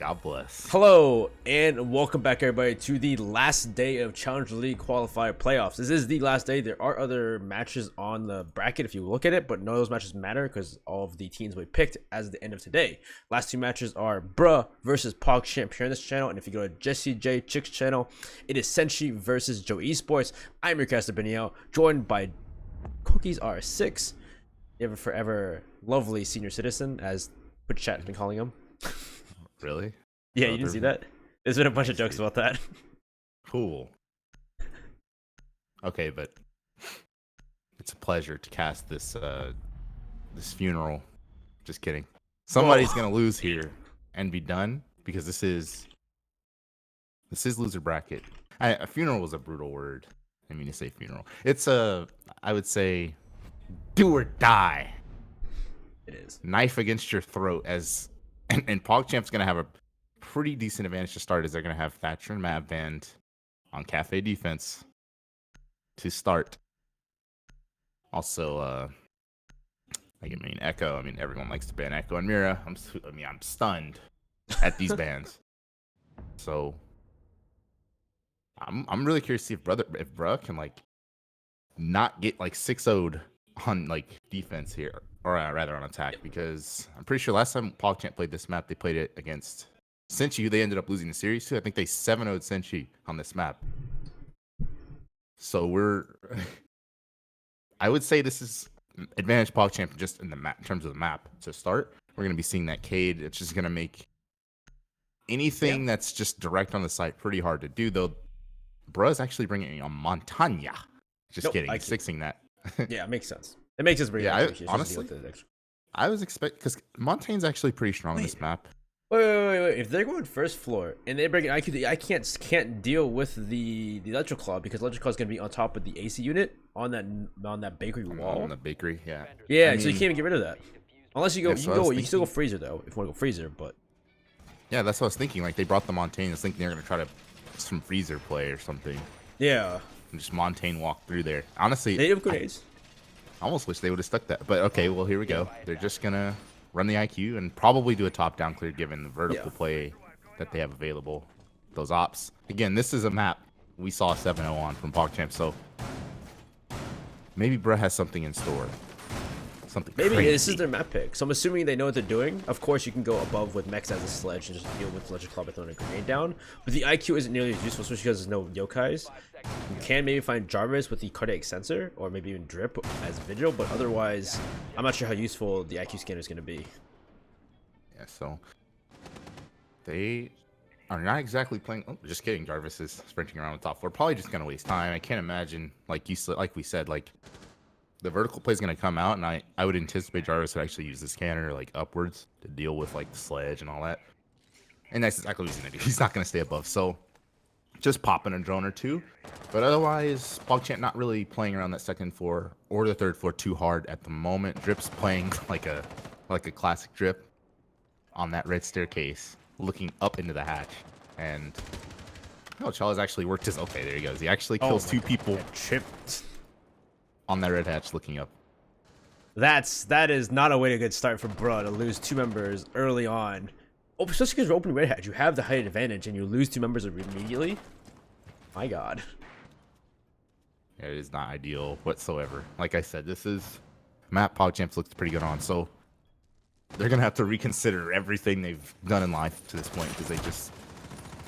God bless. Hello and welcome back everybody to the last day of Challenger League Qualifier playoffs. This is the last day. There are other matches on the bracket if you look at it, but none of those matches matter because all of the teams we picked as the end of today. Last two matches are Bruh versus PogChamp here on this channel, and if you go to Jesse J Chick's channel, it is Senshi versus Joe Esports. I'm your caster Benio, joined by Cookies R6, the ever forever lovely senior citizen, as Twitch chat has been calling him. Really? Yeah, you didn't see that? There's been a bunch of jokes about that. Cool. Okay, but it's a pleasure to cast this this funeral. Just kidding. Somebody's gonna lose here and be done because this is loser bracket. A funeral was a brutal word. I mean to say funeral. It's I would say do or die. It is. Knife against your throat as and PogChamp's gonna have a pretty decent advantage to start as they're gonna have Thatcher and Mab banned on Cafe defense to start. Also, I mean Echo. I mean everyone likes to ban Echo and Mira. I'm stunned at these bans. So I'm really curious to see if Bruh can like not get like 6-0'd on like defense here, or rather on attack, because I'm pretty sure last time PogChamp played this map, they played it against Senshi, who they ended up losing the series to. I think they 7-0'd Senshi on this map. So I would say this is advantage PogChamp just in the map, in terms of the map to start. We're gonna be seeing that Cade. It's just gonna make anything that's just direct on the site pretty hard to do. Though Bruh's actually bringing a Montagna. Just kidding, he's fixing that. Yeah, it makes sense. It makes sense. Yeah, honestly, I was expecting, because Montaigne's actually pretty strong on this map. Wait. If they're going first floor and they bring an IQ, I can't deal with the electrical claw, because electrical claw is going to be on top of the AC unit on that bakery wall. On the bakery, yeah. Yeah, so you can't even get rid of that unless you go. Yeah, you can still go freezer though if you want to go freezer, but yeah, that's what I was thinking. Like they brought the Montaigne. I was thinking they're going to try to some freezer play or something. Yeah. And just Montaigne walk through there. Honestly, they have grenades. I almost wish they would have stuck that, but okay, well here we go. They're just gonna run the IQ and probably do a top-down clear given the vertical play that they have available. Those ops. Again, this is a map we saw 7-0 on from PogChamp, so maybe Bruh has something in store. Maybe this is their map pick, so I'm assuming they know what they're doing. Of course, you can go above with Mex as a sledge and just deal with Electric Claw by throwing a grenade down, but the IQ isn't nearly as useful, especially because there's no yokais. You can maybe find Jarvis with the cardiac sensor, or maybe even Drip as Vigil, but otherwise, I'm not sure how useful the IQ scanner is going to be. Yeah, so they are not exactly playing. Oh, just kidding. Jarvis is sprinting around the top floor, probably just going to waste time. I can't imagine, like we said, like the vertical play is going to come out, and I would anticipate Jarvis would actually use the scanner like upwards to deal with like the sledge and all that. And that's exactly what he's going to do. He's not going to stay above. So just popping a drone or two. But otherwise, PogChamp not really playing around that second floor or the third floor too hard at the moment. Drip's playing like a classic Drip on that red staircase, looking up into the hatch. And Chala's actually worked his. Okay, there he goes. He actually kills two people. Tripped on that red hatch looking up. That is not a way to get start for Bruh to lose two members early on. Oh, especially because you're opening red hatch, you have the height advantage and you lose two members immediately. My God. Yeah, it is not ideal whatsoever. Like I said, this is map PogChamps looks pretty good on, so they're gonna have to reconsider everything they've done in life to this point, because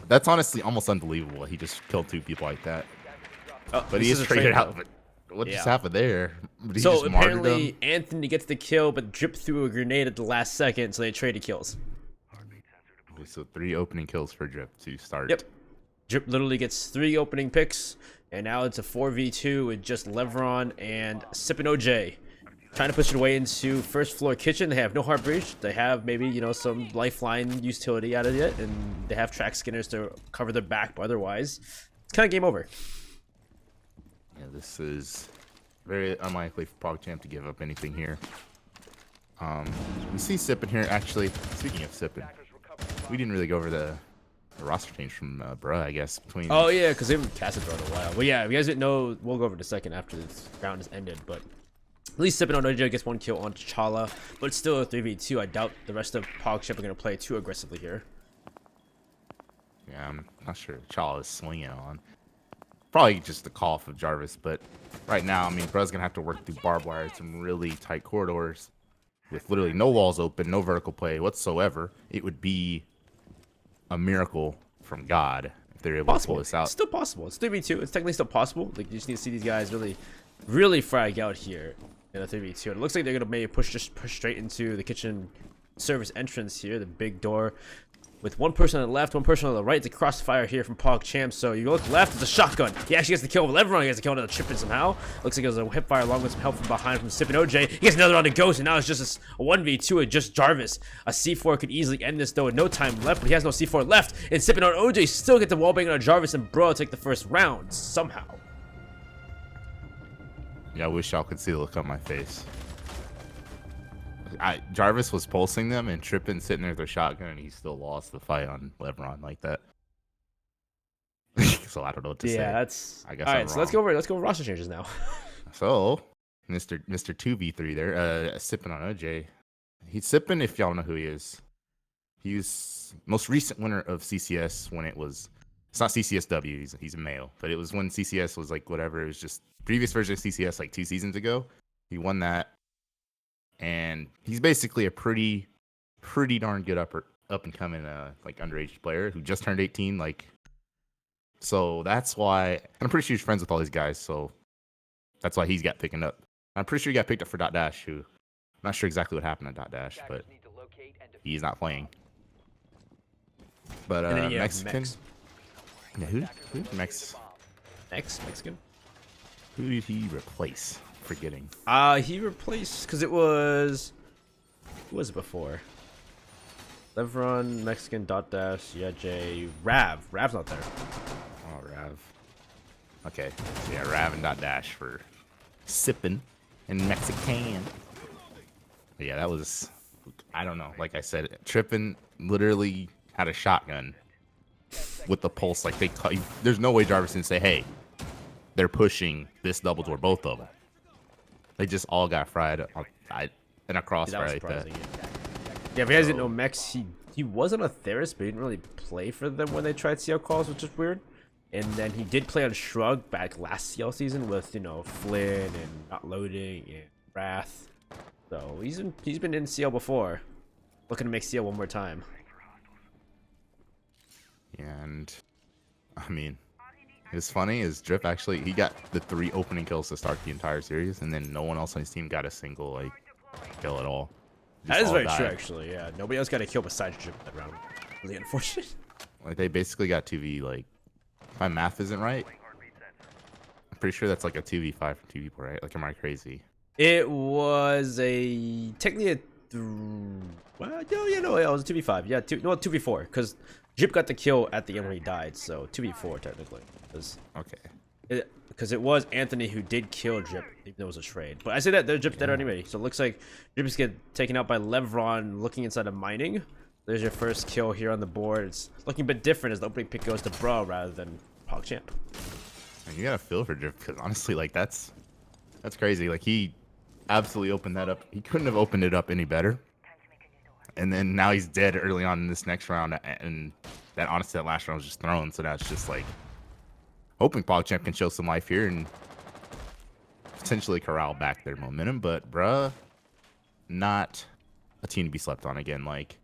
that's honestly almost unbelievable. He just killed two people like that. But he is traded out. But what just happened there? So apparently Anthony gets the kill, but Drip threw a grenade at the last second, so they traded kills. So 3 opening kills for Drip to start. Yep. Drip literally gets 3 opening picks, and now it's a 4v2 with just Levron and Sippin' OJ. Trying to push it away into first floor kitchen. They have no heart breach. They have maybe, some lifeline utility out of it, and they have track skinners to cover their back, but otherwise, it's kind of game over. Yeah, this is very unlikely for PogChamp to give up anything here. We see Sippin' here. Actually, speaking of Sippin', we didn't really go over the roster change from Bruh, I guess. Oh, yeah, because they haven't casted for a while. Well, yeah, if you guys didn't know, we'll go over it in a second after this round has ended, but at least Sippin' on OJ gets 1 kill on T'Challa, but it's still a 3v2. I doubt the rest of PogChamp are going to play too aggressively here. Yeah, I'm not sure Chala is swinging on. Probably just the call of Jarvis, but right now, I mean, Bruh's gonna have to work through barbed wire, some really tight corridors with literally no walls open, no vertical play whatsoever. It would be a miracle from God if they're able to pull this out. It's still possible. It's 3v2. It's technically still possible. Like, you just need to see these guys really frag out here in a 3v2. It looks like they're gonna maybe push straight into the kitchen service entrance here, the big door. With one person on the left, one person on the right. It's a crossfire here from PogChamp. So you look left, it's a shotgun. He actually gets the kill with Lebron. He gets the kill on the Trippin somehow. Looks like it was a hipfire along with some help from behind from Sippin' OJ. He gets another on the Ghost, and now it's just a 1v2 with just Jarvis. A C4 could easily end this though with no time left, but he has no C4 left. And Sippin' on OJ still get the wallbang on Jarvis, and Bro take the first round somehow. Yeah, I wish y'all could see the look on my face. Jarvis was pulsing them and Trippin sitting there with their shotgun, and he still lost the fight on Lebron like that. So I don't know what to say. Yeah, that's. I guess all I'm right, so wrong. let's go over roster changes now. So, Mr. 2v3 there, sipping on OJ. He's sipping if y'all know who he is. He's most recent winner of CCS when it was. It's not CCSW. He's a male, but it was when CCS was like whatever. It was just previous version of CCS like 2 seasons ago. He won that. And he's basically a pretty darn good up and coming like underage player who just turned 18. Like, so that's why I'm pretty sure he's friends with all these guys. So that's why he's got picking up. I'm pretty sure he got picked up for Dot Dash, who I'm not sure exactly what happened to Dot Dash, but he's not playing. But Mexican. Yeah, who Mexican. Who did he replace? Forgetting. He replaced because it was. Who was it before? Lebron, Mexican, Dot Dash, J, Rav. Rav's not there. Oh, Rav. Okay. So yeah, Rav and Dot Dash for sipping and Mexican. But yeah, that was. I don't know. Like I said, Trippin literally had a shotgun with the pulse. Like there's no way Jarvis can say, "Hey, they're pushing this double door, both of them." They just all got fried in a crossfire like that. Yeah, if you guys didn't know, Mex, he wasn't a Theris, but he didn't really play for them when they tried CL calls, which is weird. And then he did play on Shrug back last CL season with, you know, Flynn and Not Loading and Wrath. So he's been in CL before. Looking to make CL one more time. And I mean, it's funny is Drip actually he got the 3 opening kills to start the entire series, and then no one else on his team got a single like kill at all. That is very true, actually. Yeah, nobody else got a kill besides Drip that round. Really unfortunate. Like they basically got 2v. Like if my math isn't right, I'm pretty sure that's like a 2v5 from 2v4, right? Like am I crazy? It was technically a. Well, no, it was a 2v5. Yeah, 2v4 because Jip got the kill at the end when he died, so 2v4 technically. Okay. Because it was Anthony who did kill Jip, even though it was a trade. But I say that they're Jip's dead anyway, so it looks like Jip is getting taken out by Lebron looking inside of mining. There's your first kill here on the board. It's looking a bit different as the opening pick goes to Bro rather than PogChamp. And you gotta feel for Jip because honestly, like that's crazy. Like he absolutely opened that up. He couldn't have opened it up any better. And then now he's dead early on in this next round, and that honestly that last round was just thrown. So now it's just like hoping PogChamp can show some life here and potentially corral back their momentum. But bruh, not a team to be slept on again. Like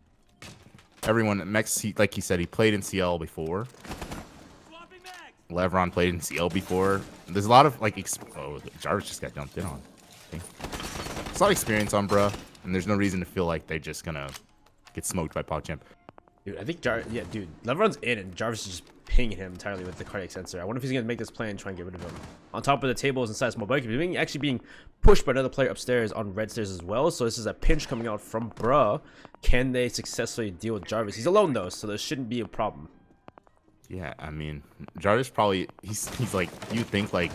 everyone, like he said, he played in CL before. Lebron played in CL before. There's a lot of like, Jarvis just got jumped in on. Okay. There's a lot of experience on bruh. And there's no reason to feel like they're just gonna get smoked by PogChamp. Dude, I think Lebron's in and Jarvis is just pinging him entirely with the cardiac sensor. I wonder if he's gonna make this play and try and get rid of him. On top of the tables inside small bike, he's actually being pushed by another player upstairs on red stairs as well. So this is a pinch coming out from Bruh. Can they successfully deal with Jarvis? He's alone though, so there shouldn't be a problem. Yeah, I mean, Jarvis probably he's like you think like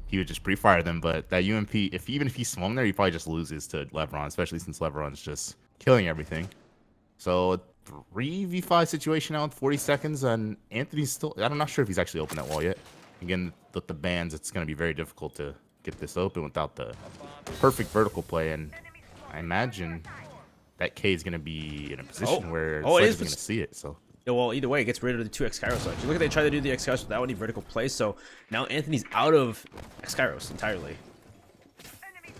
he would just pre-fire them, but that UMP, even if he swung there, he probably just loses to Lebron, especially since Lebron's just killing everything. So a 3v5 situation now with 40 seconds, and Anthony's still. I'm not sure if he's actually opened that wall yet. Again, with the bans, it's going to be very difficult to get this open without the perfect vertical play, and I imagine that K is going to be in a position where he's going to see it. So Yeah, well, either way, it gets rid of the 2 X-Kairos. Actually, look at they try to do the X-Kairos without any vertical play, so now Anthony's out of X-Kairos entirely.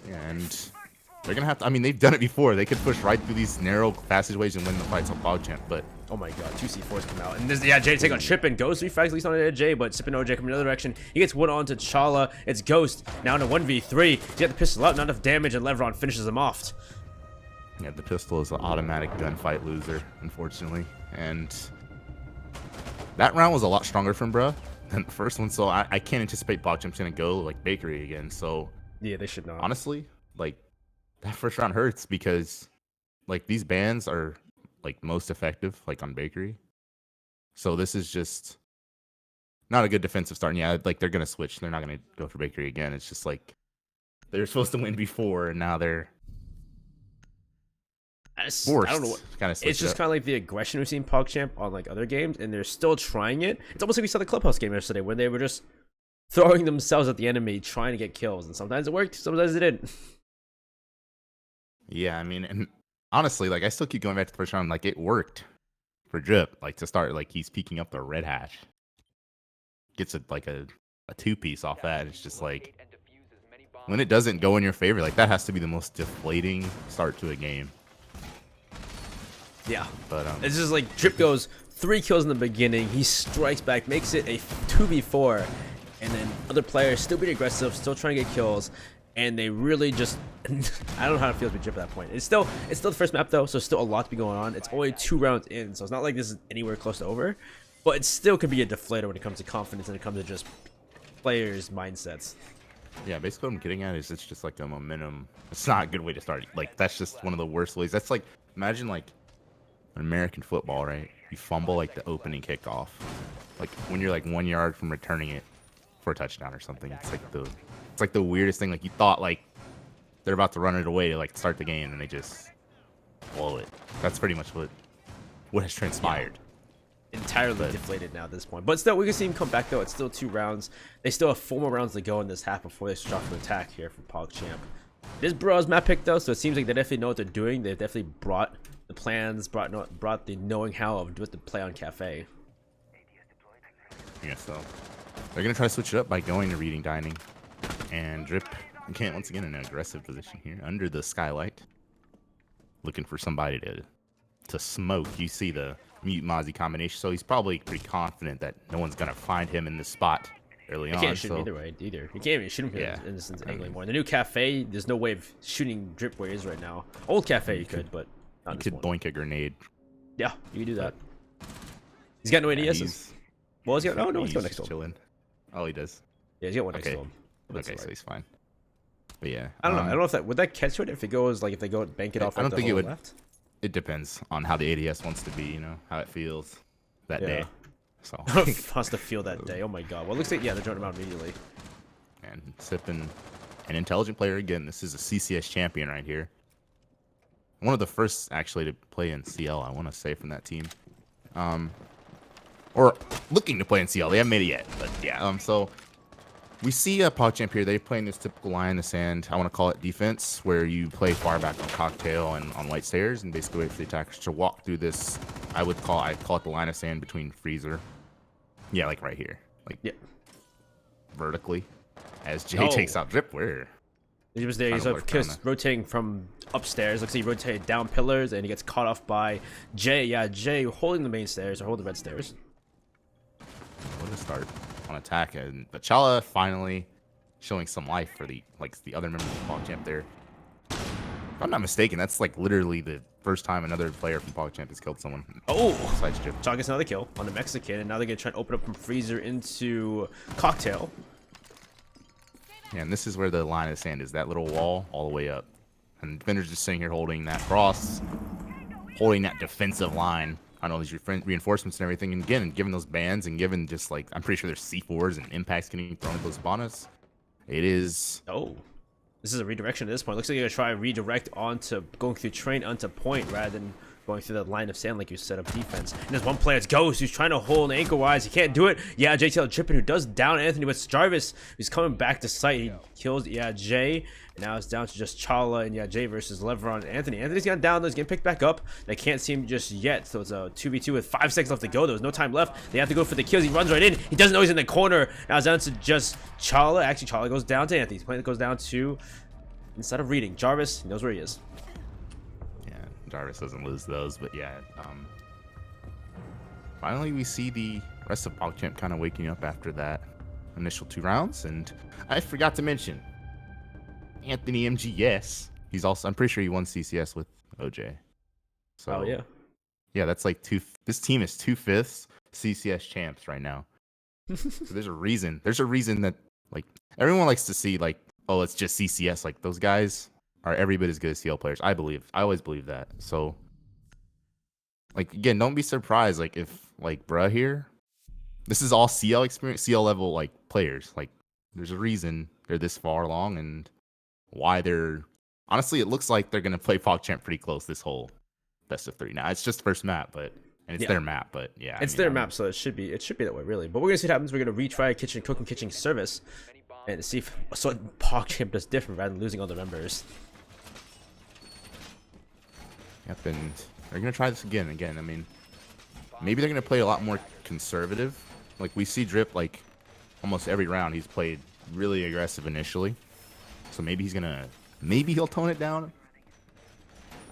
Yeah, and they're gonna have to. I mean, they've done it before. They could push right through these narrow passageways and win the fights on PogChamp, but oh my god, 2 C4s come out. And this, yeah, Jay take on Chip and Ghost. 3 frags at least on Jay, but Sip and OJ come in another direction. He gets one onto Chala. It's Ghost now in a 1v3. He's got the pistol out, not enough damage, and Levron finishes him off. yeah, the pistol is an automatic gunfight loser, unfortunately. And that round was a lot stronger from bruh than the first one, so I can't anticipate PogChamp's gonna go like Bakery again. So Yeah, they should not. honestly, like that first round hurts because like these bans are like most effective like on Bakery. So this is just not a good defensive start. And yeah, like they're gonna switch. They're not gonna go for Bakery again. It's just like they're supposed to win before, and now they're forced. I don't know what. Kind of. It's just kind of like the aggression we've seen PogChamp on like other games, and they're still trying it. It's almost like we saw the Clubhouse game yesterday when they were just throwing themselves at the enemy, trying to get kills, and sometimes it worked, sometimes it didn't. Yeah, I mean, and honestly, like I still keep going back to the first round. Like it worked for Drip, like to start. Like he's peeking up the red hash, gets a 2-piece off that. It's just like when it doesn't go in your favor, like that has to be the most deflating start to a game. Yeah, But it's just like Drip goes 3 kills in the beginning. He strikes back, makes it a 2v4, and then other players still being aggressive, still trying to get kills, and they really just I don't know how it feels to be Drip at that point. It's still the first map though, so still a lot to be going on. It's only 2 rounds in, so it's not like this is anywhere close to over, but it still could be a deflator when it comes to confidence and it comes to just players' mindsets. yeah, basically what I'm getting at is it's just like a momentum. It's not a good way to start. Like that's just one of the worst ways. That's like imagine like American football, right? You fumble like the opening kickoff, like when you're like 1 yard from returning it for a touchdown or something. It's like the weirdest thing. Like you thought like they're about to run it away to like start the game, and they just blow it. That's pretty much what has transpired. Entirely deflated now at this point, but still we can see him come back though. It's still 2 rounds. They still have 4 more rounds to go in this half before they switch off to attack here from PogChamp. This Bros map pick though, so it seems like they definitely know what they're doing. They've definitely brought the plans, brought the knowing how of what to play on Cafe. Yeah, so they're gonna try to switch it up by going to reading dining, and Drip again once again in an aggressive position here under the skylight, looking for somebody to smoke. You see the Mute Mozzie combination, so he's probably pretty confident that no one's gonna find him in this spot early on. You can't shoot him either. You can't even shoot him in this angle anymore. The new Cafe, there's no way of shooting Drip where he is right now. Old Cafe you could, but not you this could one. boink a grenade. Yeah, you can do that. He's got no ADSs. Well, he's got no. He's got next to him. Chilling. Oh, he does. Yeah, he's got one next Okay. to him. Okay, so he's fine. But yeah, I don't know. I don't know if that would that catch it if it goes like if they go bank it off. I don't think it would. Left? It depends on how the ADS wants to be. You know how it feels that day. So Wants to feel that day. Oh my god. Well, it looks like they're joining him out immediately. and sipping an intelligent player again. This is a CCS champion right here. One of the first actually to play in CL, I want to say, from that team. Or looking to play in CL. They haven't made it yet, but yeah. So we see a PogChamp here. They're playing this typical line in the sand. I want to call it defense, where you play far back on Cocktail and on white stairs, and basically wait for the attackers to walk through this. I call it the line of sand between Freezer. Yeah, like right here, like vertically. As Jay takes out Drip, where he was there. He's rotating from upstairs. Looks like he rotated down pillars, and he gets caught off by Jay. Yeah, Jay holding the main stairs or holding the red stairs. What a start on attack, and Chala finally showing some life for the other members of PogChamp there. If I'm not mistaken, that's like literally the first time another player from PogChamp has killed someone. Oh, besides Drip. Chala gets another kill on the Mexican, and now they're gonna try and open up from Freezer into Cocktail. Yeah, and this is where the line of sand is, that little wall all the way up. And defender's just sitting here holding that cross, holding that defensive line on all these reinforcements and everything. And again, given those bans and given just like, I'm pretty sure there's C4s and impacts getting thrown at those bonus. It is. Oh, this is a redirection at this point. Looks like you're gonna try and redirect onto going through train onto point rather than going through that line of sand like you set up defense. And there's one player, it's Ghost, who's trying to hold ankle-wise. He can't do it. Yeah, JTL tripping, who does down Anthony, but Jarvis, who's coming back to site. He kills, yeah, Jay. And now it's down to just Chala and, yeah, Jay versus Levron and Anthony. Anthony's gone down, though. He's getting picked back up. They can't see him just yet. So it's a 2v2 with 5 seconds left to go. There was no time left. They have to go for the kills. He runs right in. He doesn't know he's in the corner. Now it's down to just Chala. Actually, Chala goes down to Anthony. His plan goes down to, instead of reading, Jarvis. He knows where he is. Jarvis doesn't lose those, but yeah, finally we see the rest of PogChamp kind of waking up after that initial 2 rounds. And I forgot to mention Anthony MGS. He's also, I'm pretty sure he won CCS with OJ. So oh yeah, that's like this team is 2/5 CCS champs right now. So there's a reason that like everyone likes to see like, oh, it's just CCS. Like those guys are every bit as good as CL players. I always believe that. So, like, again, don't be surprised, like, if, like, bruh here, this is all CL experience, CL level, like, players. Like, there's a reason they're this far along and why they're, honestly, it looks like they're going to play PogChamp pretty close this whole best of 3. Now, it's just first map, and it's their map, but yeah. It's their map, so it should be that way, really. But we're going to see what happens. We're going to retry cooking kitchen service and see if so PogChamp does different rather than losing all the members. Yep, and they're going to try this again. I mean, maybe they're going to play a lot more conservative. Like, we see Drip, like, almost every round he's played really aggressive initially. So maybe he'll tone it down.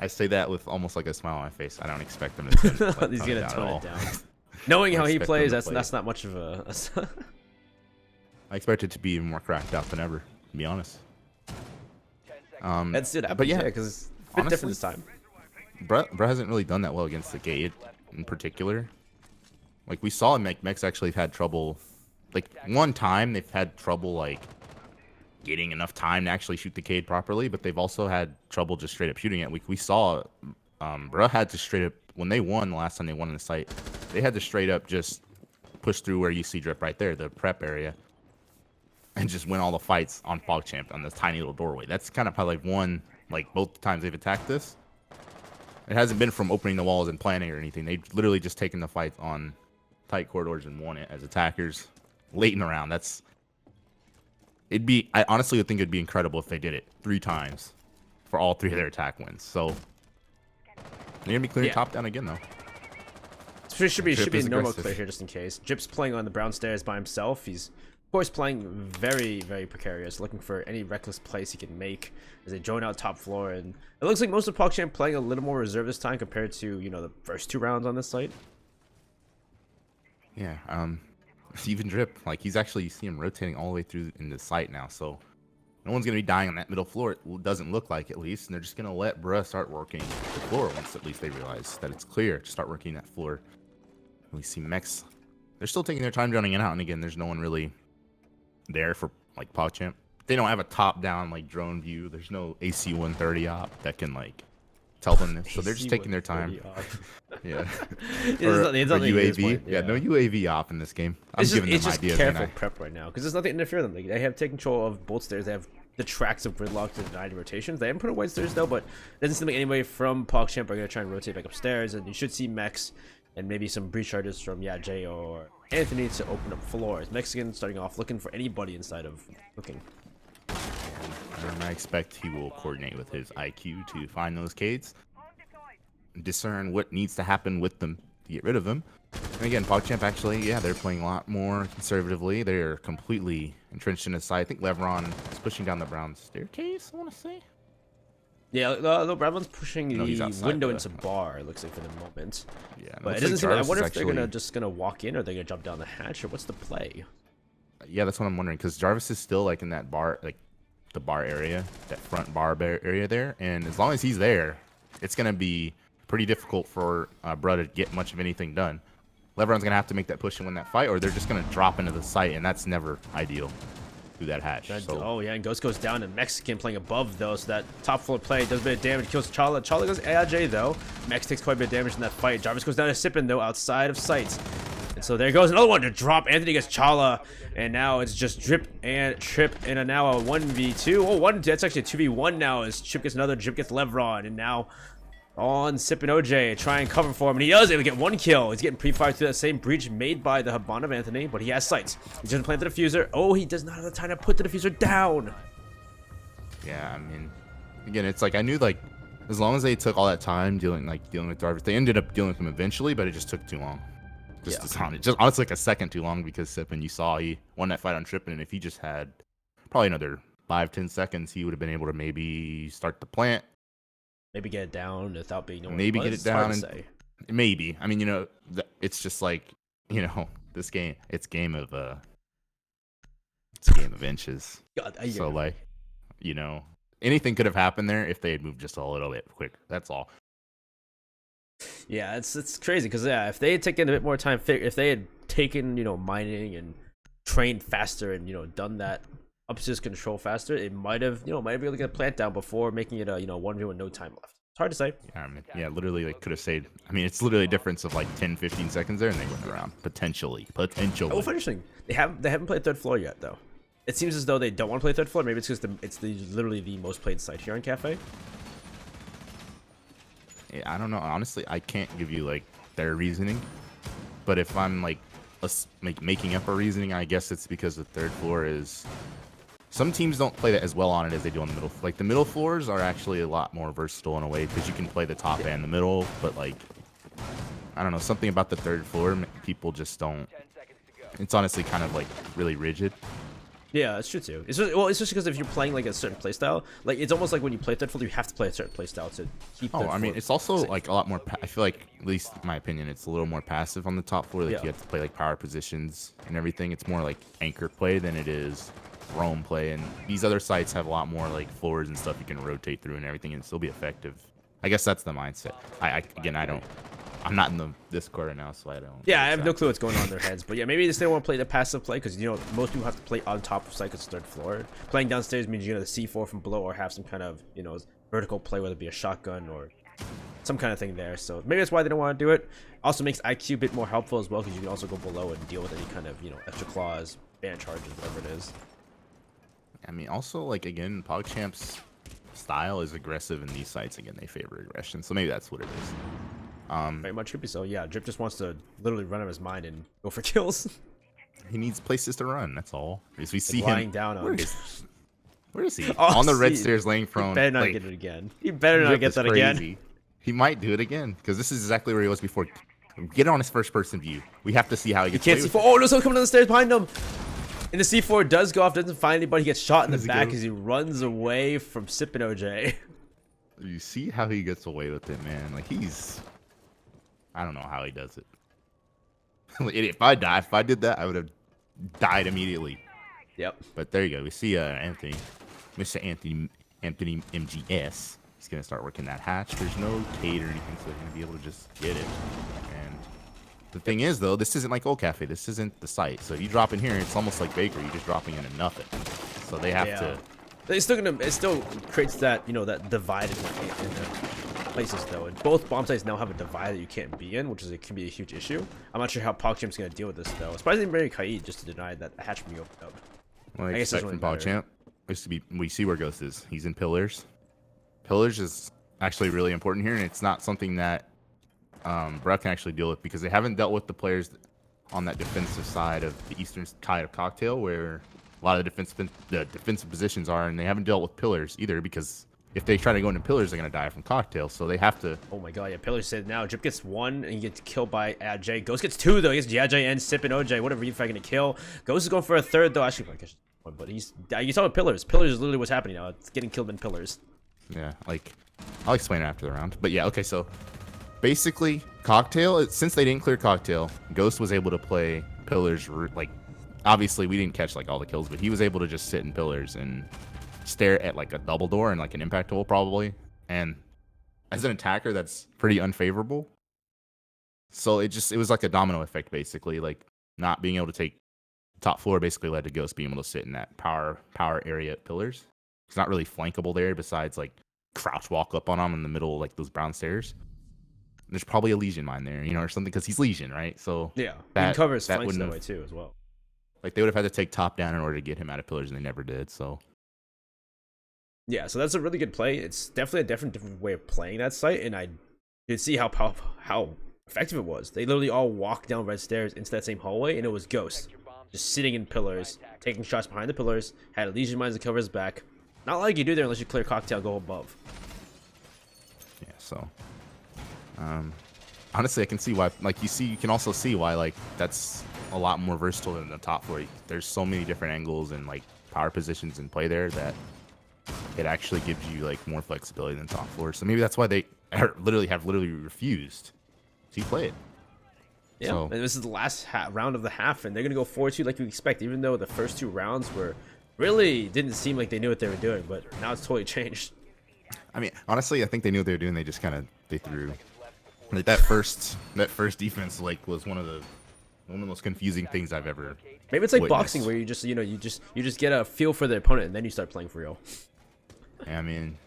I say that with almost like a smile on my face. I don't expect him to he's going to tone it down. Knowing how he plays, that's not much of a... I expect it to be even more cracked out than ever, to be honest. That's it. But yeah, because it's a bit different this time. Bruh hasn't really done that well against the Gate in particular. Like, we saw Mex actually had trouble. Like, one time they've had trouble, like, getting enough time to actually shoot the Cade properly, but they've also had trouble just straight up shooting it. We saw Bruh had to straight up, when they won the last time they won in the site, they had to straight up just push through where you see Drip right there, the prep area, and just win all the fights on PogChamp on this tiny little doorway. That's kind of how they've won, like, both times they've attacked this. It hasn't been from opening the walls and planning or anything. They've literally just taken the fight on tight corridors and won it as attackers late in the round. I honestly would think it'd be incredible if they did it 3 times for all 3 of their attack wins. So they're gonna be clearing top down again though. It should be a normal clear here just in case. Jip's playing on the brown stairs by himself. He's of course playing very, very precarious, looking for any reckless plays he can make as they drone out top floor. And it looks like most of PogChamp playing a little more reserve this time compared to, you know, the first 2 rounds on this site. Yeah, even Drip, like, he's actually, you see him rotating all the way through in the site now, so no one's gonna be dying on that middle floor. It doesn't look like, at least, and they're just gonna let Bruh start working the floor once at least they realize that it's clear to start working that floor. We see Mex, they're still taking their time droning it out, and again, there's no one really there for, like, PogChamp. They don't have a top-down, like, drone view. There's no AC-130 op that can, like, tell them this. So they're just taking their time. Yeah. or UAV. Yeah, no UAV op in this game. It's just careful prep right now because there's nothing to interfere with them. Like, they have taken control of both stairs. They have the tracks of gridlock to deny the rotations. They haven't put a white stairs though, but it doesn't seem like anybody from PogChamp are going to try and rotate back upstairs. And you should see Mex and maybe some breach charges from Jay or Anthony to open up floors. Mexican starting off looking for anybody inside of cooking. And I expect he will coordinate with his IQ to find those Cades, discern what needs to happen with them to get rid of them. And again, PogChamp actually, yeah, they're playing a lot more conservatively. They're completely entrenched in the side. I think Levron is pushing down the brown staircase, I want to say. Yeah, Levron's pushing the window into bar, it looks like, for the moment. Yeah, but it doesn't seem, I wonder if they're just gonna walk in, or they're gonna jump down the hatch, or what's the play? Yeah, that's what I'm wondering, because Jarvis is still, like, in that bar, like, the bar area, that front bar area there, and as long as he's there, it's gonna be pretty difficult for Bruh to get much of anything done. Levron's gonna have to make that push and win that fight, or they're just gonna drop into the site, and that's never ideal through that hatch. So. Oh yeah, and Ghost goes down, and Mexican playing above though, so that top floor play does a bit of damage, kills Chala. Chala goes AIJ though. Mex takes quite a bit of damage in that fight. Jarvis goes down to Sippin though, outside of sight. And so there goes another one to drop. Anthony gets Chala, and now it's just Drip and Trip, and now a 1v2. Oh, that's actually a 2v1 now as Chip gets another, Drip gets Levron, and now On Sip and OJ, try and cover for him, and he does it. We get 1 kill. He's getting pre-fired through that same breach made by the Habana of Anthony, but he has sights. He's gonna plant the diffuser. Oh, he does not have the time to put the diffuser down. Yeah, I mean, again, it's like I knew like as long as they took all that time dealing with Jarvis, they ended up dealing with him eventually, but it just took too long. Just honestly like a second too long because Sippin, you saw he won that fight on Trippin, and if he just had probably another 5-10 seconds, he would have been able to maybe start the plant. Maybe get it down without being. Maybe get it down. And maybe. I mean, it's just like this game. It's game of inches. God, so like, anything could have happened there if they had moved just a little bit quicker. That's all. Yeah, it's crazy because if they had taken a bit more time, if they had taken mining and trained faster and done that upstairs control faster, it might have been able to get a plant down before making it a 1v1 no time left. It's hard to say. Yeah, I mean, yeah, literally like could have saved. I mean, it's literally a difference of like 10-15 seconds there, and they went around potentially. Oh, interesting. They haven't played third floor yet though. It seems as though they don't want to play third floor. Maybe it's because it's literally the most played site here on Cafe. Yeah, I don't know. Honestly, I can't give you like their reasoning, but if I'm like making up a reasoning, I guess it's because the third floor is. Some teams don't play that as well on it as they do on the middle. Like the middle floors are actually a lot more versatile in a way because you can play the top and the middle, but like I don't know, something about the third floor people just don't. It's honestly kind of like really rigid. Yeah, it's true too. It's just because if you're playing like a certain playstyle, like it's almost like when you play third floor, you have to play a certain playstyle to keep. Oh, I mean, it's also like a lot more. I feel like, at least in my opinion, it's a little more passive on the top floor. Like you have to play like power positions and everything. It's more like anchor play than it is roam play. And these other sites have a lot more like floors and stuff you can rotate through and everything, and still be effective. I guess that's the mindset. I'm not in the Discord right now, so I don't. Yeah, I have no clue what's going on in their heads. But yeah, maybe they still want to play the passive play because most people have to play on top of site because it's third floor. Playing downstairs means the C4 from below or have some kind of vertical play, whether it be a shotgun or some kind of thing there. So maybe that's why they don't want to do it. Also makes IQ a bit more helpful as well because you can also go below and deal with any kind of extra claws, ban charges, whatever it is. I mean, also like again, PogChamp's style is aggressive in these sites. Again, they favor aggression, so maybe that's what it is. Very much could be so. Yeah, Drip just wants to literally run out of his mind and go for kills. He needs places to run. That's all. As we see lying him down on. Where is he? On the red stairs, laying prone. He better not get it again. He better not get that again. He might do it again because this is exactly where he was before. Get on his first-person view. We have to see how he gets. You can't see. Oh, no! Someone coming down the stairs behind him. And the C4 does go off. Doesn't find anybody. He gets shot in the back as he runs away from Sippin' OJ. You see how he gets away with it, man. Like I don't know how he does it. If I did that, I would have died immediately. Yep. But there you go. We see Mr. Anthony MGS. He's gonna start working that hatch. There's no Kate or anything, so he's gonna be able to just get it. And the thing is, though, this isn't like Old Cafe. This isn't the site. So if you drop in here, it's almost like Baker. You're just dropping into nothing. So they have to. It's still creates that that divide in the places though, and both bomb sites now have a divide that you can't be in, which can be a huge issue. I'm not sure how PogChamp's gonna deal with this though. Surprisingly, very Kaid just to deny that the hatch from you opened up. Well, I guess that's really from PogChamp. We see where Ghost is. He's in pillars. Pillars is actually really important here, and it's not something that Brett can actually deal with because they haven't dealt with the players on that defensive side of the eastern side of Cocktail, where a lot of the defensive positions are, and they haven't dealt with pillars either because. If they try to go into pillars, they're gonna die from Cocktail, so they have to. Oh my god, yeah, pillars said now. Drip gets 1 and he gets killed by Jay. Ghost gets 2 though. He gets Jay and Sip and OJ. Whatever you gonna kill. Ghost is going for a 3rd though. Actually, I guess, but you saw with pillars. Pillars is literally what's happening now. It's getting killed in pillars. Yeah, like I'll explain it after the round. But yeah, okay. So basically, Cocktail. Since they didn't clear Cocktail, Ghost was able to play pillars. Like obviously, we didn't catch like all the kills, but he was able to just sit in pillars and stare at like a double door and like an impact hole probably, and as an attacker that's pretty unfavorable. So it was like a domino effect basically, like not being able to take top floor basically led to Ghost being able to sit in that power area at pillars. It's not really flankable there besides like crouch walk up on him in the middle like those brown stairs. There's probably a Legion mine there, or something, because he's Legion, right? So yeah, he can cover his flanks that way too as well. Like they would have had to take top down in order to get him out of pillars, and they never did. So yeah, so that's a really good play. It's definitely a different way of playing that site, and I You can see how effective it was. They literally all walked down red stairs into that same hallway, and it was Ghost just sitting in pillars, taking shots behind the pillars. Had Legion Mines to cover his back. Not like you do there unless you clear Cocktail, go above. Yeah. So, honestly, I can see why. Like you can also see why like that's a lot more versatile than the top floor. There's so many different angles and like power positions in play there that it actually gives you like more flexibility than top floor. So maybe that's why they literally refused to play it. Yeah, so, and this is the last round of the half, and they're gonna go 4-2 like we expect. Even though the first 2 rounds were really didn't seem like they knew what they were doing, but now it's totally changed. I mean, honestly, I think they knew what they were doing. They just they threw like that first defense like was one of the most confusing things I've ever. Maybe it's like witnessed. boxing where you just get a feel for the opponent and then you start playing for real. Yeah, I mean,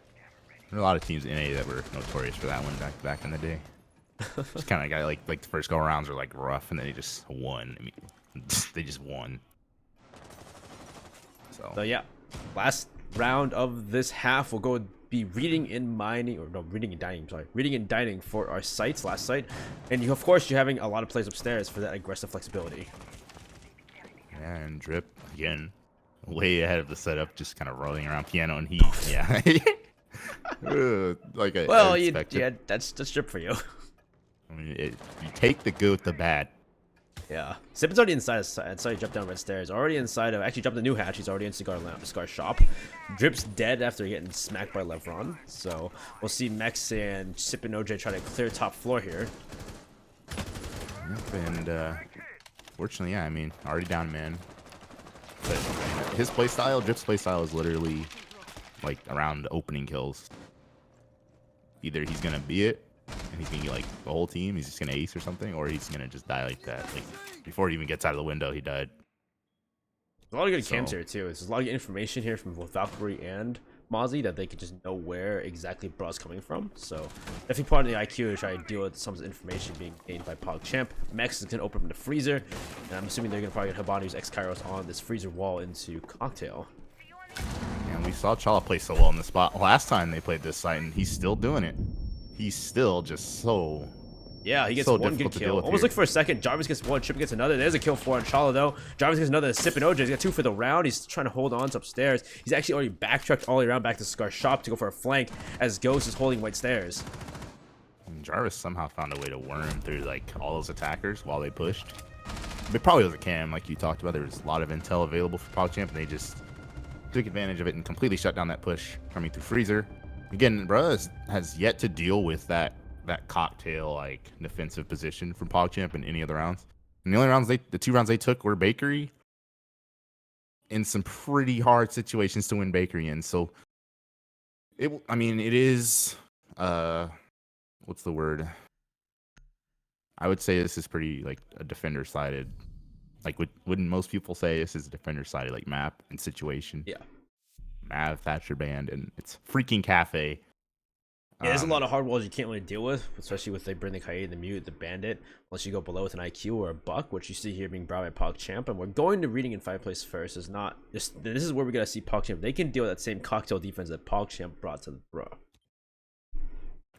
there are a lot of teams in A that were notorious for that one back in the day. Just kind of got like the first go rounds were like rough, and then they just won. I mean, they just won. So yeah, last round of this half will go be reading and mining, or no, reading and dining. Sorry, reading and dining for our sites, last site, and of course you're having a lot of plays upstairs for that aggressive flexibility. Yeah, and Drip again, way ahead of the setup, just kind of rolling around piano and heat. Yeah. Like yeah, that's Drip for you. I mean, you take the good with the bad. Yeah, Sippen's already inside jump down red stairs. Already inside of, actually jumped the new hatch. He's already in Cigar shop. Drip's dead after getting smacked by Levron. So we'll see Mex and Sip and OJ try to clear top floor here. Yep, and fortunately, yeah, I mean, already down man. But his playstyle, Drip's playstyle is literally like around opening kills. Either he's gonna be it, and he's gonna get like the whole team, he's just gonna ace or something, or he's gonna just die like that. Like before he even gets out of the window, he died. A lot of good cams here too. There's a lot of information here from both Valkyrie and Mozzie that they could just know where exactly Bra's coming from. So definitely part of the IQ to try to deal with some of the information being gained by PogChamp. Mex is gonna open up the freezer, and I'm assuming they're gonna probably get Hibani's X Kairos on this freezer wall into Cocktail. And we saw Chala play so well in the spot last time they played this site, and he's still doing it. He's still just so. Yeah, he gets so one good kill. Almost look for a second. Jarvis gets one, Chip gets another. There's a kill for on Chala though. Jarvis gets another. Sip and OJ. He's got 2 for the round. He's trying to hold on to upstairs. He's actually already backtracked all the way around back to Scar shop to go for a flank as Ghost is holding white stairs. And Jarvis somehow found a way to worm through like all those attackers while they pushed. It probably was a cam, like you talked about. There was a lot of intel available for PogChamp, and they just took advantage of it and completely shut down that push coming through freezer. Again, Bruh has yet to deal with that cocktail like defensive position from PogChamp in any other rounds. And the only rounds the 2 rounds they took were Bakery in some pretty hard situations to win Bakery in. So it is what's the word? I would say this is pretty like a defender sided. Like wouldn't most people say this is a defender sided like map and situation? Yeah. Mav, Thatcher Band, and it's freaking Cafe. Yeah, there's a lot of hard walls you can't really deal with, especially with they bring the Kaede, the Mute, the Bandit, unless you go below with an IQ or a Buck, which you see here being brought by PogChamp. And we're going to reading in 5th place first. Is not just this is where we're gonna see PogChamp. They can deal with that same cocktail defense that PogChamp brought to the Bro.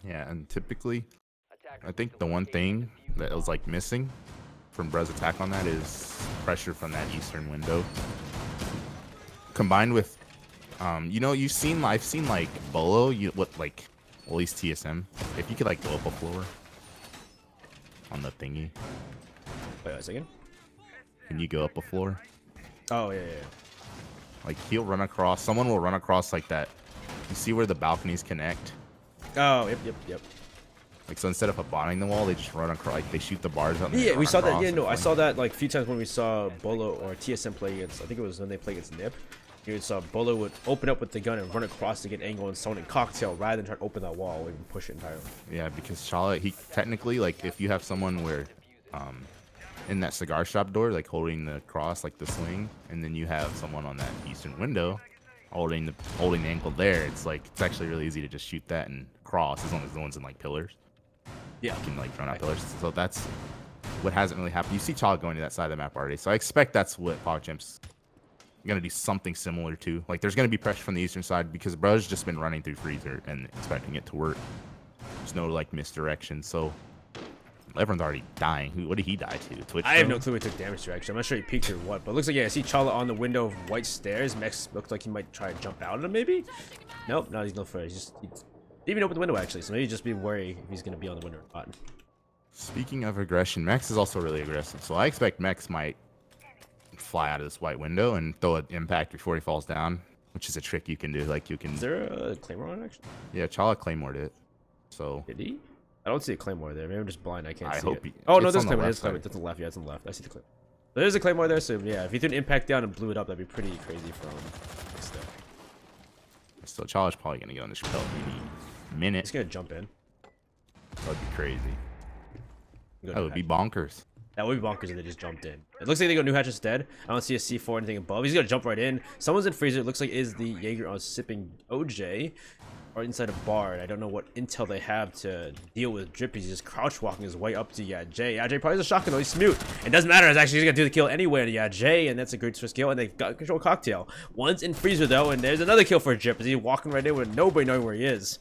Yeah, and typically, I think the one thing that was like missing from Bra's attack on that is pressure from that eastern window, combined with, I've seen like Bolo, at least TSM, if you could like go up a floor on the thingy. Wait a second. Can you go up a floor? Oh yeah. Like he'll run across. Someone will run across like that. You see where the balconies connect? Oh yep. Like so, instead of abutting the wall, they just run across. Like they shoot the bars out. Yeah, we saw that. Yeah, no, I saw that like a few times when we saw Bolo or TSM play against. I think it was when they played against Nip. You saw Bolo would open up with the gun and run across to get angle and someone in Cocktail rather than try to open that wall or even push it entirely. Yeah, because Chala, he technically, like, if you have someone where, in that cigar shop door, like holding the cross, like the swing, and then you have someone on that eastern window holding the ankle there, it's like it's actually really easy to just shoot that and cross as long as the one's in like pillars. Yeah, you can like run out pillars. So that's what hasn't really happened. You see Chala going to that side of the map already, so I expect that's what PogChamp's gonna do something similar to. Like there's gonna be pressure from the eastern side because Bru's just been running through freezer and expecting it to work. There's no like misdirection. So everyone's already dying. What did he die to? Twitch. I have no clue he took damage to, actually. I'm not sure he peeked or what, but it looks like, yeah, I see Chala on the window of white stairs. Mex looks like he might try to jump out of them, maybe? Nope, no, he's no further. He didn't even open the window, actually, so maybe just be wary if he's going to be on the window or not. Speaking of aggression, Mex is also really aggressive. So I expect Mex might fly out of this white window and throw an impact before he falls down, which is a trick you can do. Like, you can... Is there a Claymore on, actually? Yeah, Chala Claymored it. So... Did he? I don't see a Claymore there. Maybe I'm just blind. I can't see hope it. he, Oh, no, there's on Claymore. the There's left Claymore. side. That's on the left. Yeah, it's on the left. I see the Claymore. There's a Claymore there, so yeah, if he threw an impact down and blew it up, that'd be pretty crazy from this there. So Chala's probably going to get on this belt maybe a minute. He's going to jump in. That would be crazy. Go That would be bonkers. That would be bonkers if they just jumped in. It looks like they go New Hatch instead. I don't see a C4 or anything above. He's going to jump right in. Someone's in freezer. It looks like is the Jaeger on sipping OJ. Or inside a bar, and I don't know what intel they have to deal with Drip. He's just crouch walking his way up to Jay. Jay probably has a shotgun though. He's smooth. It doesn't matter. It's actually he's gonna do the kill anyway to Jay, and that's a great first kill. And they've got control cocktail. One's in freezer though, and there's another kill for Drip. Is he walking right in with nobody knowing where he is?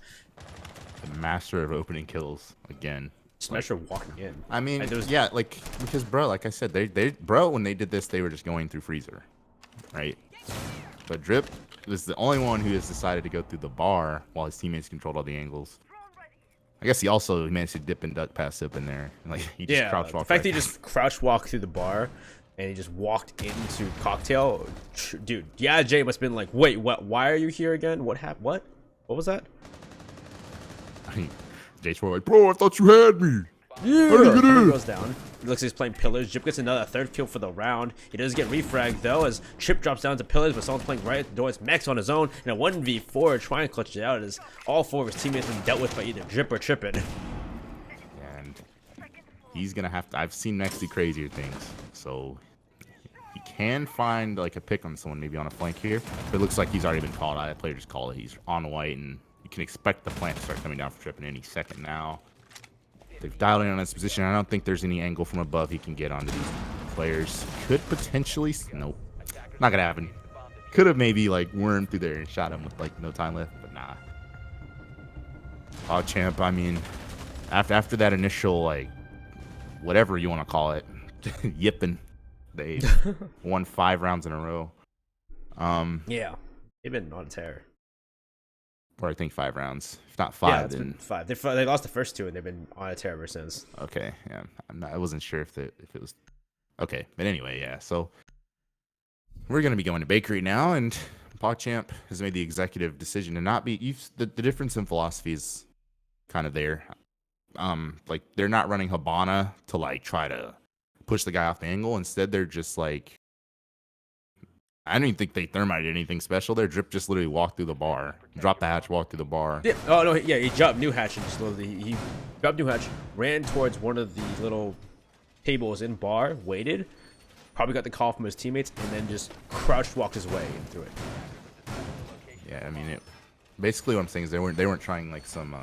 The master of opening kills again. Smasher walking in. I mean, like, yeah, like because bro, like I said, bro when they did this, they were just going through freezer, right? But Drip is the only one who has decided to go through the bar while his teammates controlled all the angles. I guess he also managed to dip and duck past up in there. Like he just crouch walked. The fact that he just crouch walked through the bar and he just walked into cocktail, dude. Yeah, Jay must have been like, wait, what? Why are you here again? What happened? What was that? I mean, Jay's like, bro, I thought you had me. Yeah. How did you get in? Goes down. It looks like he's playing pillars. Jip gets another third kill for the round. He does get refragged though as Chip drops down to pillars, but someone's playing right at the door. It's Max on his own in a 1v4 trying to clutch it out as all four of his teammates have been dealt with by either Drip or Trippin. And he's gonna have to. I've seen Max do crazier things, so he can find like a pick on someone, maybe on a flank here. But it looks like he's already been called out. That player just called it. He's on white, and you can expect the plant to start coming down for Trippin any second now. They've dialed in on this position. I don't think there's any angle from above he can get onto these players. Could potentially... Nope. Not gonna happen. Could have maybe, like, wormed through there and shot him with, like, no time left, but nah. PogChamp, I mean, after that initial, like, whatever you want to call it, yipping, they won 5 rounds in a row. Yeah, they've been on tear. Or I think 5 rounds. If not 5, yeah, it's then... been 5. They lost the first 2, and they've been on a tear ever since. Okay, yeah. I wasn't sure if it was... Okay, but anyway, yeah. So we're going to be going to Bakery now, and PogChamp has made the executive decision to not be... The difference in philosophy is kind of there. Like, they're not running Habana to, like, try to push the guy off the angle. Instead, they're just, like... I don't even think they thermited anything special. Their Drip just literally walked through the bar. Dropped the hatch, walked through the bar. Yeah. Oh, no, yeah, he jumped New Hatch and just literally... He jumped New Hatch, ran towards one of the little tables in bar, waited, probably got the call from his teammates, and then just crouched walked his way through it. Yeah, I mean, basically what I'm saying is they weren't trying like some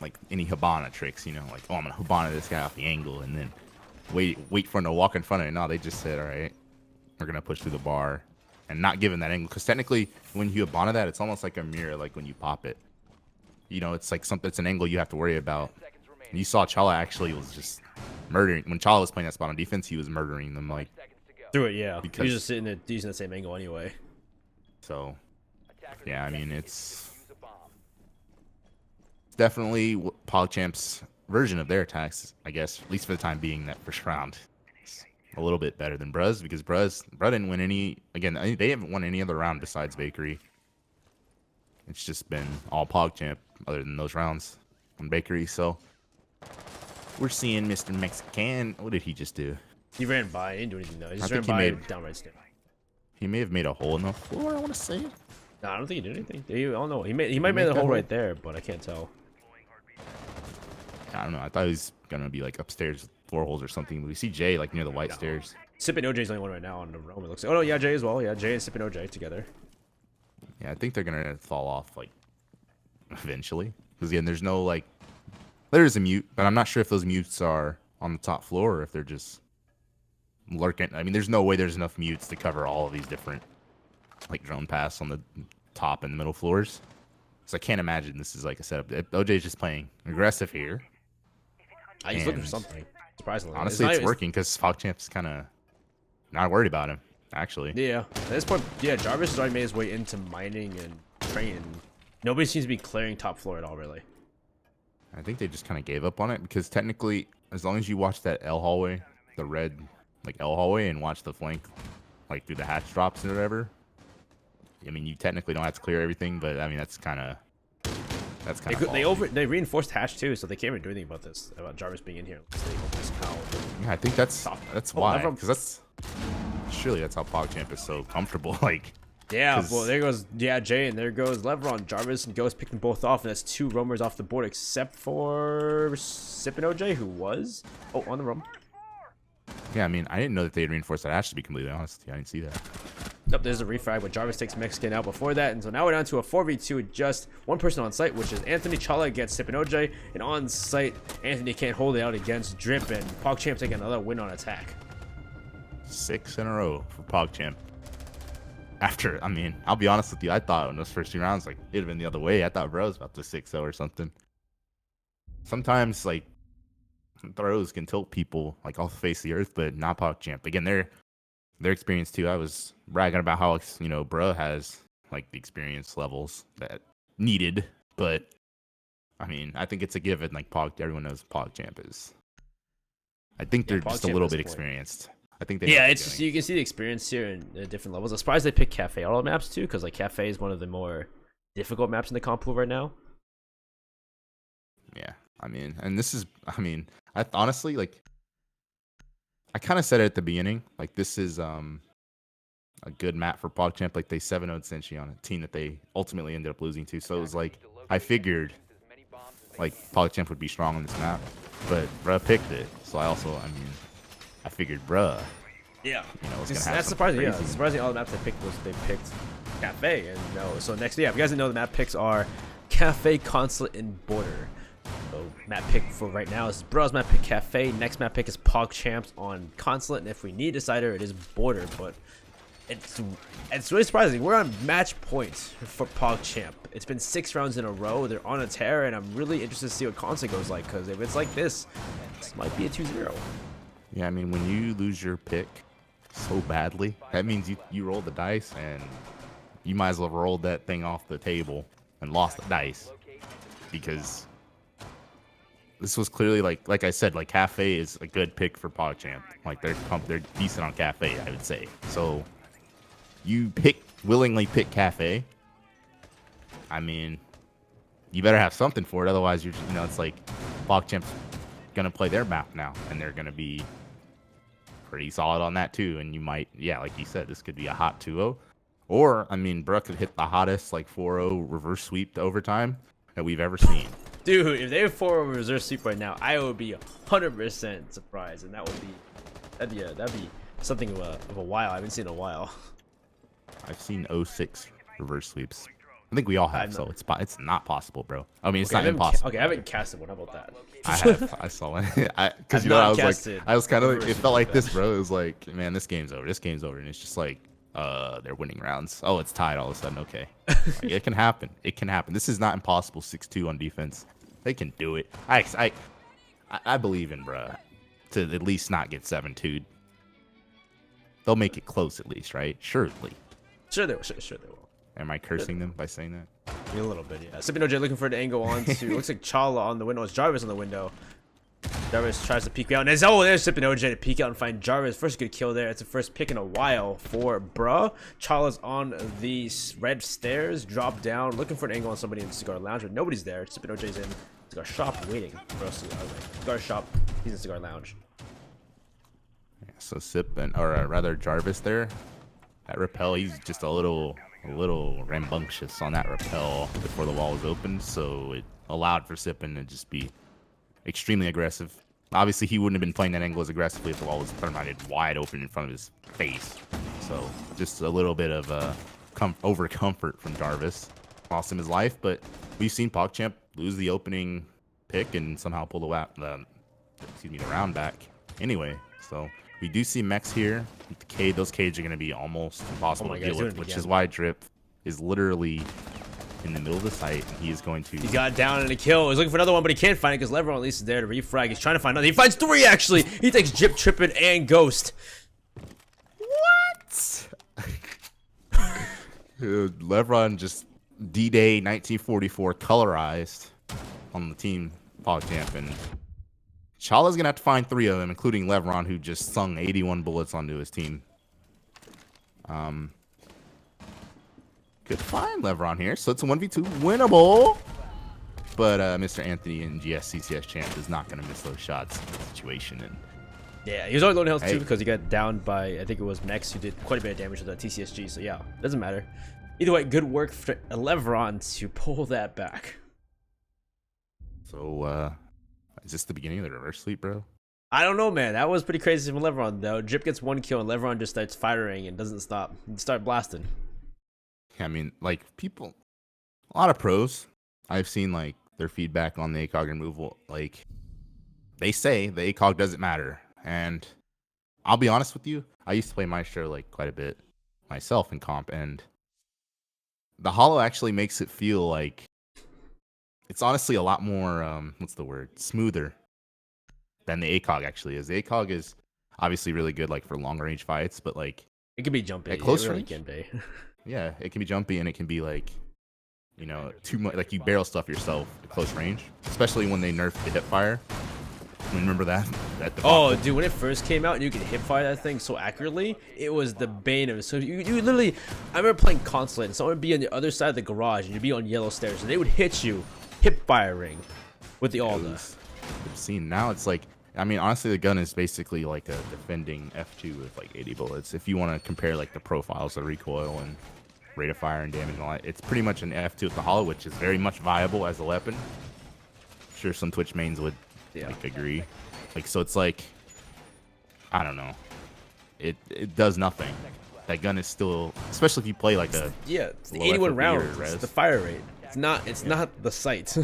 like any Habana tricks, you know, like, oh, I'm gonna Habana this guy off the angle and then wait for him to walk in front of it. No, they just said, all right, we're gonna push through the bar and not giving that angle, because technically when you Habana that, it's almost like a mirror, like when you pop it, you know, it's like something, it's an angle you have to worry about. And you saw Chala actually was just murdering when Chala was playing that spot on defense. He was murdering them like through it, yeah. Because, he was just sitting there using the same angle anyway. So yeah, I mean, it's definitely PogChamp's version of their attacks, I guess, at least for the time being. That first round is a little bit better than Bruz, because Bruz didn't win any. Again, they haven't won any other round besides Bakery. It's just been all PogChamp other than those rounds on Bakery. So we're seeing Mr. Mexican. What did he just do? He ran by. He didn't do anything though. He just I ran think by he and downright stand. He may have made a hole in the floor, I want to say. No, I don't think he did anything. I don't know. He might have made a hole right there, but I can't tell. I don't know. I thought he was gonna be like upstairs with 4 holes or something. But we see Jay like near the white stairs. Sip and OJ's the only one right now on the roam. It looks like. Oh no, yeah, Jay as well. Yeah, Jay and Sip and OJ together. Yeah, I think they're gonna fall off like eventually. Because again, there's no like, there's a mute, but I'm not sure if those mutes are on the top floor or if they're just lurking. I mean, there's no way there's enough mutes to cover all of these different like drone paths on the top and the middle floors. So I can't imagine this is like a setup. OJ's just playing aggressive here. He's looking for something. Surprisingly, Honestly, it's working because PogChamp's kind of not worried about him. Actually, yeah. At this point, yeah, Jarvis has already made his way into mining and training. Nobody seems to be clearing top floor at all, really. I think they just kind of gave up on it because technically, as long as you watch that L hallway, the red like L hallway, and watch the flank, like through the hatch drops and whatever. I mean, you technically don't have to clear everything, but I mean that's kind of they reinforced hatch too, so they can't even do anything about this about Jarvis being in here. Yeah, I think that's why, because surely that's how PogChamp is so comfortable. Like, yeah, well, there goes Jay, and there goes Levron. Jarvis and Ghost picked them both off, and that's 2 roamers off the board, except for Sip and OJ, who was on the roam. Yeah, I mean, I didn't know that they had reinforced that hatch, to be completely honest. I didn't see that. Nope, there's a refrag, but Jarvis takes Mexican out before that, and so now we're down to a 4v2 with just one person on site, which is Anthony. Chala gets Sip and OJ, and on site, Anthony can't hold it out against Drip, and PogChamp taking another win on attack. 6 in a row for PogChamp. After, I mean, I'll be honest with you, I thought in those first 2 rounds, like, it'd have been the other way. I thought bro was about to 6-0 or something. Sometimes, like, throws can tilt people, like, off the face of the earth, but not PogChamp. Again, they're experienced too. I was bragging about how, you know, bruh has like the experience levels that needed, but I mean, I think it's a given. Like everyone knows PogChamp is. I think they're just a little bit experienced. I think they. Yeah, it's just, you can see the experience here in different levels. I'm surprised they picked Cafe all maps too, because like Cafe is one of the more difficult maps in the comp pool right now. Yeah, I mean, and this is, I mean, I honestly like. I kind of said it at the beginning, like this is a good map for PogChamp. Like they 7-0'd Senshi on a team that they ultimately ended up losing to. So it was like I figured like PogChamp would be strong on this map, but bruh picked it. So I figured bruh. Yeah, you know, that's surprising. Yeah, it's surprising all the maps they picked Cafe, and no. So next, yeah, if you guys didn't know, the map picks are Cafe, Consulate, and Border. So map pick for right now is Bros map pick Cafe. Next map pick is PogChamps on Consulate, and if we need decider, it is Border. But it's really surprising. We're on match points for PogChamp. It's been 6 rounds in a row. They're on a tear, and I'm really interested to see what Consulate goes like, because if it's like this might be a 2-0. Yeah, I mean, when you lose your pick so badly, that means you roll the dice, and you might as well rolled that thing off the table and lost the dice, because this was clearly like I said, like Cafe is a good pick for PogChamp. Like they're decent on Cafe, I would say. So you willingly pick Cafe. I mean, you better have something for it, otherwise you know it's like PogChamp's gonna play their map now, and they're gonna be pretty solid on that too. And you might, yeah, like you said, this could be a hot 2-0, or I mean, Bruh could hit the hottest like 4-0 reverse sweep to overtime that we've ever seen. Dude, if they have 4 reserve sweep right now, I would be 100% surprised, and that'd be something of a while. I haven't seen in a while. I've seen 06 reverse sweeps. I think we all have, so it's not possible, bro. I mean, it's not impossible. Okay, I haven't casted one. How about that? I have. I saw one. Because you know, I was kind of. It felt like this, bro. It was like, man, this game's over. This game's over, and it's just like, they're winning rounds. Oh, it's tied all of a sudden. Okay, like, it can happen. It can happen. This is not impossible. 6-2 on defense. They can do it. I believe in bruh to at least not get 7-2'd. They'll make it close at least, right? Surely. Sure they will. Sure they will. Am I cursing them by saying that? A little bit, yeah. Sipping OJ looking for an angle on to looks like Chala on the window. It's Jarvis on the window. Jarvis tries to peek out, and there's Sipping OJ to peek out and find Jarvis. First good kill there. It's the first pick in a while for bruh. Chala's on the red stairs, drop down, looking for an angle on somebody in the cigar lounge, but nobody's there. Sipping OJ's in cigar shop waiting for us. Cigar shop. He's in cigar lounge. Yeah, so Sip or rather Jarvis there. That rappel, he's just a little rambunctious on that rappel before the wall was opened, so it allowed for Sippin to just be extremely aggressive. Obviously, he wouldn't have been playing that angle as aggressively if the wall was wide open in front of his face. So just a little bit of over comfort from Jarvis. Lost him his life, but we've seen PogChamp lose the opening pick and somehow pull the round back anyway. So we do see mechs here. Those Cades are going to be almost impossible to deal with, which is why Drip is literally in the middle of the site, and he is going to. He got down and a kill. He's looking for another one, but he can't find it because Lebron at least is there to refrag. He's trying to find another. He finds 3 actually. He takes Jip, Trippin, and Ghost. What? Dude, Lebron just D-Day 1944 colorized on the team PogChamp, and Chala's gonna have to find 3 of them, including Lebron, who just sung 81 bullets onto his team. Good find, Lebron here. So it's a 1v2 winnable. But Mr. Anthony and GSCCS champ is not gonna miss those shots in the situation. And yeah, he was only loading health too because he got downed by, I think it was Mex, who did quite a bit of damage with that TCSG. So yeah, doesn't matter. Either way, good work for Lebron to pull that back. So is this the beginning of the reverse sweep, bro? I don't know, man. That was pretty crazy from Lebron, though. Jip gets 1 kill, and Lebron just starts firing and doesn't stop. Start blasting. I mean, like, people, a lot of pros, I've seen, like, their feedback on the ACOG removal. Like, they say the ACOG doesn't matter. And I'll be honest with you, I used to play Maestro, like, quite a bit myself in comp, and the holo actually makes it feel like it's honestly a lot more, what's the word, smoother than the ACOG actually is. The ACOG is obviously really good, like, for long range fights, but, like, it can be jumpy. At close really range, can be. Yeah, it can be jumpy, and it can be, like, you know, too much, like, you barrel stuff yourself at close range, especially when they nerfed the hip fire. Remember that? Oh, dude, when it first came out and you could hip fire that thing so accurately, it was the bane of it. So you literally, I remember playing console, and someone would be on the other side of the garage, and you'd be on yellow stairs, and they would hit you hip firing with the Alda. I've seen now, it's like, I mean, honestly, the gun is basically like a defending F2 with like 80 bullets. If you want to compare like the profiles of recoil and rate of fire and damage and all that, it's pretty much an F2 with the holo, which is very much viable as a weapon. I'm sure some Twitch mains would like agree. Like, so it's like, I don't know, it does nothing. That gun is still, especially if you play like a it's the 81 rounds. It's the fire rate. It's not the sight.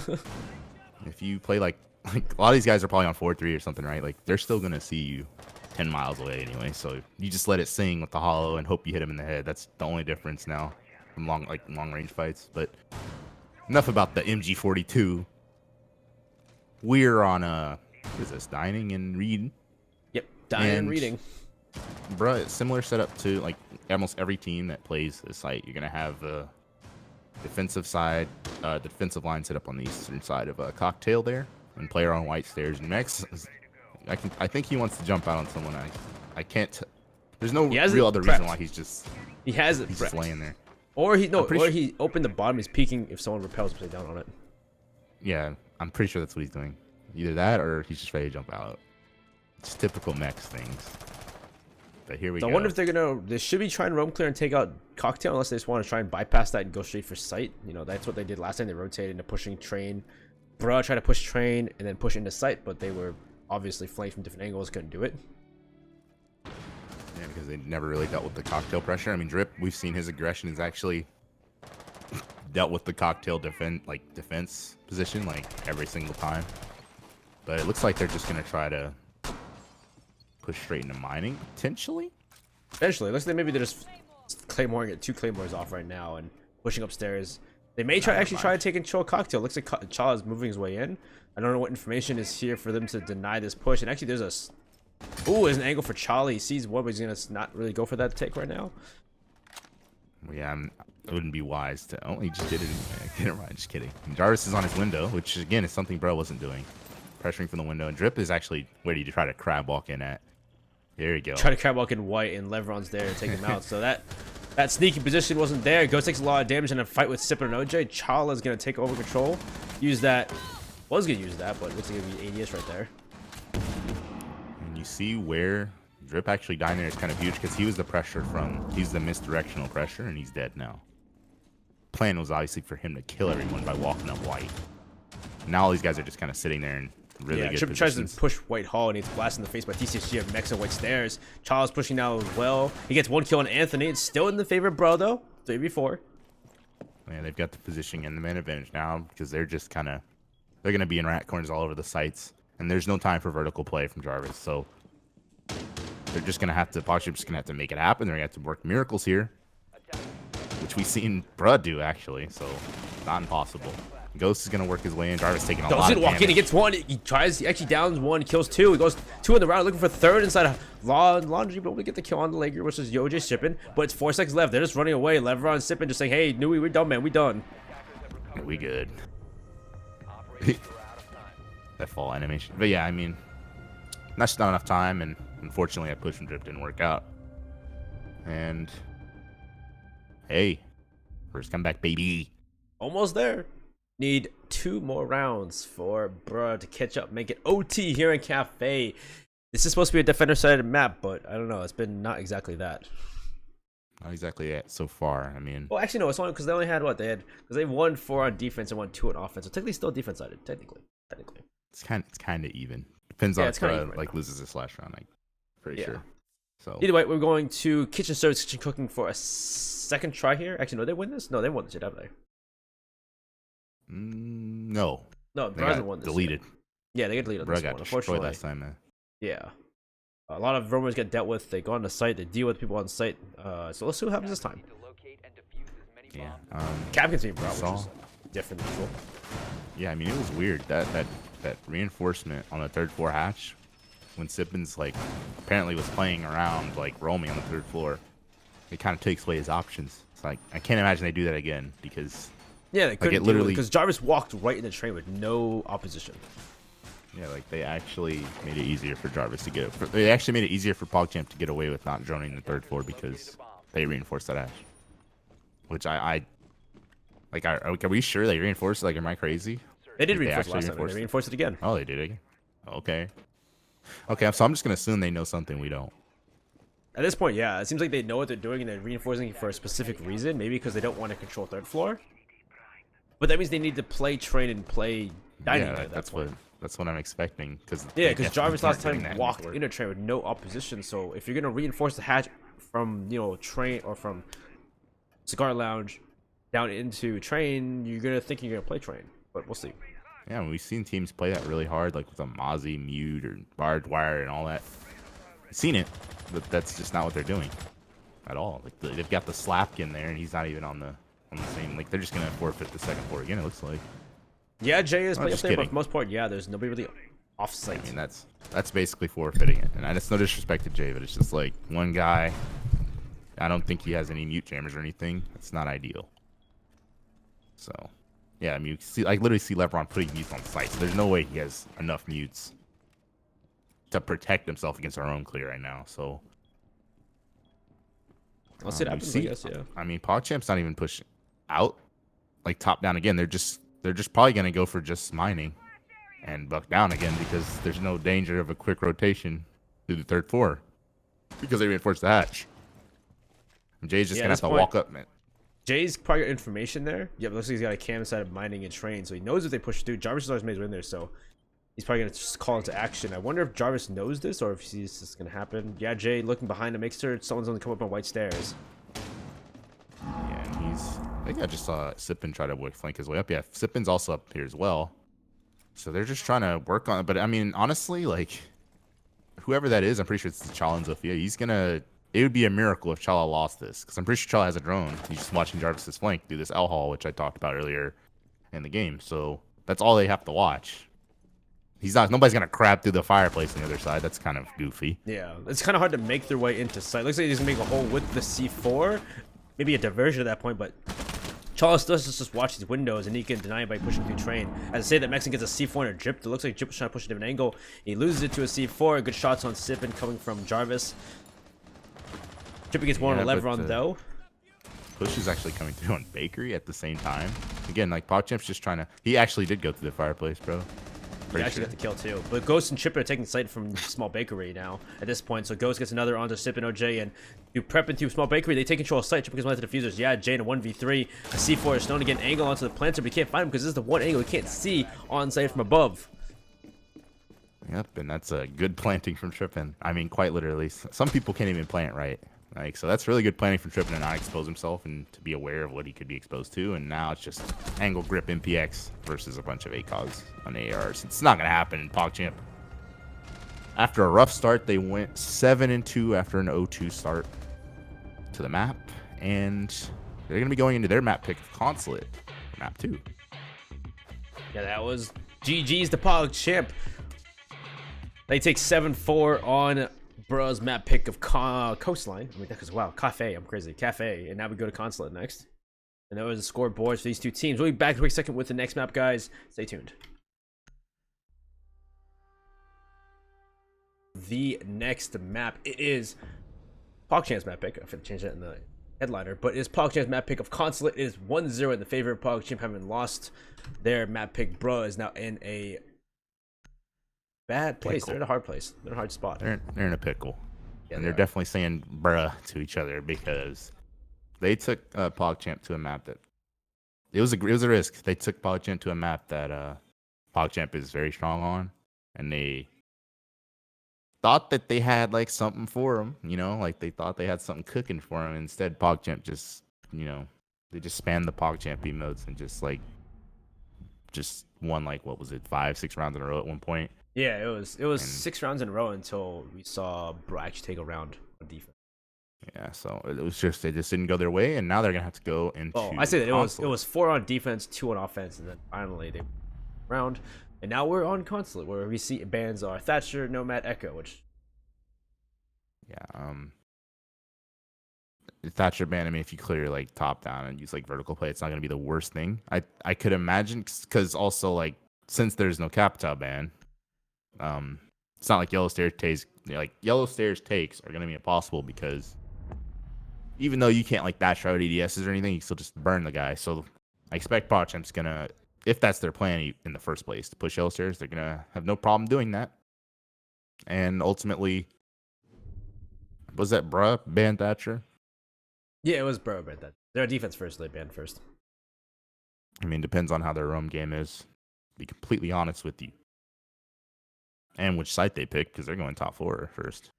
If you play like a lot of these guys are probably on 4-3 or something, right? Like, they're still gonna see you 10 miles away anyway. So you just let it sing with the holo and hope you hit him in the head. That's the only difference now from long range fights. But enough about the MG42. We're on what is this, dining and reading? Yep, dining and reading. Bruh, similar setup to like almost every team that plays this site. You're gonna have the defensive side, the defensive line set up on the eastern side of a cocktail there, and player on white stairs. And Max, I think he wants to jump out on someone. I can't. There's no real other reason why he's just just laying there. Or he he opened the bottom. He's peeking if someone repels upside down on it. Yeah, I'm pretty sure that's what he's doing. Either that or he's just ready to jump out. It's typical Max things. But here we go. I wonder if they should be trying to roam clear and take out cocktail, unless they just want to try and bypass that and go straight for sight. You know, that's what they did last time. They rotated into pushing train. Bro tried to push train and then push into sight, but they were obviously flanked from different angles, couldn't do it. Yeah, because they never really dealt with the cocktail pressure. I mean, Drip, we've seen his aggression is actually dealt with the cocktail defense position like every single time. But it looks like they're just gonna try to push straight into mining potentially. Eventually, looks like maybe they're just claymoring it, 2 claymores off right now and pushing upstairs. They may try to take control of cocktail. Looks like Chala is moving his way in. I don't know what information is here for them to deny this push. And actually, there's there's an angle for Chala. He sees what, but he's gonna not really go for that take right now. Yeah, it wouldn't be wise to. Oh, he just did it. Never mind, just kidding. And Jarvis is on his window, which again is something Bro wasn't doing. Pressuring from the window, and Drip is actually where did you try to crab walk in at? There you go. Try to crab walk in white, and Lebron's there to take him out. So that sneaky position wasn't there. Ghost takes a lot of damage in a fight with Sipper and OJ. Chala's gonna take over control. Use that. Was gonna use that, but it looks like it'll be ADS right there. And you see where Drip actually dying there is kind of huge because he was the pressure he's the misdirectional pressure, and he's dead now. Plan was obviously for him to kill everyone by walking up white. Now all these guys are just kind of sitting there in really good Trip positions. tries to push White Hall and he's blasted in the face by TCSG of Mex and White Stairs. Chala's pushing now as well. He gets 1 kill on Anthony. It's still in the favor of Bro though. 3v4. Yeah, they've got the positioning and the man advantage now because they're just kind of they're gonna be in rat corners all over the sites, and there's no time for vertical play from Jarvis. So they're just gonna have to PogChamp's just gonna have to make it happen. They're gonna have to work miracles here, which we've seen Bruh do actually. So not impossible. Ghost is gonna work his way in. Jarvis taking a Ghost lot gonna of walk damage. in, he gets one. He actually downs one, kills two. He goes 2 in the round, looking for third inside of Laundry, but we get the kill on the Lager, which is Yoj Sippin. But it's 4 seconds left. They're just running away. Levron Sippin just saying, hey, Nui, we're done, man. We done. We good. That fall animation. But yeah, I mean, that's not enough time, and unfortunately, that push from Drip didn't work out. And hey, first comeback, baby. Almost there. Need 2 more rounds for bruh to catch up, make it OT here in Cafe. This is supposed to be a defender-sided map, but I don't know. It's been not exactly that. Not exactly it so far. I mean, well, actually, no. It's only because they only had what they had, because they won 4 on defense and won 2 on offense. So technically, still defense-sided. Technically. it's kind of even. Depends on if like loses this last round. I'm pretty sure. So either way, we're going to kitchen service, kitchen cooking for a second try here. Actually, no, they win this. No, they won this shit, haven't they? No. No, Verizon won this. Deleted. Yeah, they get deleted on this one, unfortunately. Last time, man. Yeah. A lot of rumors get dealt with. They go on the site. They deal with people on site. So let's see what happens this time. Yeah. Captain's team, bro, which is different than usual. Yeah, I mean, it was weird. That reinforcement on the 3rd floor hatch, when Sippin's, like, apparently was playing around, like, roaming on the 3rd floor, it kind of takes away his options. It's like, I can't imagine they do that again, because... Yeah, they couldn't, like, literally, because Jarvis walked right in the train with no opposition. Yeah, like, they actually made it easier for Jarvis to get... They actually made it easier for PogChamp to get away with not droning the 3rd floor, because they reinforced that hatch. Which are we sure they reinforced it? Like, am I crazy? They did reinforce it last time. They reinforced it again. Oh, they did again? Okay. Okay, so I'm just going to assume they know something we don't. At this point, yeah. It seems like they know what they're doing and they're reinforcing it for a specific reason. Maybe because they don't want to control 3rd floor. But that means they need to play train and play dining at that point. That's what I'm expecting. Yeah, because Jarvis last time walked in a train with no opposition. So if you're going to reinforce the hatch from, train or from Cigar Lounge down into train, you're going to think you're going to play train. But we'll see. Yeah, we've seen teams play that really hard, like with a Mozzie, Mute, or barbed wire and all that. I've seen it, but that's just not what they're doing at all. Like they've got the Slapkin there, and he's not even on the same. Like they're just gonna forfeit the 2nd floor again. It looks like. Yeah, Jay is playing up there, but for the most part, yeah, there's nobody really off site. I mean, that's basically forfeiting it, and it's no disrespect to Jay, but it's just like one guy. I don't think he has any mute jammers or anything. It's not ideal. So. Yeah, I mean, you see, I literally see Lebron putting mutes on site, so there's no way he has enough mutes to protect himself against our own clear right now. So let's see what happens. I guess, yeah. I mean, PogChamp's not even pushing out like top down again. They're just probably gonna go for just mining and buck down again because there's no danger of a quick rotation through the 3rd floor because they reinforced the hatch. And Jay's just gonna have to walk up, man. Jay's probably got information there. Yeah, but looks like he's got a cam inside of mining and train, so he knows if they push through. Jarvis has always made his way in there, so he's probably gonna just call into action. I wonder if Jarvis knows this or if he's just gonna happen. Yeah, Jay looking behind to make sure someone's gonna come up on white stairs. Yeah, and I think I just saw Sippin try to flank his way up. Yeah, Sippin's also up here as well. So they're just trying to work on it. But I mean, honestly, like whoever that is, I'm pretty sure it's Chala and Zofia. He's gonna. It would be a miracle if Chala lost this, because I'm pretty sure Chala has a drone. He's just watching Jarvis's flank do this L haul, which I talked about earlier in the game. So that's all they have to watch. Nobody's gonna crab through the fireplace on the other side. That's kind of goofy. Yeah, it's kind of hard to make their way into sight. Looks like he's gonna make a hole with the C4, maybe a diversion at that point, but Chala does just watch these windows, and he can deny it by pushing through train. As I say, that Mexican gets a C4 and a Drip. It looks like Drip was trying to push a different angle. He loses it to a C4. Good shots on Sippin coming from Jarvis. Drip gets one on Levron, though. Push is actually coming through on Bakery at the same time. Again, like PogChamp's just trying to. He actually did go through the fireplace, bro. He actually got the kill too. But Ghost and Chipper are taking sight from Small Bakery now at this point. So Ghost gets another onto Sippin OJ, and you prep into Small Bakery. They take control of sight. Chipper gets one to the diffusers. Yeah, Jay in a 1v3. A C4 is known to get an angle onto the planter, but he can't find him because this is the one angle he can't see on sight from above. Yep, and that's a good planting from Trippin. I mean, quite literally. Some people can't even plant right. Like, so that's really good planning from Trippin to not expose himself and to be aware of what he could be exposed to. And now it's just angle grip MPX versus a bunch of ACOGs on ARs. It's not going to happen in PogChamp. After a rough start, they went 7-2 after an 0-2 start to the map. And they're going to be going into their map pick of Consulate, map 2. Yeah, that was GG's to PogChamp. They take 7-4 on Bruh's map pick of Coastline. I mean, because wow, Cafe. I'm crazy. Cafe. And now we go to Consulate next. And that was the scoreboards for these two teams. We'll be back in a quick second with the next map, guys. Stay tuned. The next map, it is PogChamp's map pick. I forgot to change that in the headliner, but it is PogChamp's map pick of Consulate. It is 1-0 in the favor of PogChamp, having lost their map pick. Bruh is now in a bad place. Pickle. They're in a hard place. They're in a hard spot. They're in a pickle. Yeah, and they're definitely saying bruh to each other because they took PogChamp to a map that it was a risk. They took PogChamp to a map that PogChamp is very strong on, and they thought that they had like something for him, like they thought they had something cooking for him. Instead, PogChamp just, they just spammed the PogChamp emotes and just won like, what was it, 5-6 rounds in a row at one point. Yeah, it was 6 rounds in a row until we saw Bruh actually take a round on defense. Yeah, so it was just they just didn't go their way, and now they're gonna have to go into. Oh, I say that Consulate. it was 4 on defense, 2 on offense, and then finally they round. And now we're on Consulate, where we see bans are Thatcher, Nomad, Echo, which Thatcher ban. I mean, if you clear like top down and use like vertical play, it's not gonna be the worst thing. I could imagine, because also like since there's no capital ban, it's not like yellow stairs takes. Yellow stairs takes are gonna be impossible because even though you can't like dash out ADSs or anything, you still just burn the guy. So I expect PogChamp's gonna, if that's their plan in the first place, to push yellow stairs, they're gonna have no problem doing that. And ultimately, was that Bruh banned Thatcher? yeah, it was Bruh banned that. Their defense first, they banned first. I mean, depends on how their roam game is. To be completely honest with you, and which site they pick, because they're going top 4 first.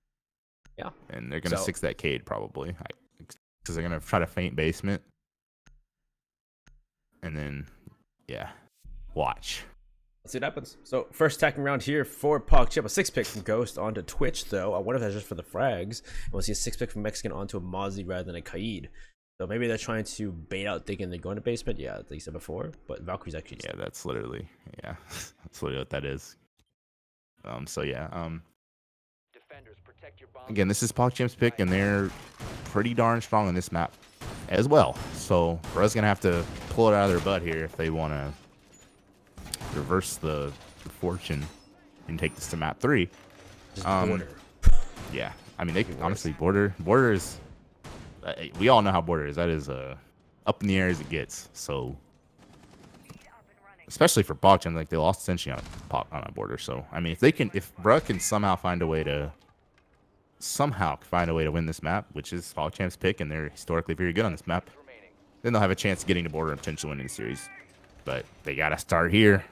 Yeah, and they're gonna 6 that Cade probably, because they're gonna try to feint basement, and then watch. Let's see what happens. So first attacking round here for PogChamp, a 6 pick from Ghost onto Twitch though. I wonder if that's just for the frags. We'll see a 6 pick from Mexican onto a Mozzie rather than a Kaid. So maybe they're trying to bait out thinking they're going to basement. Yeah, like you said before. But Valkyrie's actually that's literally that's literally what that is. Again, this is PogChamp's pick, and they're pretty darn strong on this map as well. So Bruh's gonna have to pull it out of their butt here if they want to reverse the fortune and take this to map 3. border. Yeah, I mean, they can honestly border is. We all know how border is. That is up in the air as it gets. So especially for PogChamp, like they lost Senshi on a border. So I mean, if Bruh can somehow find a way to win this map, which is PogChamp's pick, and they're historically very good on this map, then they'll have a chance of getting to border and potentially winning the series. But they gotta start here.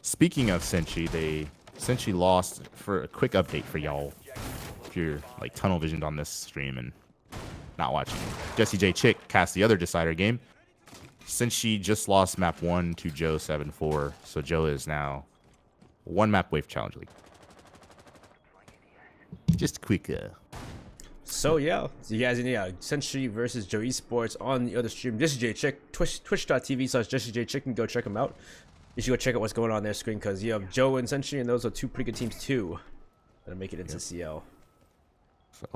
Speaking of Senshi, Senshi lost. For a quick update for y'all, if you're like tunnel visioned on this stream and not watching, Jesse J Chick cast the other decider game. Senshi just lost map 1 to Joe 7-4, so Joe is now 1 map away from Challenge League. Just a quick. So yeah, so you guys, Senshi versus Joe Esports on the other stream. Jesse J Chick, twitch.tv/Jesse J Chick, and go check them out. You should go check out what's going on their screen, because you have Joe and Senshi, and those are 2 pretty good teams too that'll make it into CL. So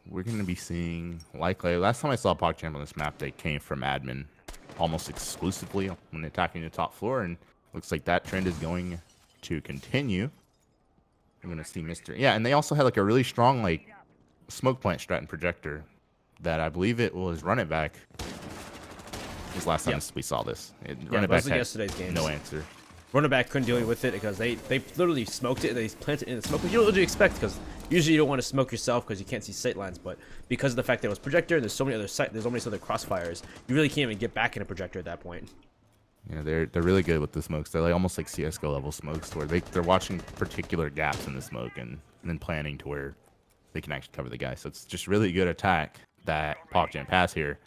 we're gonna be seeing likely. Last time I saw PogChamp on this map, they came from admin almost exclusively when attacking the top floor, and looks like that trend is going to continue. I'm gonna see and they also had like a really strong like smoke plant strat and projector that I believe it was Run It Back. Was last time we saw this. Run It Back had yesterday's game. No answer. Run It Back couldn't deal with it because they literally smoked it. They planted it in the smoke, which you don't really expect, because usually you don't want to smoke yourself because you can't see sight lines. But because of the fact that it was projector, and there's so many other crossfires, you really can't even get back in a projector at that point. Yeah, they're really good with the smokes. They're like almost like CS:GO level smokes, where they're watching particular gaps in the smoke and then planning to where they can actually cover the guy. So it's just really good attack that PogChamp has here,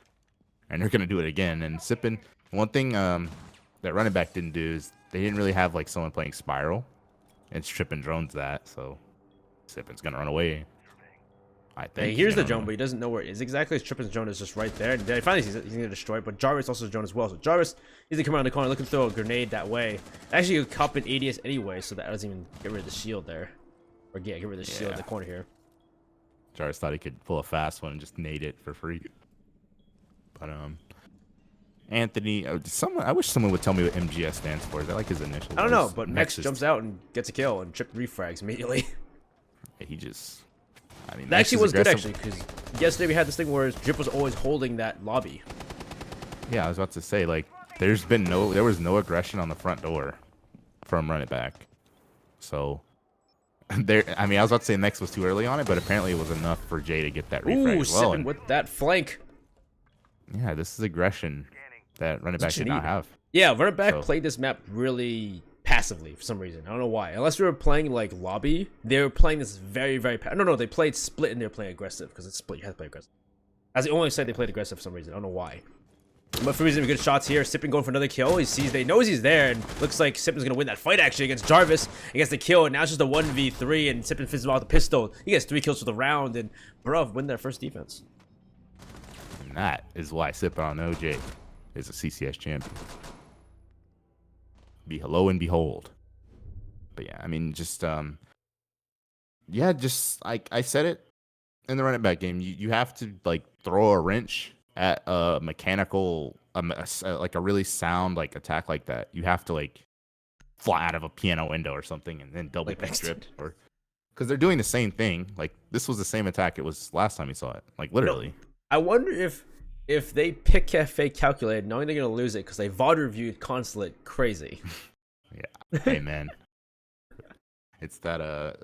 and they're gonna do it again. And Sippin, one thing that Running Back didn't do is they didn't really have like someone playing Spiral, and Trippin drones that, so Sippin's gonna run away. I Yeah, think. he hears I the don't drone, know. but he doesn't know where it is exactly. His Trippin's drone is just right there. And then he finally sees it. He's going to destroy it. But Jarvis also drone as well. So Jarvis, he's going to come around the corner, looking to throw a grenade that way. Actually, you cop an ADS anyway, so that doesn't even get rid of the shield there. Or yeah, get rid of the shield in the corner here. Jarvis thought he could pull a fast one and just nade it for free. But Anthony, I wish someone would tell me what MGS stands for. Is that like his initials? I don't know, but Mex jumps out and gets a kill and Trip refrags immediately. He just, I mean, That actually was good actually, because yesterday we had this thing where Drip was always holding that lobby. Yeah, I was about to say, like, there was no aggression on the front door from Run It Back. So there, I mean, I was about to say Nex was too early on it, but apparently it was enough for Jay to get that refrag as well. And with that flank. Yeah, this is aggression that Run It Back did not have. Yeah, Run It Back played this map really passively for some reason. I don't know why. Unless we were playing like lobby, they were playing this very, very. No, they played split and they were playing aggressive because it's split. You have to play aggressive. As the only side they played aggressive for some reason. I don't know why. But for reason, good shots here. Sippin going for another kill. He knows he's there, and looks like Sippin's gonna win that fight actually against Jarvis. He gets the kill, and now it's just a 1v3, and Sippin fizzes out the pistol. He gets 3 kills for the round, and bruv win their first defense. And that is why Sippin on OJ is a CCS champion. Lo and behold. But yeah, I mean, just yeah, just like I said it in the Run It Back game, you have to like throw a wrench at a mechanical, like a really sound like attack like that. You have to like fly out of a piano window or something and then double like strip, or because they're doing the same thing. Like this was the same attack it was last time you saw it, like literally. No, I wonder if they pick Cafe calculated, knowing they're gonna lose it because they VOD reviewed Consulate crazy. Yeah, hey man, it's that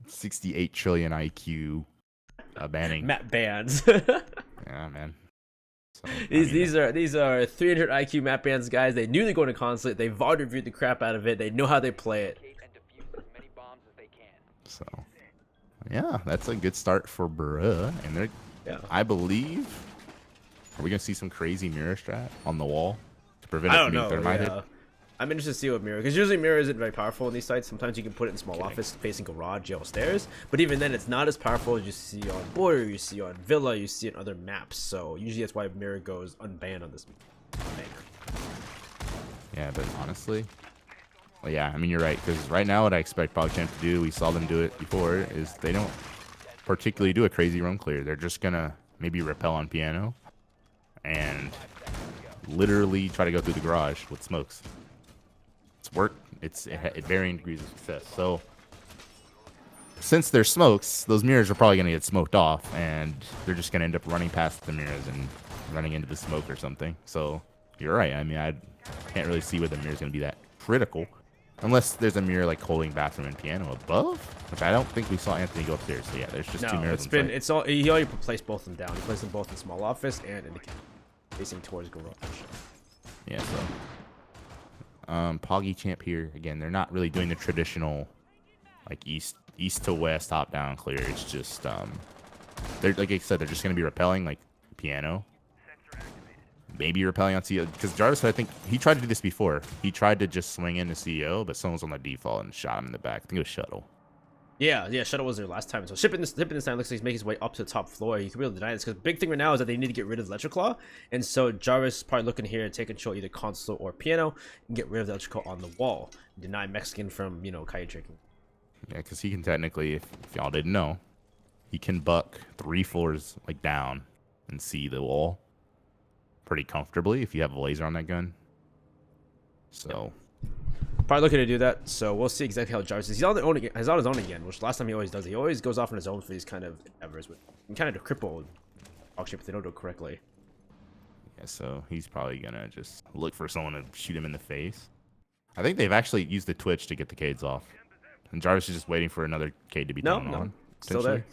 68 trillion IQ banning map bans. Yeah, man. So, these are 300 IQ map bans, guys. They knew they're going to Consulate. They VOD reviewed the crap out of it. They know how they play it. So, yeah, that's a good start for Bruh. And they're, I believe, are we gonna see some crazy mirror strat on the wall to prevent it from being thermited? I'm interested to see what mirror, because usually mirror isn't very powerful in these sites. Sometimes you can put it in small office facing garage, yellow stairs, but even then it's not as powerful as you see on Border, you see on Villa, you see on other maps. So usually that's why mirror goes unbanned on this map. Yeah, but honestly, well, yeah, I mean, you're right, because right now what I expect PogChamp to do, we saw them do it before, is they don't particularly do a crazy roam clear. They're just gonna maybe repel on piano and literally try to go through the garage with smokes. It's work. It's at varying degrees of success. So since there's smokes, those mirrors are probably going to get smoked off, and they're just going to end up running past the mirrors and running into the smoke or something. So you're right. I mean, I can't really see where the mirror's going to be that critical, unless there's a mirror like holding bathroom and piano above, which I don't think we saw Anthony go upstairs. So yeah, there's just two mirrors. He already placed both of them down. He placed them both in small office and in the facing towards garage. Yeah. So. PogChamp here again. They're not really doing the traditional, like east to west top down clear. It's just they're like I said, they're just gonna be repelling like piano. Maybe repelling on CEO, because Jarvis, I think he tried to do this before. He tried to just swing into CEO, but someone was on the default and shot him in the back. I think it was Shuttle. Yeah, Shuttle was there last time. So Shipping this time looks like he's making his way up to the top floor. You can really deny this because the big thing right now is that they need to get rid of the Electroclaw. And so Jarvis is probably looking here to take control either console or piano and get rid of the Electroclaw on the wall. Deny Mexican from, Kai tricking. Yeah, because he can technically, if y'all didn't know, he can buck 3 floors like down and see the wall pretty comfortably if you have a laser on that gun. So... Probably looking to do that, so we'll see exactly how Jarvis is. He's on his own again, which last time he always does. He always goes off on his own for these kind of endeavors, but kind of cripple PogChamp if they don't do it correctly. Yeah, so he's probably gonna just look for someone to shoot him in the face. I think they've actually used the Twitch to get the Cades off, and Jarvis is just waiting for another Cade to be thrown on. Still there.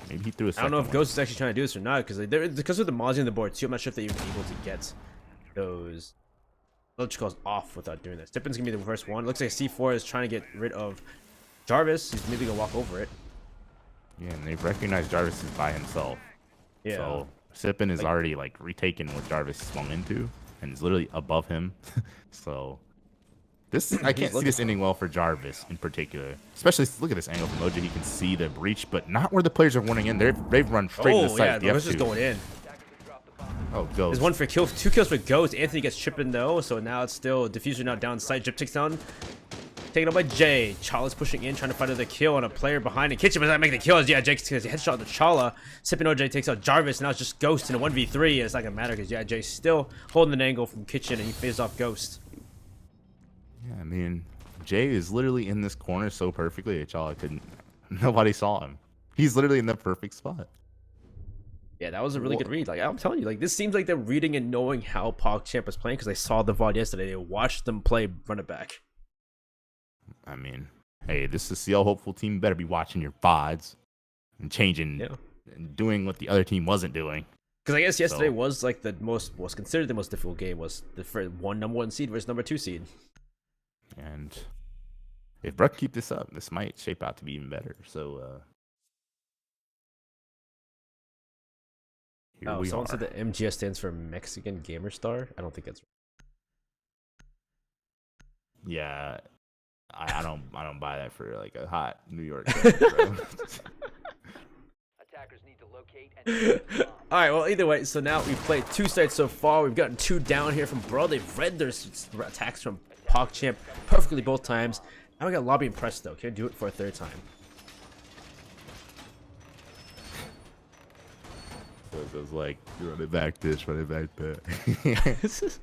Maybe he threw a second. I don't know if Ghost is actually trying to do this or not, because of the mods on the board too. I'm not sure if they're even able to get those Electroclaws off without doing this. Tippin's gonna be the first one. Looks like C4 is trying to get rid of Jarvis. He's maybe gonna walk over it. Yeah, and they've recognized Jarvis is by himself. Yeah. So Sippin is already like retaken what Jarvis swung into, and is literally above him. So This I can't see this ending well for Jarvis in particular. Especially look at this angle from OJ. He can see the breach, but not where the players are running in. They've run straight to the site. Oh yeah, Ghost is going in. Oh, Ghost. There's one for kill, 2 kills for Ghost. Anthony gets chipped in though, so now it's still Diffuser now down site. Drip takes down. Taken up by Jay. Chala's pushing in, trying to find the kill on a player behind. And Kitchen, but not making the kills. Yeah, Jay takes a headshot to Chala. Sipping OJ takes out Jarvis. Now it's just Ghost in a 1v3. And it's not going to matter because, yeah, Jay's still holding an angle from Kitchen and he phases off Ghost. Yeah, I mean, Jay is literally in this corner so perfectly that Chala couldn't. Nobody saw him. He's literally in the perfect spot. Yeah, that was a really good read. Like, I'm telling you, like, this seems like they're reading and knowing how PogChamp is playing because they saw the VOD yesterday. They watched them play run it back. I mean, hey, this is CL hopeful team. You better be watching your VODs and changing and doing what the other team wasn't doing. Because I guess yesterday was like was considered the most difficult game, was the number 1 seed versus number 2 seed. And if Bruck keep this up, this might shape out to be even better. So here we someone are. said that MGS stands for Mexican Gamer Star. I don't think that's right. Yeah. I don't buy that for like a hot New York game, bro. Attackers need to locate and All right, well, either way, so now we've played 2 sites so far. We've gotten 2 down here from Bro. They've read their attacks from PogChamp perfectly both times. Now we got Lobby and Presto. Can't do it for a 3rd time. So it goes like, run it back this, run it back that.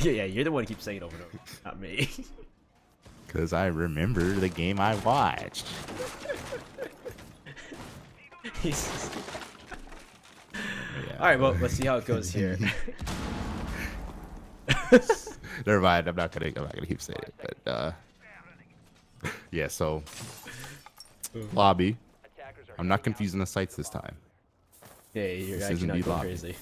Yeah, you're the one who keeps saying it over and over, not me. Because I remember the game I watched. Yeah. All right, well, let's see how it goes here. Never mind. I'm not gonna keep saying it. But yeah. So lobby. I'm not confusing the sites this time. Yeah, you're This actually isn't not the going lobby. crazy.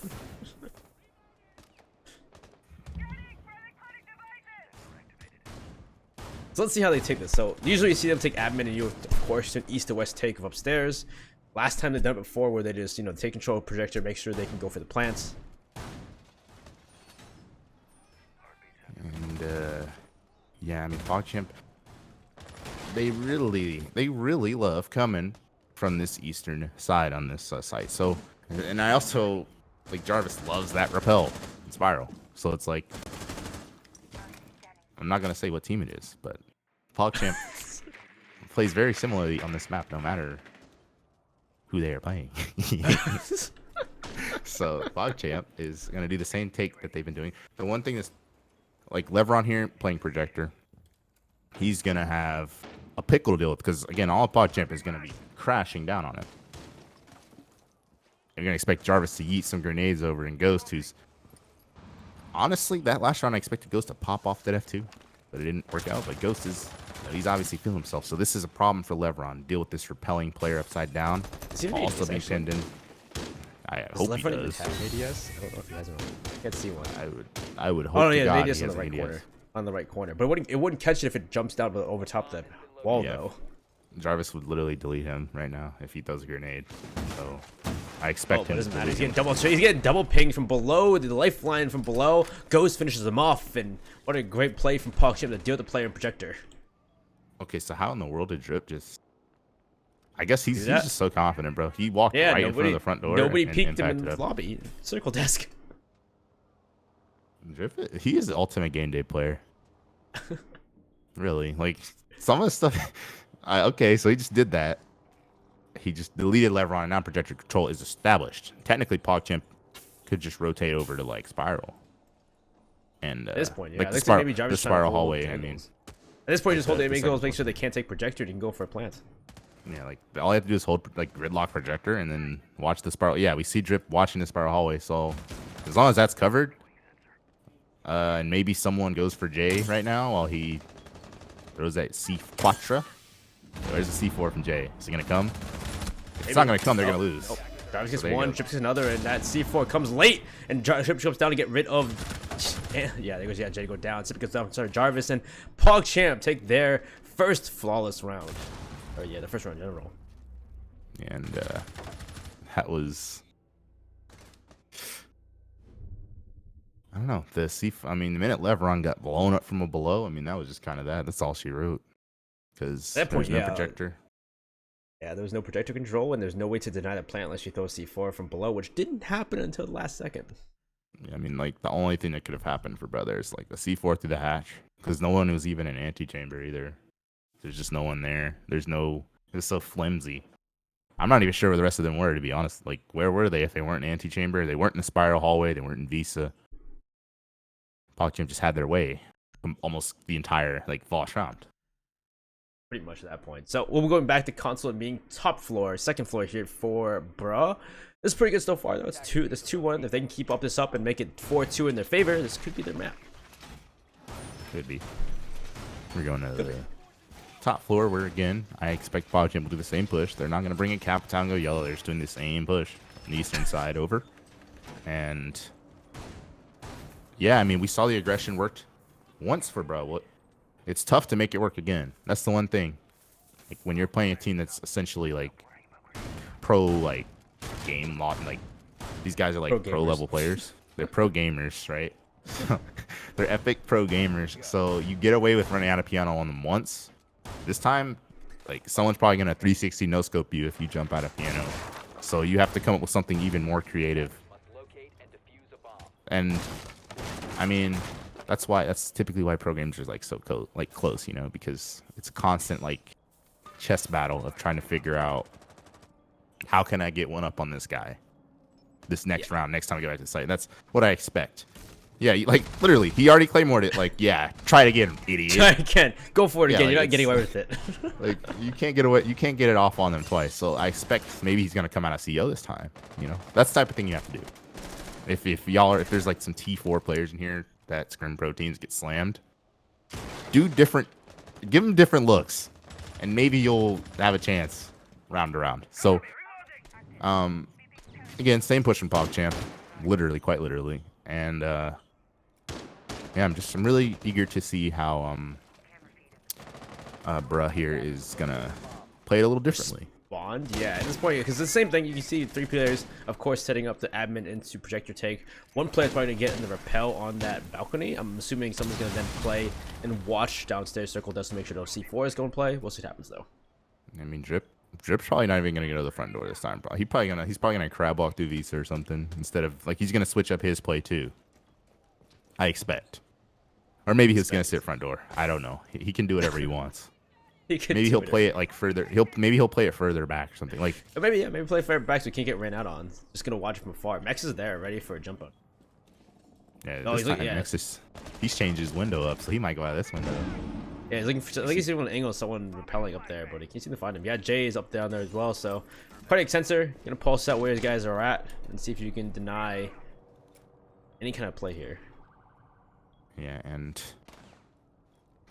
So let's see how they take this. So usually you see them take admin and you, of course, an east to west take of upstairs. Last time they've done it before where they just, take control of projector, make sure they can go for the plants. And yeah, I mean PogChamp, they really love coming from this eastern side on this site. So, and I also like Jarvis loves that repel and spiral. So it's like, I'm not gonna say what team it is, but PogChamp plays very similarly on this map, no matter who they are playing. So PogChamp is gonna do the same take that they've been doing. The one thing is, like Levron here playing projector, he's gonna have a pickle to deal with because again, all PogChamp is gonna be crashing down on it. You're gonna expect Jarvis to yeet some grenades over and Ghost, who's honestly that last round I expected Ghost to pop off that F2, but it didn't work out. But Ghost is, he's obviously feeling himself, so this is a problem for Levron. Deal with this repelling player upside down. Also being pinned in. I hope he does. Have ADS? I don't know if he has one. I can't see one. I would hope. Oh yeah, God ADS he on the has right ADS. corner. On the right corner, but it wouldn't catch it if it jumps down over top the wall though. Jarvis would literally delete him right now if he throws a grenade. So I expect him. It doesn't to matter. He's delete getting him. double pinged from below, the lifeline from below. Ghost finishes him off, and what a great play from PogChamp to deal with the player and projector. Okay, so how in the world did Drip just? I guess he's just so confident, bro. He walked right in front of the front door. Nobody and peeked him in impacted the up. lobby. Circle desk. Drip, he is the ultimate game day player. Really, like some of the stuff. Okay, so he just did that. He just deleted Levron, and now projector control is established. Technically, PogChamp could just rotate over to like spiral. And At this point, yeah, like I think maybe Jarvis the trying to spiral hold hallway. I angles. mean, At this point, just hold the the angles, second make sure they can't take projector, and you can go for a plant. yeah, like all I have to do is hold like gridlock projector and then watch the spiral. Yeah, we see Drip watching the spiral hallway. So as long as that's covered, and maybe someone goes for Jay right now while he throws that C4. There's the C4 from Jay. Is he gonna come? If it's not gonna come, they're gonna lose. Nope. Jarvis gets there you one, go. Drip gets another, and that C4 comes late, and Drip jumps down to get rid of. Yeah, there goes Jay go down. Sip goes down. Sorry, Jarvis and PogChamp take their first flawless round. Or yeah, the first round in general. And that was, I don't know. I mean, the minute Levron got blown up from below, I mean, that was just kind of that. That's all she wrote. Because That point, there's no yeah. projector. Yeah, there was no projector control, and there's no way to deny the plant unless you throw C4 from below, which didn't happen until the last second. I mean, like, the only thing that could have happened for Brother is, like, the C4 through the hatch. Because no one was even in antechamber either. There's just no one there. It was so flimsy. I'm not even sure where the rest of them were, to be honest. Like, where were they if they weren't in antechamber? They weren't in the spiral hallway. They weren't in Visa. PogChamp just had their way almost the entire, like, Vosh round. Pretty much at that point. So we'll be going back to console and being top floor, second floor here for Bruh. This is pretty good so far, though. It's 2-1. If they can keep up this up and make it 4-2 in their favor, this could be their map. Could be. We're going to the top floor where, again, I expect PogChamp to do the same push. They're not going to bring in Capital and go yellow. They're just doing the same push on the eastern side over. And, yeah, I mean, we saw the aggression worked once for Bruh. It's tough to make it work again. That's the one thing. Like, when you're playing a team that's essentially, like, pro, like, game lot, like, these guys are, like, pro level players. They're pro gamers, right? They're epic pro gamers. So you get away with running out of piano on them once. This time, like, someone's probably going to 360 no-scope you if you jump out of piano. So you have to come up with something even more creative. And, I mean, that's typically why pro gamers are, like, so close, you know, because it's a constant, like, chess battle of trying to figure out how can I get one up on this guy this next round, next time I get back to the site. That's what I expect. Yeah, like, literally, he already claymored it. Like, yeah, try it again, idiot. Try it again. Go for it again. Like, You're not getting away with it. Like, you can't get away. You can't get it off on them twice. So I expect maybe he's gonna come out of CO this time. You know, that's the type of thing you have to do. If there's like some T4 players in here that scrim pro teams get slammed, give them different looks, and maybe you'll have a chance round to round. So, again, same push from PogChamp, quite literally, and yeah, I'm really eager to see how Bruh here is gonna play it a little differently. Bond, yeah, at this point, because it's the same thing. You can see 3 players, of course, setting up the admin into projector take. One player's probably gonna get in the rappel on that balcony. I'm assuming someone's gonna then play and watch downstairs circle just to make sure no C4 is gonna play. We'll see what happens though. I mean, Drip's probably not even gonna go to the front door this time. He's probably gonna crab walk through Visa or something instead of, like, he's gonna switch up his play too. I expect, or maybe he's gonna sit front door. I don't know. He can do whatever he wants. Maybe he'll play it like further. Maybe he'll play it further back or something. Like, maybe play further back so we can't get ran out on. Just gonna watch from afar. Max is there, ready for a jump up. Yeah, he's changed his window up, so he might go out of this window. Yeah, he's looking for. I think he's doing an angle of someone repelling up there, but he can't seem to find him. Yeah, Jay is up down there as well. So, cardiac sensor gonna pulse out where his guys are at and see if you can deny any kind of play here. Yeah, and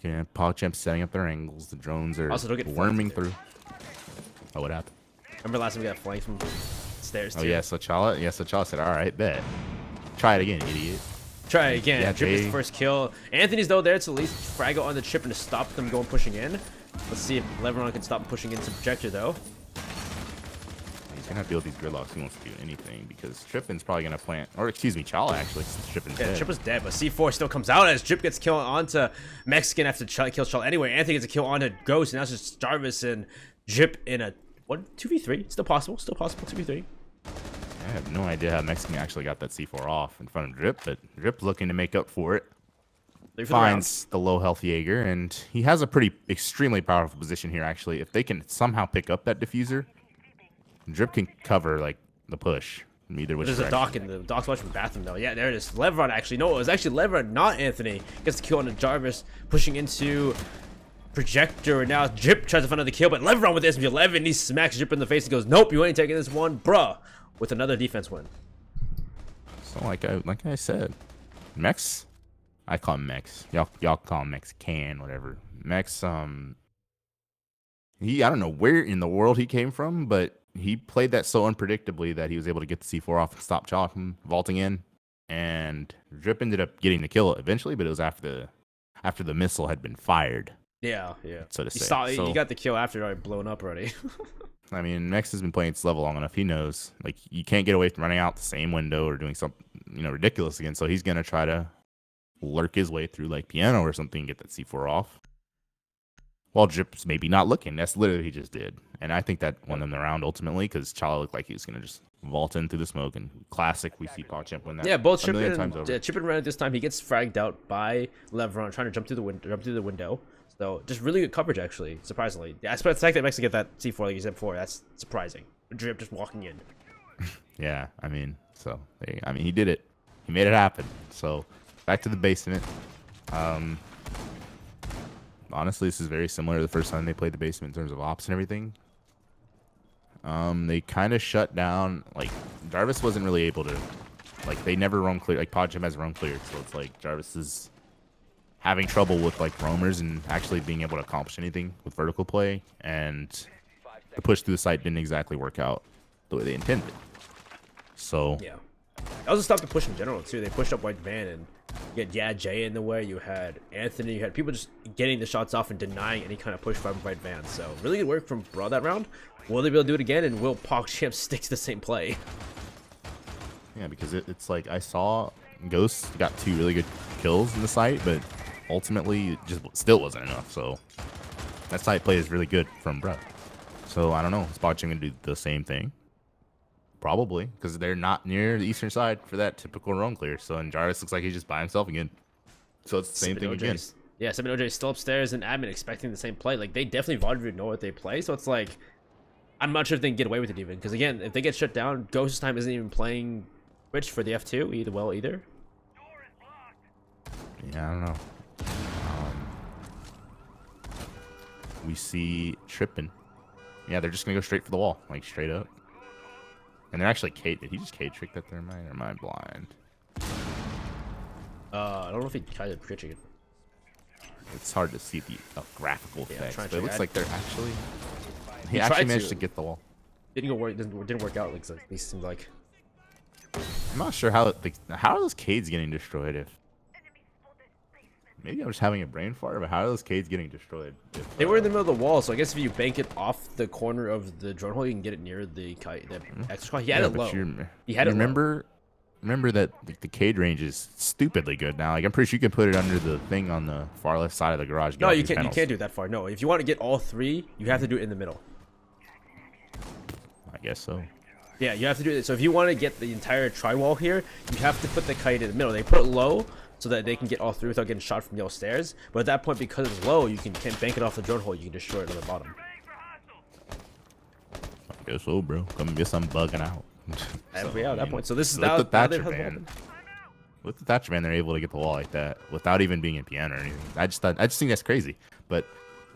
yeah, PogChamp setting up their angles. The drones are also don't get worming through. Oh, what happened? Remember last time we got flanked from stairs too? Oh yeah, so Chala said, "All right, bet. Try it again, idiot." Try it again. Yeah, Drip his first kill. Anthony's though there to at least frag out on the chip and to stop them going pushing in. Let's see if Leveron can stop pushing into projector though. He's gonna have to deal with these gridlocks. He wants to do anything because Trippin's probably gonna plant, or excuse me, Chala actually. Trippin's dead. Trippin's dead, but C4 still comes out as Drip gets killed onto Mexican after kills Chala. Anyway, Anthony gets a kill onto Ghost, and now it's just Jarvis and Drip in a 2v3. Still possible 2v3. I have no idea how Mexican actually got that C4 off in front of Drip, but Drip looking to make up for it. Finds the low health Jaeger, and he has a extremely powerful position here. Actually, if they can somehow pick up that diffuser, Drip can cover like the push. Either which There's a dock in the dock's watching the bathroom though. Yeah, there it is. Leveron actually. No, it was actually Leveron, not Anthony. Gets the kill on the Jarvis, pushing into projector. And now Drip tries to find another kill, but Leveron with SMG11, he smacks Drip in the face and goes, "Nope, you ain't taking this one, bruh," with another defense win. So like I said, Mex, I call him Mex. Y'all call him Mexican, whatever. Mex, I don't know where in the world he came from, but he played that so unpredictably that he was able to get the C4 off and stop Chala from vaulting in. And Drip ended up getting the kill eventually, but it was after the missile had been fired. Yeah. So to say. You got the kill after it already blown up already. I mean, Mex has been playing this level long enough. He knows, like, you can't get away from running out the same window or doing something ridiculous again. So he's gonna try to lurk his way through like piano or something, get that C4 off. While Drip's maybe not looking. That's literally what he just did. And I think that won them the round ultimately because Chala looked like he was gonna just vault in through the smoke. And classic, we see PogChamp win that. Yeah, both a million times over. Chip and ran at this time. He gets fragged out by Levron trying to jump through the window. So just really good coverage, actually. Surprisingly, yeah, I expect the fact that Mex to get that C4 like you said before. That's surprising. Drip just walking in. Yeah, I mean, he did it. He made it happen. So back to the basement. Honestly, this is very similar to the first time they played the basement in terms of ops and everything. They kind of shut down. Like Jarvis wasn't really able to. Like they never roam clear. Like PogChamp has roam cleared, so it's like Jarvis is having trouble with like roamers and actually being able to accomplish anything with vertical play. And the push through the site didn't exactly work out the way they intended. So yeah, that also stopped the push in general too. They pushed up white van and you had Jay in the way. You had Anthony. You had people just getting the shots off and denying any kind of push from white van. So really good work from Bro that round. Will they be able to do it again? And will PogChamp stick to the same play? Yeah, because it's like I saw Ghost got 2 really good kills in the site, but ultimately it just still wasn't enough. So that site play is really good from Bro. So I don't know. Is PogChamp gonna do the same thing? Probably, because they're not near the eastern side for that typical roam clear. So and Jarvis looks like he's just by himself again. So it's the same thing again. Yeah, 7 OJ is still upstairs and admin expecting the same play. Like they definitely Vaudeville know what they play. So it's like I'm not sure if they can get away with it even. Because again, if they get shut down, Ghost's time isn't even playing Twitch for the F2 either. Yeah, I don't know. We see tripping. Yeah, they're just gonna go straight for the wall, like straight up. And they're actually Kate. Did he just Kate trick that there, or am I blind? I don't know if he tried to trick it. It's hard to see the graphical effects, but it looks add- like they're actually. He tried actually managed to. to get the wall. Didn't work out. Like it seems like. I'm not sure how are those Cades getting destroyed. If maybe I'm just having a brain fart, but how are those Cades getting destroyed? If, They were in the middle of the wall, so I guess if you bank it off the corner of the drone hole, you can get it near the kite. He had it low. He had it low. Remember that the Cade range is stupidly good now. Like I'm pretty sure you can put it under the thing on the far left side of the garage. No, you can't. You can't do it that far. No, if you want to get all 3, you have to do it in the middle. I guess so. Yeah, you have to do it. So if you want to get the entire tri-wall here, you have to put the kite in the middle. They put it low so that they can get all 3 without getting shot from the stairs. But at that point, because it's low, you can't bank it off the drone hole. You can destroy it on the bottom. I guess so, bro. Come guess I'm bugging out. Yeah, at that point. So this is with now the Thatcher van. With the Thatcher van, they're able to get the wall like that without even being in piano or anything. I just think that's crazy, but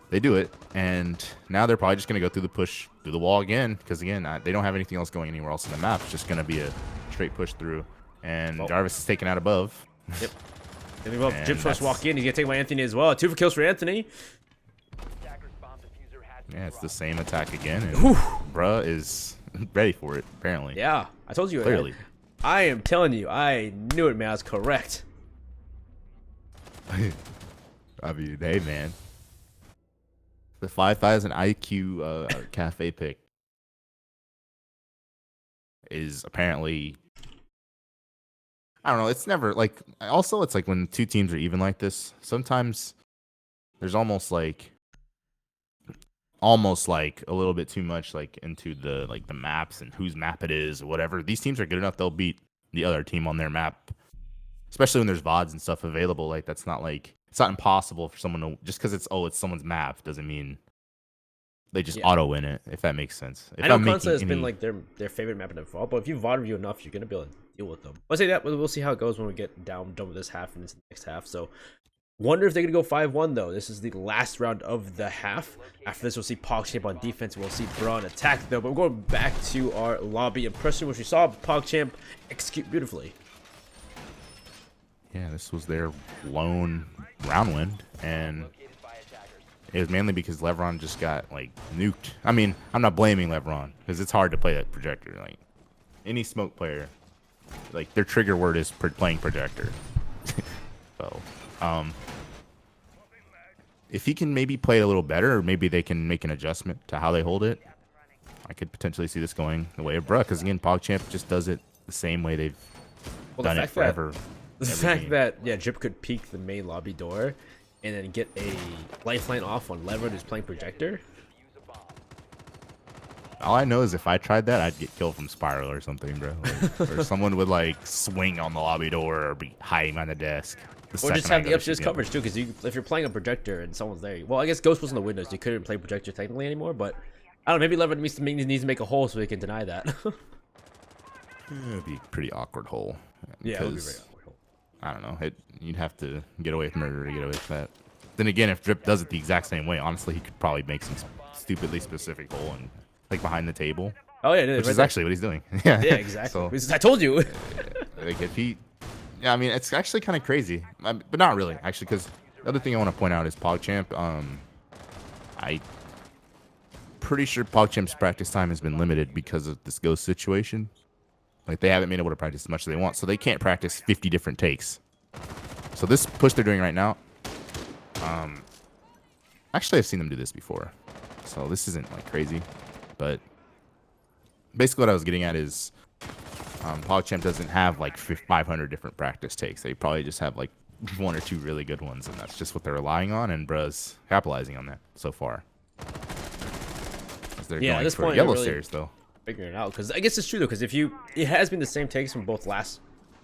they do it, and now they're probably just gonna go through the push through the wall again because again they don't have anything else going anywhere else in the map. It's just gonna be a straight push through, and Jarvis is taken out above. Yep. Jim's supposed to walk in. He's gonna take my Anthony as well. 2 kills for Anthony. Yeah, it's the same attack again, and bruh is ready for it apparently. Yeah, I told you. Clearly. I am telling you, I knew it, man. I was correct. I mean, hey, man. The 5,000 IQ cafe pick is apparently, I don't know. It's never like, also, it's like when 2 teams are even like this, sometimes there's almost like a little bit too much like into the maps and whose map it is or whatever. These teams are good enough, they'll beat the other team on their map, especially when there's VODs and stuff available. Like that's not like, it's not impossible for someone to, just because it's someone's map doesn't mean they just auto win it, if that makes sense. If I know Consa has been like their favorite map in the fall, but if you VOD review enough, you're gonna be able to deal with them. I'll say that we'll see how it goes when we get done with this half and this next half. So wonder if they're gonna go 5-1 though. This is the last round of the half. After this, we'll see PogChamp on defense. We'll see Braun attack though. But we're going back to our lobby impression, which we saw PogChamp execute beautifully. Yeah, this was their lone round win, and it was mainly because Levron just got like nuked. I mean, I'm not blaming Levron because it's hard to play that projector. Like any smoke player, like their trigger word is playing projector. So, if he can maybe play it a little better, or maybe they can make an adjustment to how they hold it, I could potentially see this going the way of Bruh. Because again, PogChamp just does it the same way they've Well, done it forever. The fact that Drip could peek the main lobby door and then get a lifeline off on Lever who's playing projector. All I know is if I tried that, I'd get killed from Spiral or something, bro. Like, or someone would like swing on the lobby door or be hiding on the desk. Or just have the upstairs coverage too, because if you're playing a projector and someone's there, well, I guess Ghost was in the windows, you couldn't play projector technically anymore. But I don't know, maybe Lever needs to make a hole so he can deny that. It'd be a pretty awkward hole. Yeah, it would be very awkward hole. I don't know. You'd have to get away from murder to get away from that. Then again, if Drip does it the exact same way, honestly, he could probably make some stupidly specific hole and like behind the table. Oh yeah, which right is there. actually what he's doing. Yeah, exactly. So, I told you. like if he, yeah, I mean it's actually kind of crazy, but not really actually, because the other thing I want to point out is PogChamp. I pretty sure PogChamp's practice time has been limited because of this ghost situation. Like they haven't been able to practice as much as they want, so they can't practice 50 different takes. So this push they're doing right now, actually I've seen them do this before, so this isn't like crazy, but basically what I was getting at is PogChamp doesn't have like 500 different practice takes. They probably just have like 1 or 2 really good ones, and that's just what they're relying on, and Bruh's capitalizing on that so far. They're Yeah, going at this for point, yellow really stairs though. Figuring it out, because I guess it's true though, because it has been the same takes from both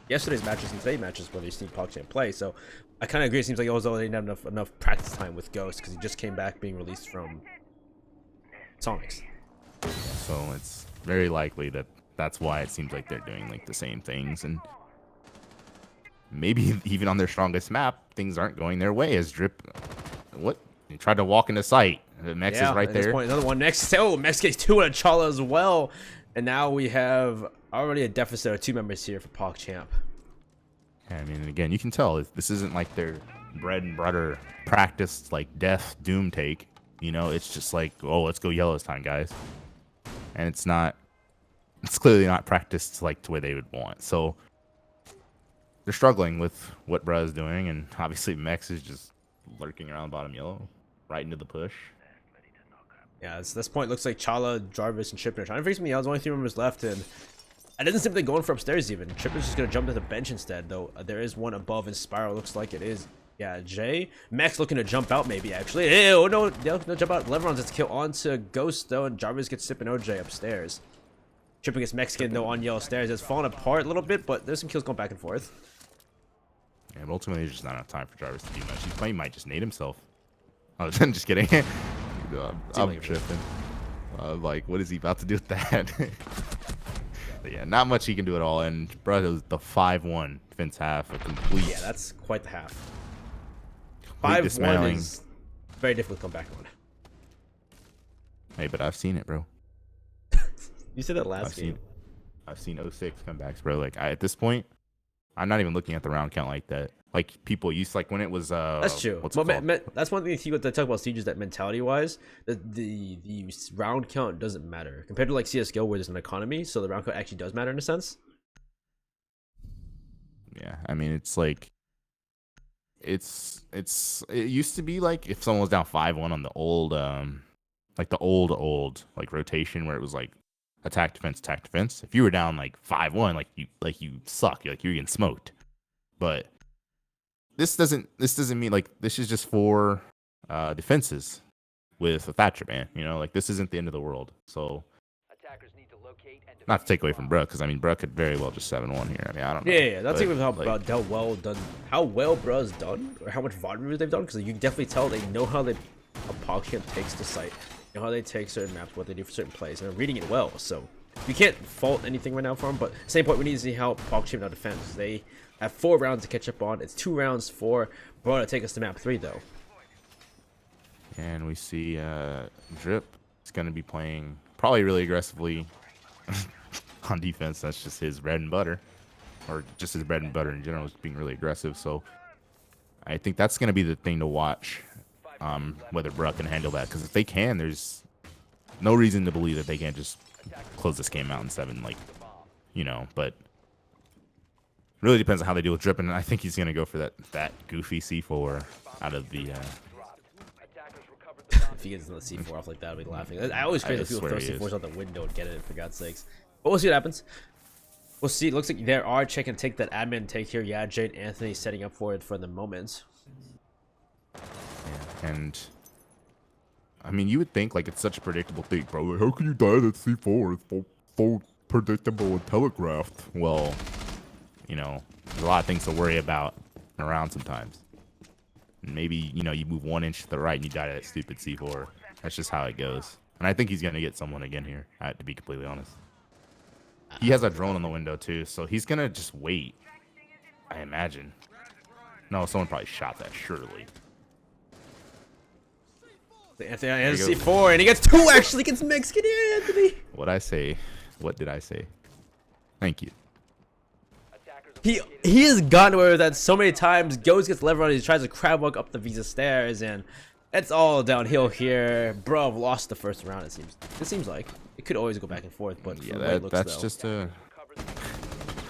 yesterday's matches and today's matches where you've seen PogChamp play. So I kind of agree. It seems like also they didn't have enough practice time with Ghost because he just came back being released from Sonics. So it's very likely that that's why it seems like they're doing like the same things, and maybe even on their strongest map, things aren't going their way. As Drip, what he tried to walk into sight. Mex is right at there. This point, another one next. Oh, Mex gets 2 on Chala as well, and now we have already a deficit of 2 members here for PogChamp. Yeah, I mean, again, you can tell this isn't like their bread and butter practice, like death doom take. You know, it's just like, oh, let's go yellow this time, guys. And it's not. It's clearly not practiced like the way they would want. So they're struggling with what Bruh is doing, and obviously Mex is just lurking around bottom yellow, right into the push. Yeah, at this point, looks like Chala, Jarvis, and Chipper are trying to figure something out. There's only 3 members left, and I didn't seem to going for upstairs even. Chipper's just gonna jump to the bench instead, though. There is one above in Spiral. Looks like it is. Yeah, Jay. Max looking to jump out, maybe actually. Ew, no, jump out. Leveron's gets kill onto Ghost though, and Jarvis gets Sip and OJ upstairs. Chipper gets Mexican though on yellow stairs. It's falling apart a little bit, but there's some kills going back and forth. Yeah, but ultimately, there's just not enough time for Jarvis to do much. He might just nade himself. Oh, just kidding. I'm tripping. Like, what is he about to do with that? But yeah, not much he can do at all. And bro, the 5-1 defense half, a complete. Yeah, that's quite the half. 5-1 is very difficult to come back on. Hey, but I've seen it, bro. You said that last game. I've seen 06 comebacks, bro. Like at this point, I'm not even looking at the round count like that. Like people used, like when it was. That's true. That's one thing they talk about Siege is that mentality-wise, the round count doesn't matter compared to like CS:GO where there's an economy, so the round count actually does matter in a sense. Yeah, I mean it's like, it used to be like if someone was down 5-1 on the old like the old like rotation where it was like attack defense. If you were down like 5-1, like you suck. You're getting smoked. But this doesn't mean like this is just for defenses with a Thatcher ban. You know, like this isn't the end of the world. So Attackers need to locate and not to take away from Bruh, because I mean Bruh could very well just 7-1 here. I mean I don't know. Yeah, that's even how like, how well Bruh's done, or how much VOD reviews they've done, because you can definitely tell they know how PogChamp takes the site, you know how they take certain maps, what they do for certain plays, and they're reading it well. So you can't fault anything right now for them, but same point, we need to see how PogChamp now defends. They have 4 rounds to catch up on. It's 2 rounds for Bruh to take us to map 3 though. And we see Drip is going to be playing probably really aggressively on defense. That's just his bread and butter, or just his bread and butter in general, is being really aggressive. So I think that's going to be the thing to watch, whether Bruh can handle that. Because if they can, there's no reason to believe that they can't just close this game out in 7, like, you know. But really depends on how they deal with Drip, and I think he's going to go for that goofy C4 out of the. If he gets the C4 off like that, I'll be laughing. I always crazy if people throw C4s out the window and get it, for God's sakes. But we'll see what happens. We'll see. It looks like there are check and take that admin take here. Yeah, Jade Anthony setting up for it for the moment. Yeah, and I mean, you would think like it's such a predictable thing, bro. Like, how can you die at C4? It's full predictable and telegraphed. Well, you know, there's a lot of things to worry about around sometimes. And maybe, you know, you move 1 inch to the right and you die to that stupid C4. That's just how it goes. And I think he's going to get someone again here, to be completely honest. He has a drone on the window, too, so he's going to just wait, I imagine. No, someone probably shot that, surely. Anthony has C4, and he gets 2 actually against Mexican here, Anthony. What'd I say? What did I say? Thank you. He has gotten away with that so many times. Ghost gets lever on, he tries to crab walk up the Visa stairs, and it's all downhill here. Bro, lost the first round. It seems like it could always go back and forth, but yeah, that's just a.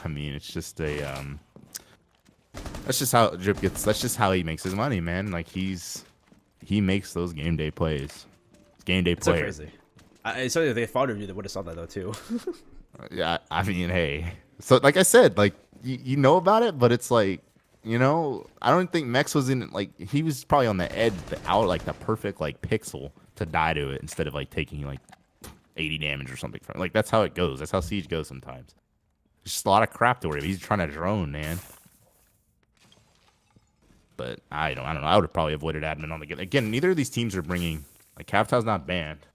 I mean, it's just a. That's just how Drip gets. That's just how he makes his money, man. Like he makes those game day plays. Game day player. So crazy. So if they fought you, they would have saw that though too. Yeah, I mean, hey. So like I said, like you know about it, but it's like, you know, I don't think Mex was in, like, he was probably on the edge, like the perfect like pixel to die to it instead of like taking like 80 damage or something from it. Like that's how it goes. That's how Siege goes sometimes. There's just a lot of crap to worry about. He's trying to drone, man. But I don't know. I would have probably avoided admin on the game. Again, neither of these teams are bringing, like, Capital's not banned,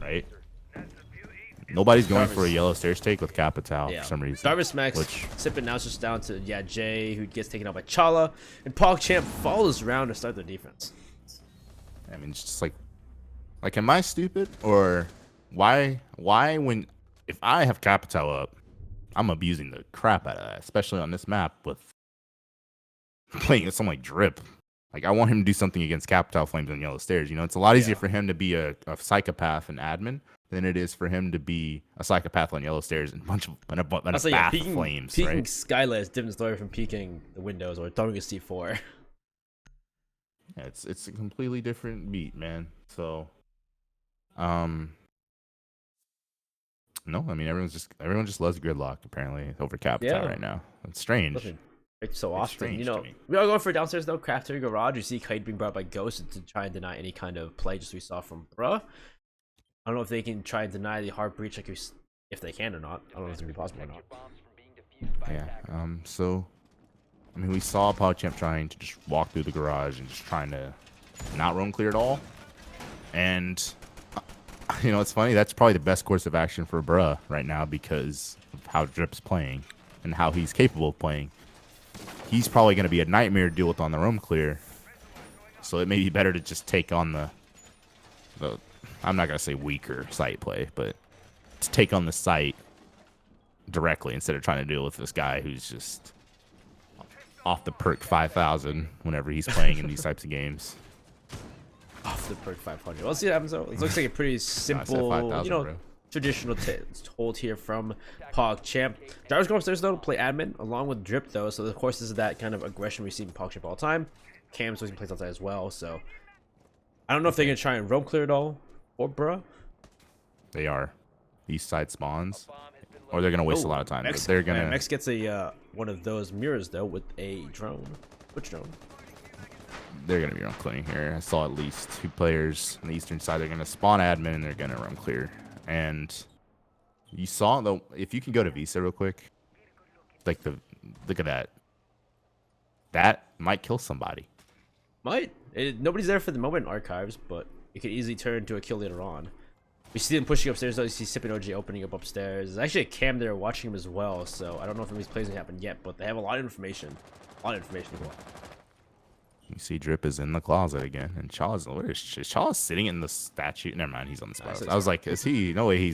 right? Nobody's going for a yellow stairs take with Capital for some reason. Jarvis Max, Sippin now just down to, yeah, Jay, who gets taken out by Chala. And PogChamp follows around to start the defense. I mean, it's just like, am I stupid? Or why when, if I have Capital up, I'm abusing the crap out of that, especially on this map with playing with someone like Drip. Like, I want him to do something against Capital Flames on Yellow Stairs. You know, it's a lot easier for him to be a psychopath and admin than it is for him to be a psychopath on Yellow Stairs and a bath of flames. Peeking right? Skylight is a different story from peeking the windows or throwing a C4. Yeah, it's a completely different beat, man. So, no, I mean everyone just loves Gridlock apparently over Capital right now. It's strange. It's so often, you know. We are going for downstairs though. Crafter Garage. You see Kite being brought by Ghost to try and deny any kind of play, just we saw from Bruh. I don't know if they can try and deny the hard breach, like if they can or not. I don't know if it's gonna be possible or not. Yeah. So, I mean, we saw PogChamp trying to just walk through the garage and just trying to not roam clear at all. And you know, it's funny. That's probably the best course of action for Bruh right now because of how Drip's playing and how he's capable of playing. He's probably going to be a nightmare to deal with on the roam clear. So it may be better to just take on the I'm not going to say weaker site play, but to take on the site directly instead of trying to deal with this guy who's just off the perk 5,000 whenever he's playing in these types of games. Off the perk 500. Well, let's see what happens though. It looks like a pretty simple, you know, bro. Traditional hold here from PogChamp. Jarvis going upstairs though to play admin along with Drip though, so of course this is that kind of aggression we see in PogChamp all the time. Cam's always plays outside as well, so I don't know if they're gonna try and roam clear at all or Bruh. They are east side spawns, or they're gonna waste a lot of time. They're gonna. Mex gets a one of those mirrors though with a drone. Which drone? They're gonna be roam clearing here. I saw at least 2 players on the eastern side. They're gonna spawn admin and they're gonna roam clear. And you saw though, if you can go to Visa real quick, like look at that. That might kill somebody. Nobody's there for the moment in archives, but it could easily turn into a kill later on. We see them pushing upstairs though. You see Sippin OG opening up upstairs. There's actually a cam there watching him as well, so I don't know if these plays have happened yet, but they have a lot of information. You see Drip is in the closet again, and Chala's, where is Chala sitting in the statue? Never mind, he's on the spot. I was like, is he? No way he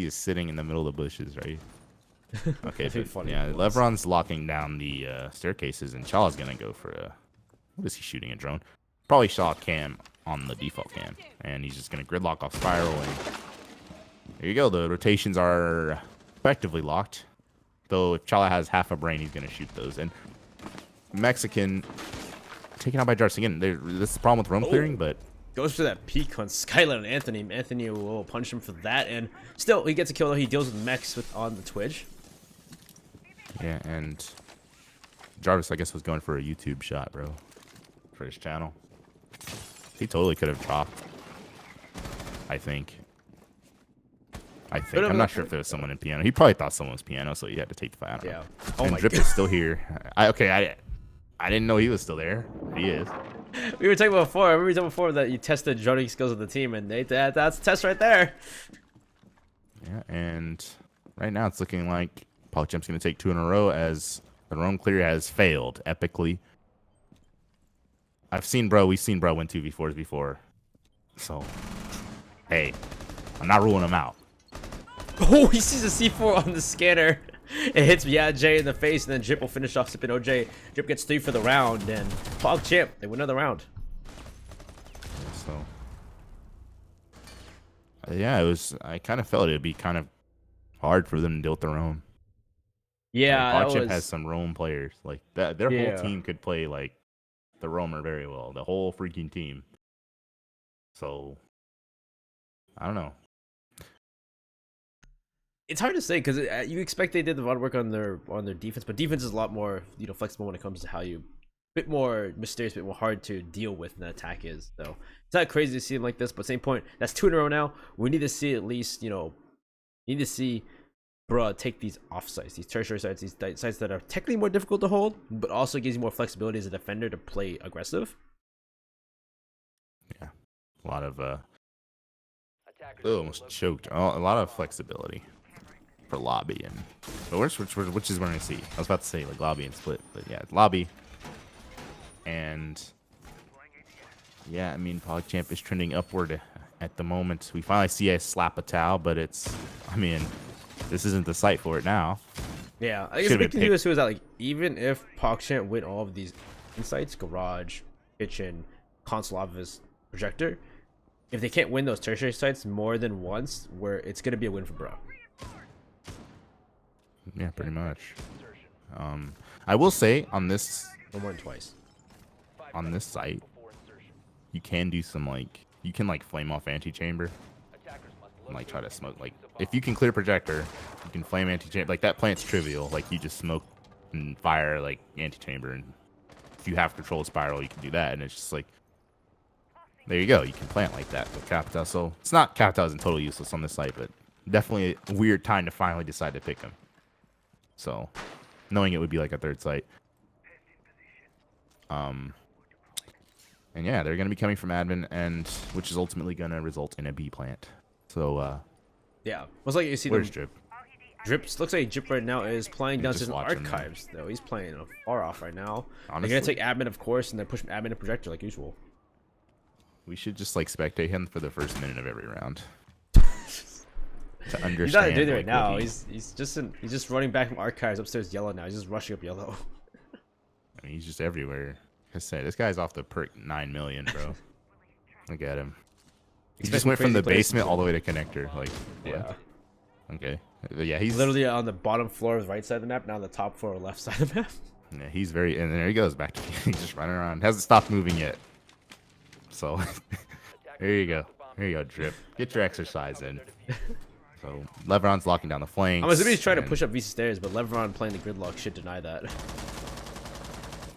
is sitting in the middle of the bushes, right? Okay, but, funny. Yeah, Levron's locking down the staircases, and Chala's gonna go for a. What is he shooting? A drone? Probably shot cam on the default cam, and he's just gonna gridlock off spiral. And there you go. The rotations are effectively locked. Though if Chala has half a brain, he's gonna shoot those. And Mexican. Taken out by Jarvis again. This is the problem with roam clearing, but goes for that peek on Skylight and Anthony. Anthony will punch him for that, and still he gets a kill though. He deals with Mex on the Twitch. Yeah, and Jarvis, I guess, was going for a YouTube shot, bro, for his channel. He totally could have dropped. I think. I'm not sure if there was someone in piano. He probably thought someone was piano, so he had to take the fight. I don't know. Oh and my Drip God. is still here. I didn't know he was still there. He is. We were talking about before. I remember we talking before that you tested droning skills of the team, and that's a test right there. Yeah, and right now it's looking like PogChamp's going to take 2 in a row as the roam clear has failed epically. We've seen bro win 2v4s before. So, hey, I'm not ruling him out. Oh, he sees a C4 on the scanner. It hits Jay in the face, and then Drip will finish off sipping OJ. Drip gets 3 for the round, and PogChamp, they win another round. So, yeah, I kind of felt it would be kind of hard for them to deal with their own. Yeah, like, PogChamp has some roam players. Like, that. Their Yeah. whole team could play, like, the roamer very well. The whole freaking team. So, I don't know. It's hard to say because you expect they did a lot of work on their defense, but defense is a lot more flexible when it comes to how you, bit more mysterious, bit more hard to deal with than attack is. So it's not crazy to see him like this, but same point, that's 2 in a row now. We need to see at least bruh take these off sites, these tertiary sites, these sites that are technically more difficult to hold, but also gives you more flexibility as a defender to play aggressive. Yeah, a lot of Attackers almost choked. A lot of flexibility for lobby and but which is where I see. I was about to say like lobby and split, but yeah, lobby. And yeah, I mean PogChamp is trending upward at the moment. We finally see a slap a towel, but I mean, this isn't the site for it now. Yeah, I guess the big thing too is that like even if PogChamp win all of these insights, garage, kitchen, console office, projector, if they can't win those tertiary sites more than once, where it's gonna be a win for bro. Yeah, pretty much. I will say on this No more than twice. site, you can do some you can flame off antechamber and try to smoke. Like if you can clear projector, you can flame antechamber. Like that plant's trivial. Like you just smoke and fire antechamber, and if you have control of spiral, you can do that. And it's just there you go. You can plant like that with Capital. So it's not Capital isn't totally useless on this site, but definitely a weird time to finally decide to pick him. So, knowing it would be like a third site. And yeah, they're going to be coming from admin, and which is ultimately going to result in a B plant. So, yeah, looks like you see where's them. Drip? Looks like Drip right now is playing down just to watching archives though. He's playing far off right now. Honestly, They're gonna take admin, of course, and then push admin and projector like usual. We should just spectate him for the first minute of every round. To understand. He's not doing it right now. what He's just running back from archives upstairs yellow now. He's just rushing up yellow. I mean, he's just everywhere. Like I said, this guy's off the perk 9 million, bro. Look at him. He just went from the basement all the way to connector. Like, Yeah. what? Okay. Yeah, he's Literally on the bottom floor of the right side of the map, now on the top floor left side of the map. Yeah, he's very, and there he goes back to he's just running around. Hasn't stopped moving yet. So there you go. Here you go, Drip. Get your exercise in. So Leveron's locking down the flanks. I'm assuming he's trying to push up VC stairs, but Leveron playing the gridlock should deny that.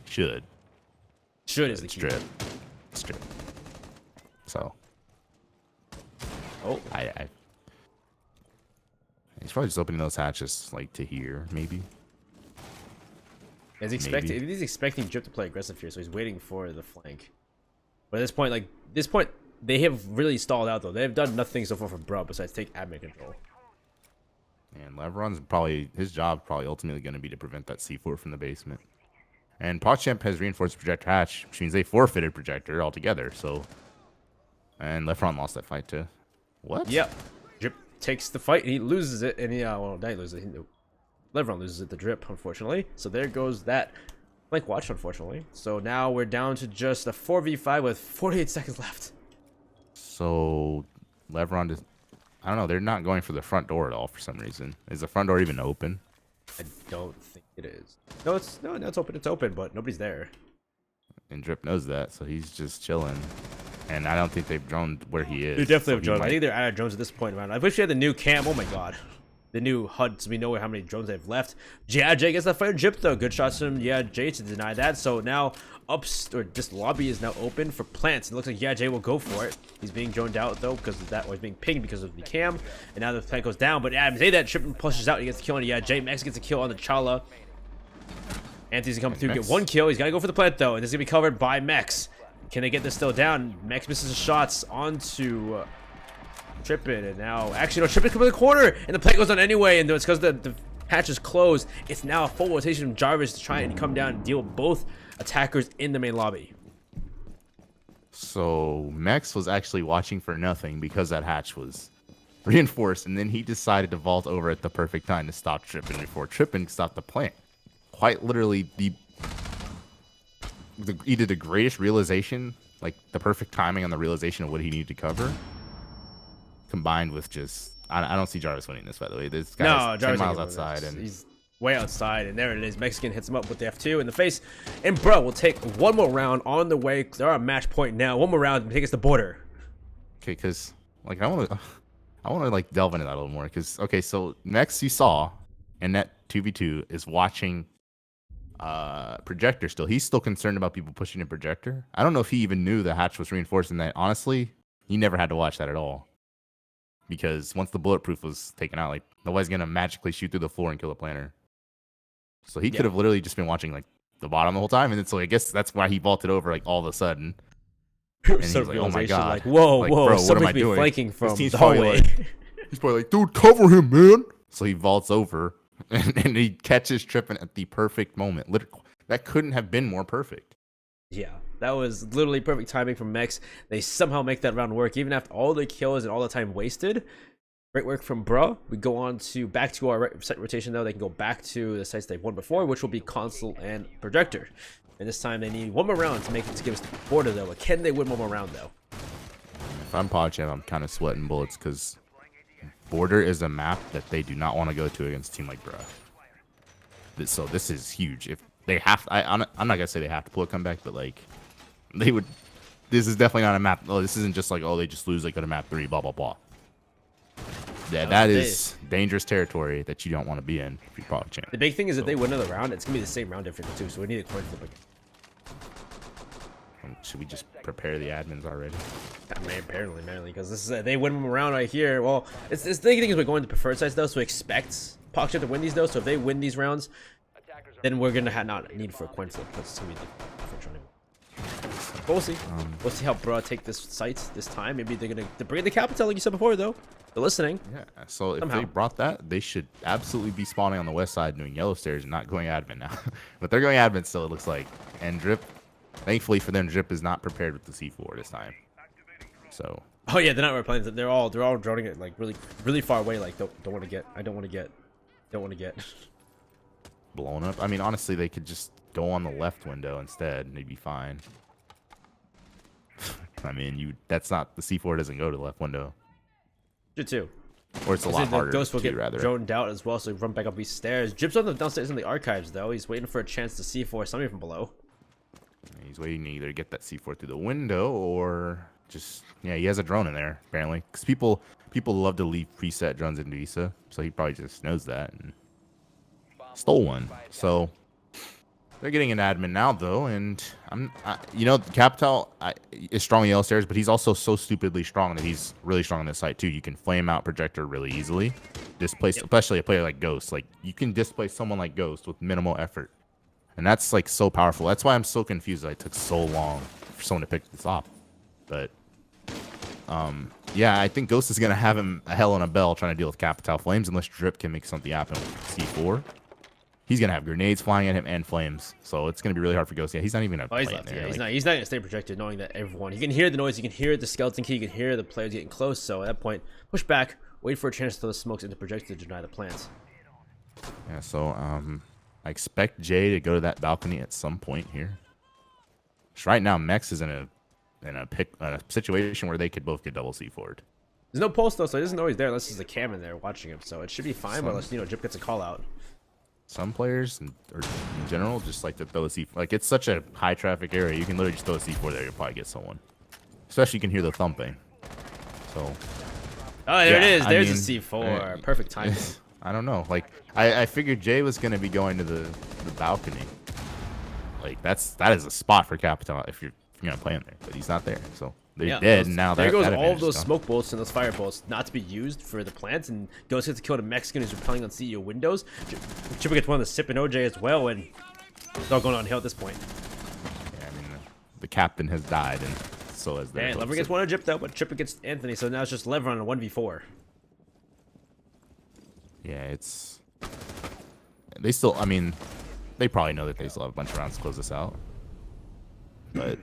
Should. Should is the It's key. Drip. It's Drip. So. Oh, he's probably just opening those hatches to here, maybe. he's expecting Drip to play aggressive here, so he's waiting for the flank. But at this point, they have really stalled out though. They have done nothing so far for Bro besides take admin control. And Leveron's his job probably ultimately going to be to prevent that C4 from the basement. And PogChamp has reinforced projector hatch, which means they forfeited projector altogether. So, and Leveron lost that fight too. What? Yep. Drip takes the fight and he loses it, and well, not he loses it. Leveron loses it to Drip, unfortunately. So there goes that flank watch, unfortunately. So now we're down to just a 4v5 with 48 seconds left. So Leveron just, I don't know, they're not going for the front door at all for some reason. Is the front door even open? I don't think it is. No, it's open. It's open, but nobody's there. And Drip knows that, so he's just chilling. And I don't think they've droned where he is. They definitely have so drones. I think they're out of drones at this point, man. I wish we had the new cam. Oh my god. the new HUD, so we know how many drones they've left. Yeah, Jay gets that fire Jip though. Good shots from Jay to deny that. So now this lobby is now open for plants. It looks like Jay will go for it. He's being droned out though because of that, or he's being pinged because of the cam. And now the plant goes down. But Say that Trippin pushes out. He gets the kill on Jay. Max gets a kill on the Chala. Anthony's gonna come through, get one kill. He's gotta go for the plant though, and this is gonna be covered by Mex. Can they get this still down? Mex misses his shots onto Trippin, and now actually no, Trippin comes in the corner, and the plant goes on anyway. And it's because the hatch is closed. It's now a full rotation from Jarvis to try and come down and deal with both attackers in the main lobby. So Mex was actually watching for nothing because that hatch was reinforced, and then he decided to vault over at the perfect time to stop Trippin before Trippin stopped the plant. Quite literally, he did the greatest realization, like the perfect timing on the realization of what he needed to cover, combined with just I don't see Jarvis winning this, by the way. This guy's 10 miles outside, and he's way outside, and there it is. Mexican hits him up with the F2 in the face, and bro, we'll take one more round on the way. They're on match point now. One more round to take us to border. Okay, because like I want to like delve into that a little more, because okay, so Mex you saw, and that 2v2 is watching projector still. He's still concerned about people pushing a projector. I don't know if he even knew the hatch was reinforced, and that honestly he never had to watch that at all, because once the bulletproof was taken out, like nobody's gonna magically shoot through the floor and kill a planter. So he could have literally just been watching like the bottom the whole time, and it's like I guess that's why he vaulted over like all of a sudden. And he's like, oh my god, like, whoa, like, whoa, bro, what am I somebody's doing? flanking from the hallway. He's probably like, dude, cover him, man. So he vaults over and he catches Trippin at the perfect moment. That couldn't have been more perfect. Yeah, that was literally perfect timing from Mex. They somehow make that round work, even after all the kills and all the time wasted. Great work from Bro. We go on to back to our site rotation though. They can go back to the sites they've won before, which will be console and projector. And this time they need one more round to make it to give us the border though. But can they win one more round though? If I'm PogChamp, I'm kind of sweating bullets because border is a map that they do not want to go to against a team like Bro. So this is huge. If they have, I'm not gonna say they have to pull a comeback, but like they would. This is definitely not a map. Oh, this isn't just like, oh, they just lose, they go to map 3, blah blah blah. Yeah, that is dangerous territory that you don't want to be in if you're PogChamp. The big thing is if they win another round, it's gonna be the same round difference too. So we need a coin flip again. Should we just prepare the admins already? Apparently, because this is they win one round right here. Well, it's the thing is we're going to preferred sites though, so we expect PogChamp to win these though. So if they win these rounds, then we're gonna not need for a coin flip because it's gonna be different anyway. But we'll see. We'll see how Bro take this site this time. Maybe they're gonna bring the capital like you said before though. They're listening. Yeah. So if somehow they brought that, they should absolutely be spawning on the west side doing yellow stairs and not going admin now. But they're going admin still, it looks like. And Drip, thankfully for them, Drip is not prepared with the C4 this time. So. Oh yeah, they're not replaying. They're all droning it like really far away. Like don't want to get. Don't want to get blown up. I mean, honestly, they could just go on the left window instead, and they'd be fine. I mean, that's not the C4 doesn't go to the left window. You too. Or it's a lot harder. Ghost will get rather droned out as well, so run back up these stairs. Drip's on the downstairs in the archives though. He's waiting for a chance to C4 somebody from below. He's waiting to either get that C4 through the window or just he has a drone in there apparently, because people love to leave preset drones in Visa, so he probably just knows that and stole one. So they're getting an admin now though, and Capital is strong in yellow stairs, but he's also so stupidly strong that he's really strong on this site too. You can flame out projector really easily, displace especially a player like Ghost. Like you can displace someone like Ghost with minimal effort, and that's like so powerful. That's why I'm so confused that it took so long for someone to pick this up. But yeah, I think Ghost is gonna have him a hell on a bell trying to deal with Capital Flames unless Drip can make something happen with C4. He's gonna have grenades flying at him and flames, so it's gonna be really hard for Ghost. Yeah, he's not even gonna play in there. He's not gonna stay projected, knowing that everyone. You can hear the noise, you can hear the skeleton key, you can hear the players getting close. So at that point, push back, wait for a chance to throw the smokes into projector to deny the plants. Yeah, so I expect Jay to go to that balcony at some point here. So right now, Mex is in a situation where they could both get double C4'd. There's no pulse though, so he doesn't know he's there unless there's a cam in there watching him. So it should be fine, but unless Drip gets a call out. Some players, or in general, just like to throw a C4. Like, it's such a high traffic area, you can literally just throw a C4 there, you'll probably get someone. Especially you can hear the thumping. So. Oh, there it is. There's a C4. Perfect timing. I don't know. Like, I figured Jay was gonna be going to the balcony. Like, that is a spot for Capital if you're gonna play him there, but he's not there. So they're dead. And now there that goes that all of advantage those is gone. smoke bolts and those fire bolts not to be used for the plants, and goes to kill the Mexican who's repelling on CEO windows. Chipper gets one of the Sip and OJ as well, and it's all going on hill at this point. Yeah, I mean, the captain has died, and so has their. And Lever gets one on Jip though, but Chipper gets Anthony, so now it's just Lever on a 1v4. Yeah, it's. They still. I mean, they probably know that they still have a bunch of rounds to close this out. But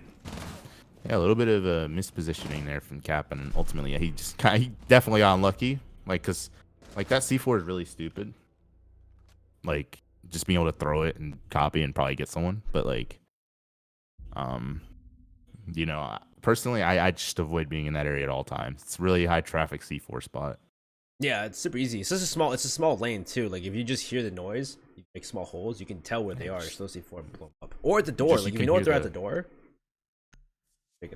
yeah, a little bit of a mispositioning there from Cap, and ultimately, yeah, he definitely got unlucky. Like, cause like that C4 is really stupid. Like, just being able to throw it and copy and probably get someone, but like, you know, personally, I just avoid being in that area at all times. It's really high traffic C4 spot. Yeah, it's super easy. It's just a small lane too. Like if you just hear the noise, you make small holes, you can tell where they are. So C4 blow 'em up, or at the door. Just Like you if you can know if hear they're at the- the door.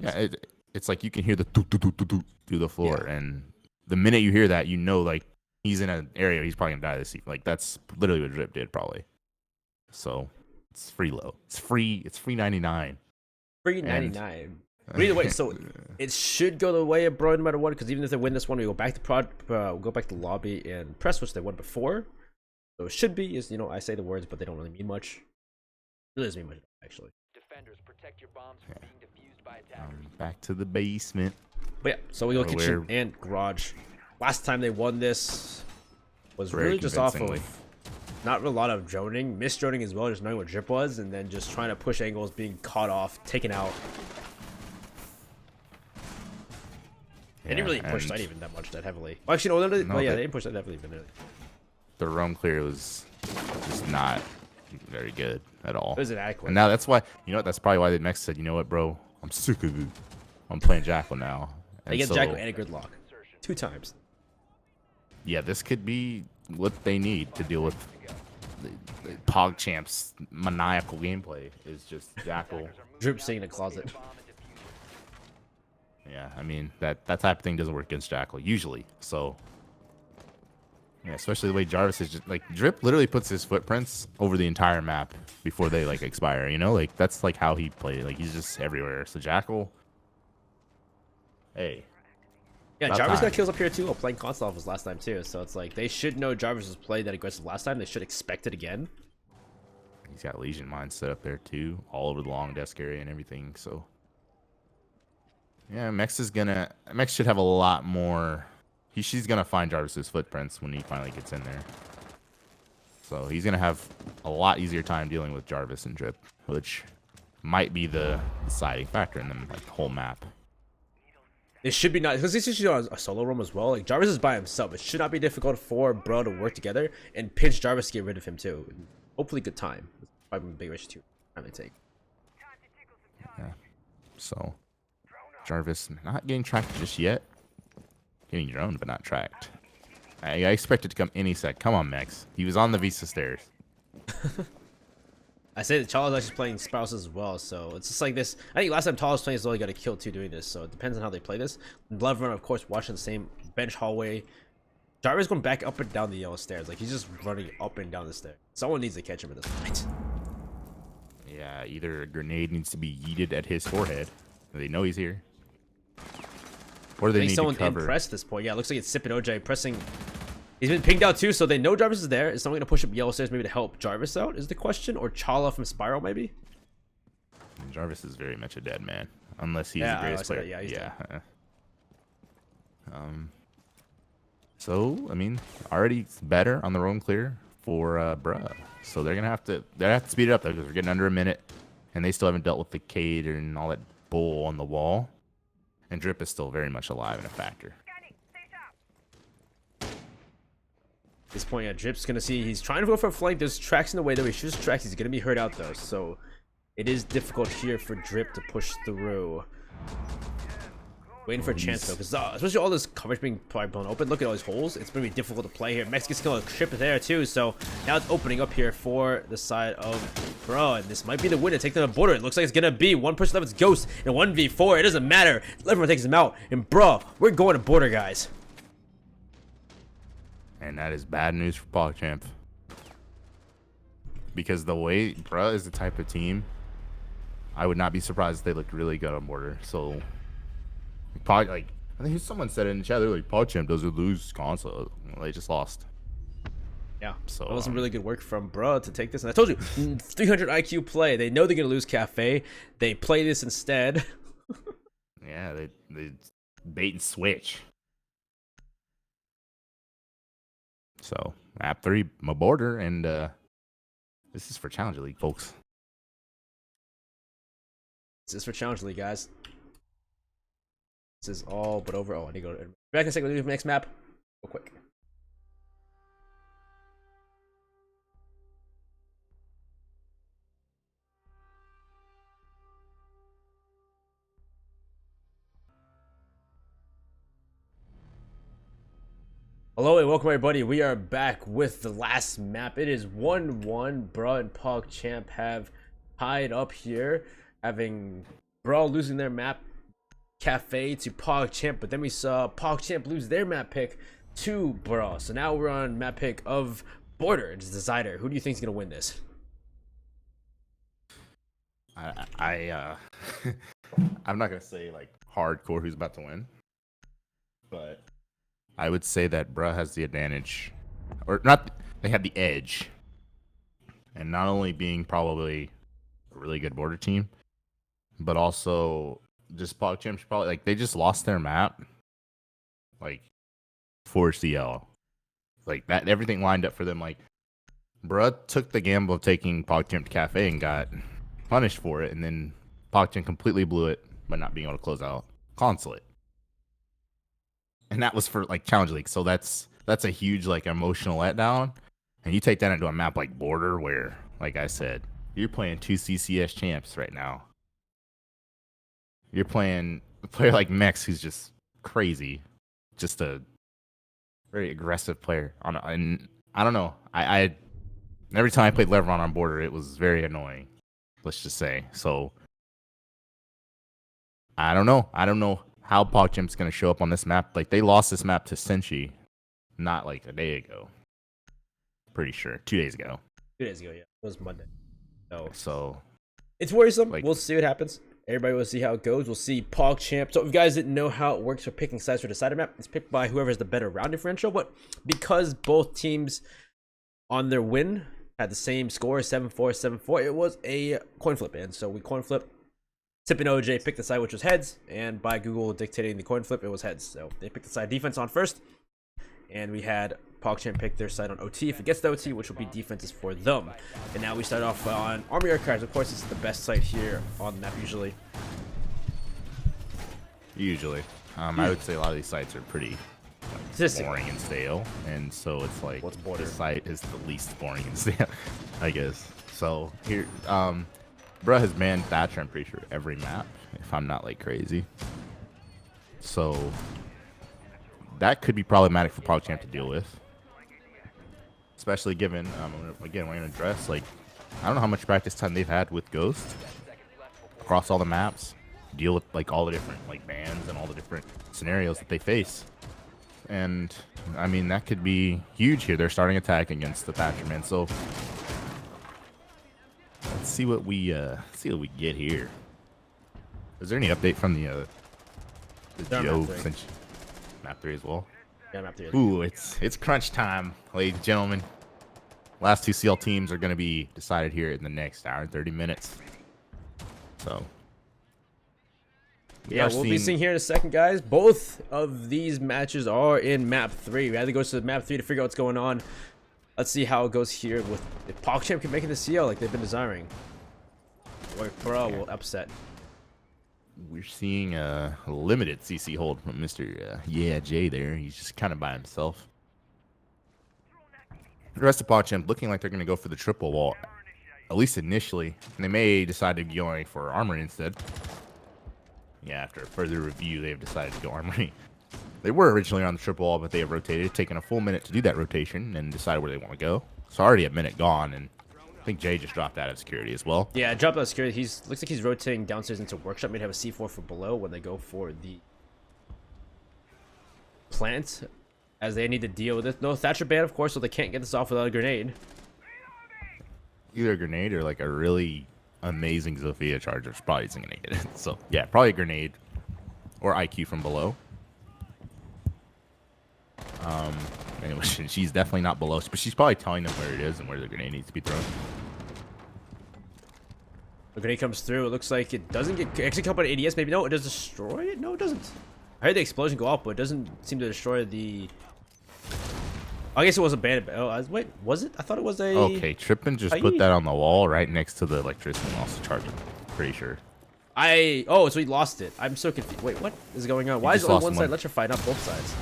Yeah, it's like you can hear the doot, doot, doot, doot, doot through the floor, Yeah. and the minute you hear that, you know, like he's in an area he's probably gonna die this season. Like that's literally what Drip did probably. So it's free low. It's free. It's free 99. Free 99. But either way, so it should go the way of Bro no matter what. Because even if they win this one, we go back to we'll go back to lobby and press, which they won before. So it should be is I say the words, but they don't really mean much. It really doesn't mean much actually. Defenders, protect your bombs from being defused by attackers. Back to the basement. But yeah, so we go Where- kitchen and garage. Last time they won this was Very really just off convincingly. of not a lot of droning, miss droning as well, just knowing what Drip was, and then just trying to push angles, being caught off, taken out. They didn't really push that even that much that heavily. Well, actually, no, they didn't push that heavily, but The roam clear was just not very good at all. it was inadequate. And now that's why, that's probably why the Mex said, you know what, bro, I'm sick of you. I'm playing Jackal now. They get Jackal and a gridlock 2 times. Yeah, this could be what they need to deal with the PogChamp's maniacal gameplay. Is just Jackal. Drip sitting in a closet. Yeah, I mean that type of thing doesn't work against Jackal usually. So yeah, especially the way Jarvis is just like Drip literally puts his footprints over the entire map before they like expire. Like that's like how he played. Like he's just everywhere. So Jackal, hey. Yeah, About Jarvis time. got kills up here too. While playing console was last time too, so it's like they should know Jarvis was played that aggressive last time. They should expect it again. He's got Legion mines set up there too, all over the long desk area and everything. So yeah, Mex should have a lot more. She's gonna find Jarvis's footprints when he finally gets in there. So he's gonna have a lot easier time dealing with Jarvis and Drip, which might be the deciding factor in them, like the whole map. It should be not because this is a solo roam as well. Like Jarvis is by himself. It should not be difficult for Bro to work together and pinch Jarvis to get rid of him too. Hopefully, good time. It's probably a big issue too. Time they take. Yeah. So Jarvis not getting tracked just yet. Getting droned, but not tracked. I expect it to come any sec. Come on, Mex. He was on the Visa stairs. I say that Charles actually playing spouses as well, so it's just like this. I think last time Charles playing as well, he got a kill too doing this, so it depends on how they play this. Bloodrun, of course, watching the same bench hallway. Jarvis going back up and down the yellow stairs, like he's just running up and down the stairs. Someone needs to catch him at this point. Yeah, either a grenade needs to be yeeted at his forehead. They know he's here. Or they I think need someone to cover. in press at this point. Yeah, it looks like it's Sip and OJ pressing. He's been pinged out too, so they know Jarvis is there. Is someone gonna push up yellow stairs maybe to help Jarvis out? Is the question, or Chala from Spiral maybe? Jarvis is very much a dead man, unless he's Yeah, the greatest I player. said that. Yeah, he's dead. So I mean, already better on the roam clear for Bruh. So they're gonna have to speed it up though because we're getting under a minute, and they still haven't dealt with the Cade and all that bull on the wall. And Drip is still very much alive and a factor. At this point, yeah, Drip's gonna see he's trying to go for a flank. There's tracks in the way though. He shoots tracks. He's gonna be hurt out though. So it is difficult here for Drip to push through. Waiting for a chance though, because especially all this coverage being probably blown open. Look at all these holes. It's gonna be difficult to play here. Mexican's kill a ship there too. So now it's opening up here for the side of Bro, and this might be the win to take them to the border. It looks like it's gonna be one person left. It's Ghost in 1v4. It doesn't matter. Everyone takes him out, and bro, we're going to border, guys. And that is bad news for PogChamp. Because the way Bruh is the type of team, I would not be surprised if they looked really good on border. So, like, I think someone said it in the chat, they're like, PogChamp doesn't lose console. Well, they just lost. Yeah, so that was some really good work from Bruh to take this. And I told you, 300 IQ play. They know they're going to lose Cafe. They play this instead. Yeah, they bait and switch. So, map 3, my border, and this is for Challenger League, folks. This is for Challenger League, guys. This is all but over. Oh, I need to go back in a second. We'll do the next map real quick. Hello and welcome everybody. We are back with the last map. It is 1-1. Bruh and PogChamp have tied up here, having Bruh losing their map Cafe to PogChamp, but then we saw PogChamp lose their map pick to Bruh. So now we're on map pick of Border. It's Decider. Who do you think is gonna win this? I'm not gonna say like hardcore who's about to win, but I would say that Bruh has the advantage, or not. They have the edge, and not only being probably a really good border team, but also just PogChamp should probably like they just lost their map, like for CL, like that everything lined up for them. Like Bruh took the gamble of taking PogChamp to Cafe and got punished for it, and then PogChamp completely blew it by not being able to close out Consulate. And that was for like Challenge League, so that's a huge like emotional letdown. And you take that into a map like Border, where, like I said, you're playing 2 CCS champs right now. You're playing a player like Mex, who's just crazy, just a very aggressive player. And I don't know, I every time I played Leveron on Border, it was very annoying. Let's just say. So I don't know how PogChamp's going to show up on this map. Like, they lost this map to Senshi not like a day ago. Pretty sure. 2 days ago. 2 days ago, yeah. It was Monday. So it's worrisome. Like, we'll see what happens. Everybody will see how it goes. We'll see PogChamp. So if you guys didn't know how it works for picking sides for Decider map, it's picked by whoever has the better round differential. But because both teams on their win had the same score, 7-4, 7-4, it was a coin flip. And so we coin flip. Tip and OJ picked the side, which was heads, and by Google dictating the coin flip, it was heads. So they picked the side defense on first, and we had PogChamp pick their side on OT if it gets the OT, which will be defenses for them. And now we start off on Army Archives. Of course, it's the best site here on the map usually. I would say a lot of these sites are pretty boring and stale, and so it's like this site is the least boring and stale, I guess. So here, Bruh has banned Thatcher, I'm pretty sure, every map, if I'm not like crazy. So that could be problematic for PogChamp to deal with. Especially given, again, we're going to address, like, I don't know how much practice time they've had with Ghost across all the maps. Deal with, like, all the different, like, bans and all the different scenarios that they face. And, I mean, that could be huge here. They're starting attack against the Thatcher, man. So let's see what we get here. Is there any update from the Joe since map 3 as well? Yeah, map 3. Ooh, it's crunch time, ladies and gentlemen. Last 2 CL teams are going to be decided here in the next hour and 30 minutes. So yeah, we'll be seeing here in a second, guys. Both of these matches are in map 3. We had to go to map 3 to figure out what's going on. Let's see how it goes here with if PogChamp can make it to CL like they've been desiring. Or Bruh will upset. We're seeing a limited CC hold from Mr. Jay there. He's just kind of by himself. The rest of PogChamp looking like they're going to go for the triple wall, at least initially. And they may decide to be going for Armory instead. Yeah, after further review, they've decided to go Armory. They were originally on the triple wall, but they have rotated, taken a full minute to do that rotation and decide where they want to go. It's already a minute gone, and I think Jay just dropped out of security as well. Yeah, dropped out of security. Looks like he's rotating downstairs into workshop. Maybe have a C4 for below when they go for the plant as they need to deal with it. No Thatcher ban, of course, so they can't get this off without a grenade. Either a grenade or like a really amazing Zofia charger is probably isn't gonna get it. So yeah, probably a grenade or IQ from below. Anyway, she's definitely not below, but she's probably telling them where it is and where the grenade needs to be thrown. The grenade comes through. It looks like it doesn't get actually come up on ADS. Maybe no, it does destroy it. No, it doesn't. I heard the explosion go off, but it doesn't seem to destroy the. I guess it was a banned. Oh, wait, was it? I thought it was a. Okay, Trippin just put that on the wall right next to the electricity and lost the charger. Pretty sure. Oh, so he lost it. I'm so confused. Wait, what is going on? Why is it on one side electrified, not both sides?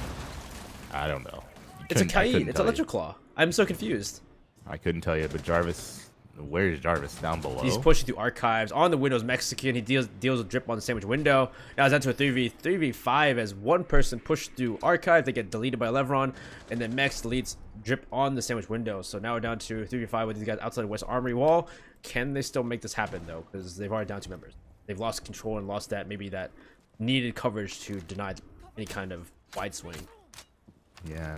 I don't know. It's a Kaid. It's Electroclaw. I'm so confused. I couldn't tell you, but Jarvis, where's Jarvis? Down below. He's pushing through archives on the Windows Mexican. He deals with drip on the sandwich window. Now it's down to a 3v5 as one person pushed through archive. They get deleted by Levron, and then Mex deletes drip on the sandwich window. So now we're down to 3v5 with these guys outside West Armory wall. Can they still make this happen though? Because they've already down 2 members. They've lost control and lost that needed coverage to deny any kind of wide swing. Yeah.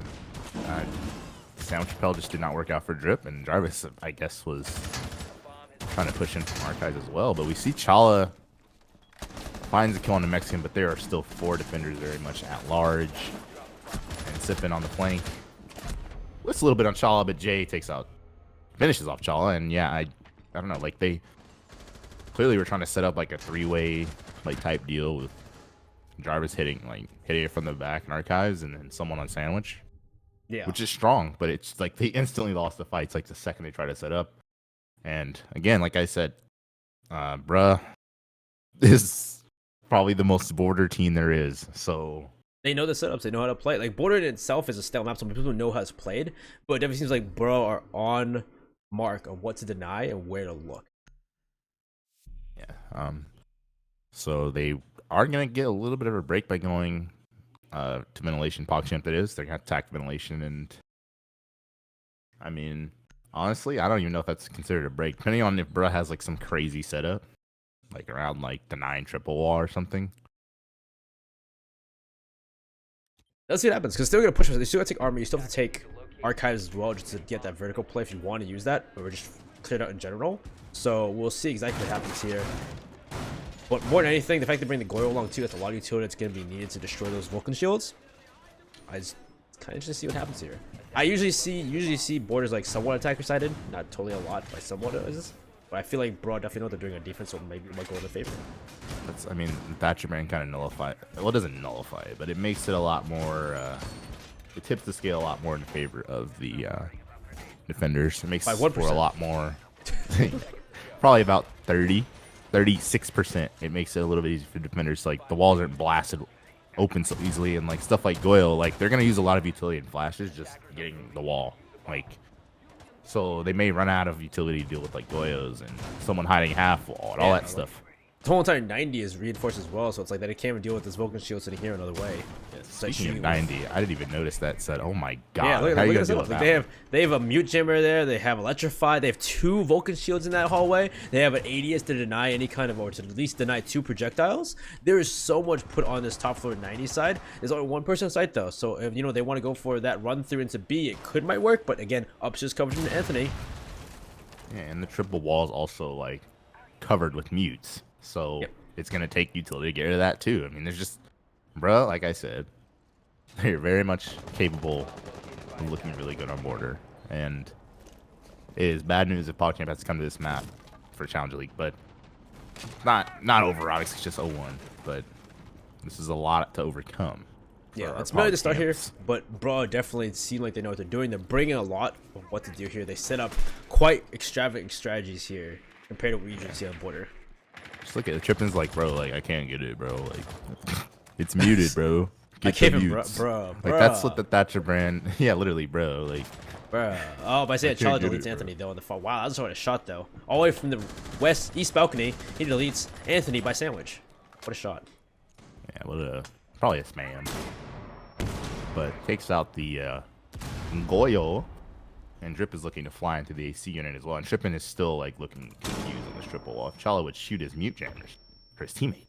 Sandwich Repel just did not work out for Drip, and Jarvis, I guess, was trying to push in from archives as well. But we see Chala finds a kill on the Mexican, but there are still 4 defenders very much at large. And sipping on the flank. It's a little bit on Chala, but Jay finishes off Chala. And yeah, I don't know, like they clearly were trying to set up like a 3-way like type deal with Jarvis hitting it from the back in archives and then someone on sandwich. Yeah. Which is strong, but it's like they instantly lost the fights like the second they try to set up. And again, like I said, bruh is probably the most border team there is. So they know the setups, they know how to play. Like border in itself is a stale map, so people know how it's played, but it definitely seems like bro are on mark on what to deny and where to look. Yeah. So they are gonna get a little bit of a break by going to ventilation. PogChamp that is. They're gonna attack ventilation, and I mean, honestly, I don't even know if that's considered a break. Depending on if Bruh has like some crazy setup, like around like the 9 triple wall or something. Let's see what happens, because still gonna push. They still gotta take armor. You still have to take archives as well, just to get that vertical play if you want to use that, or just clear it out in general. So we'll see exactly what happens here. But more than anything, the fact they bring the Goyle along too, that's a lot of utility that's going to be needed to destroy those Vulcan shields. I just kind of interested to see what happens here. I usually see borders like somewhat attacker sided, not totally a lot, but somewhat is. But I feel like Bro definitely know what they're doing on defense, so maybe it might go in their favor. I mean, Thatcher Man kind of nullify. Well, it doesn't nullify it, but it makes it a lot more. It tips the scale a lot more in favor of the defenders. It makes it for a lot more. Probably about 36%. It makes it a little bit easier for defenders. Like the walls aren't blasted open so easily, and like stuff like Goyle, like they're gonna use a lot of utility and flashes just getting the wall. Like, so they may run out of utility to deal with like Goyos and someone hiding half wall and all that stuff. The whole entire 90 is reinforced as well, so it's like that it can't even deal with this Vulcan shield sitting here another way. Speaking of 90, I didn't even notice that set. Oh my god! Yeah, look at this. Like they have a mute jammer there. They have electrify. They have 2 Vulcan shields in that hallway. They have an ADS to deny any kind of, or to at least deny 2 projectiles. There is so much put on this top floor 90 side. There's only 1 person on site though, so if they want to go for that run through into B, it might work. But again, upstairs coverage from Anthony. Yeah, and the triple wall is also like covered with mutes. So it's going to take utility to get rid of that too. I mean, there's just, bro, like I said, they're very much capable of looking really good on border. And it is bad news if PogChamp has to come to this map for Challenger League. But not over, obviously, it's just 0-1. But this is a lot to overcome. Yeah, it's better to start here. But bro, definitely seem like they know what they're doing. They're bringing a lot of what to do here. They set up quite extravagant strategies here compared to what we usually see on border. Just look at the Trippin's like, bro, like I can't get it, bro. Like it's muted, bro. Get the mutes. Bro. Like that's what the Thatcher brand. Yeah, literally, bro. Like, bro. Oh, but I say Charlie deletes Anthony though in the fall. Wow, that was what a shot though. All the way from the east balcony, he deletes Anthony by sandwich. What a shot. Yeah, what probably a spam. But takes out the Goyo. And Drip is looking to fly into the AC unit as well. And Trippin is still like looking confused on this triple wall. If Chala would shoot his mute jammers for his teammate.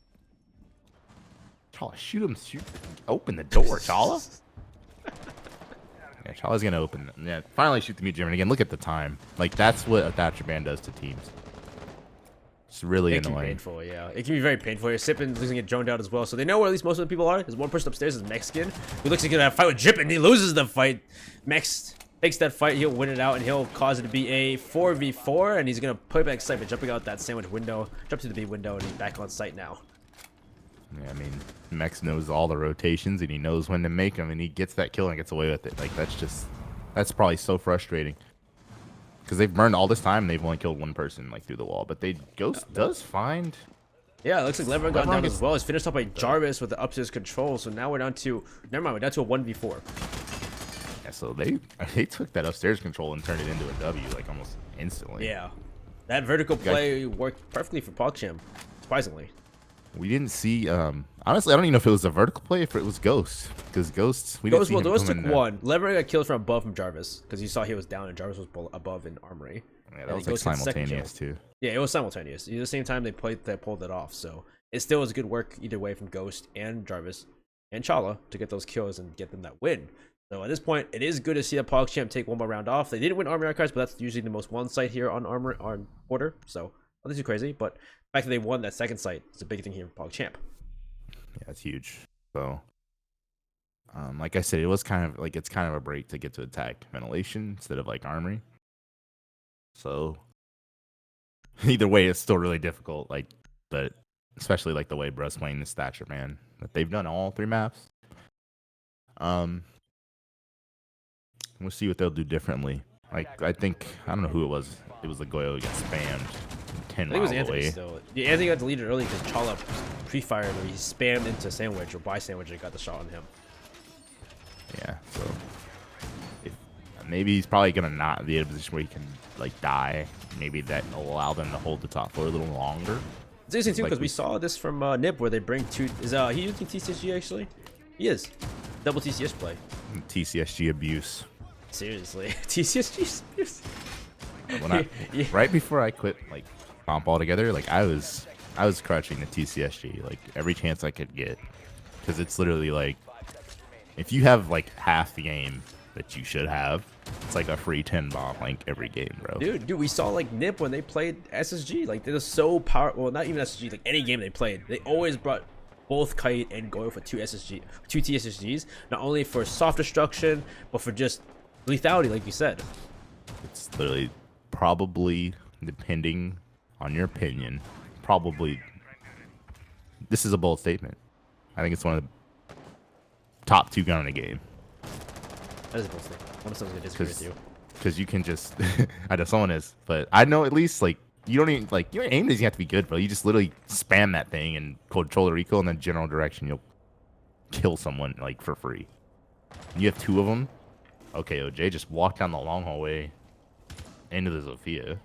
Chala, shoot him, open the door, Chala. Yeah, Chala's gonna open. Yeah, finally shoot the mute German again. Look at the time. Like that's what a Thatcher ban does to teams. It's really It can be annoying. painful, yeah. It can be very painful. You're Sippin losing it droned out as well. So they know where at least most of the people are. There's one person upstairs is Mexican, who looks like he's gonna have a fight with Jip, and he loses the fight. Mex takes that fight, he'll win it out, and he'll cause it to be a 4v4, and he's gonna put back site by jumping out that sandwich window, jump to the B window, and he's back on site now. Yeah, I mean, Mex knows all the rotations, and he knows when to make them, and he gets that kill and gets away with it. Like that's probably so frustrating. Because they've burned all this time, and they've only killed one person like through the wall. But Ghost does find. Yeah, it looks like Lebron got down as well. He's finished up by Jarvis with the upstairs control. So now we're down to, never mind, we're down to a 1v4. Yeah, so they took that upstairs control and turned it into a W like almost instantly. Yeah, that vertical play worked perfectly for PogChamp, surprisingly. We didn't see. Honestly, I don't even know if it was a vertical play, if it was Ghost, because Ghosts. We didn't see him Ghost took coming, one. Lebron got killed from above from Jarvis because you saw he was down and Jarvis was above in armory. Yeah, that was like simultaneous too. Yeah, it was simultaneous. At the same time they pulled it off. So it still was good work either way from Ghost and Jarvis and Chala to get those kills and get them that win. So at this point, it is good to see that PogChamp take one more round off. They didn't win Armory Archives, but that's usually the most won site here on Order. So nothing too crazy. But the fact that they won that second site is a big thing here for PogChamp. Yeah, it's huge. So, like I said, it was kind of like it's kind of a break to get to attack ventilation instead of like armory. So either way, it's still really difficult. Like, but especially like the way Bruh's playing this Thatcher, man. That they've done all 3 maps. We'll see what they'll do differently. Like I don't know who it was. It was the Goyo got spammed 10 miles away. Still. Yeah, Anthony got deleted early because Chala pre-fired where he spammed into sandwich or by sandwich and got the shot on him. Yeah, so maybe he's probably gonna not be in a position where he can like die. Maybe that will allow them to hold the top floor a little longer. It's interesting too because we saw this from Nip where they bring 2. Is he using TCSG actually? He is. Double TCS play. TCSG abuse. Seriously, TCSG abuse. Yeah. Right before I quit like comp altogether, like I was crouching the TCSG like every chance I could get, because it's literally like if you have like half the game that you should have, it's like a free 10 bomb like every game, bro. Dude, we saw like Nip when they played SSG, like they were so powerful. Well, not even SSG, like any game they played, they always brought both Kite and Goyo for 2 TSSGs, not only for soft destruction, but for just lethality, like you said. It's literally probably, depending on your opinion, probably this is a bold statement. I think it's one of the top 2 gun in the game. That is a bold statement. I want someone's gonna disagree with you. Because you can just, I know someone is, but I know at least like you don't even like your aim doesn't have to be good, bro. You just literally spam that thing and control the recoil in the general direction. You'll kill someone like for free. And you have 2 of them. Okay, OJ just walk down the long hallway into the Zofia.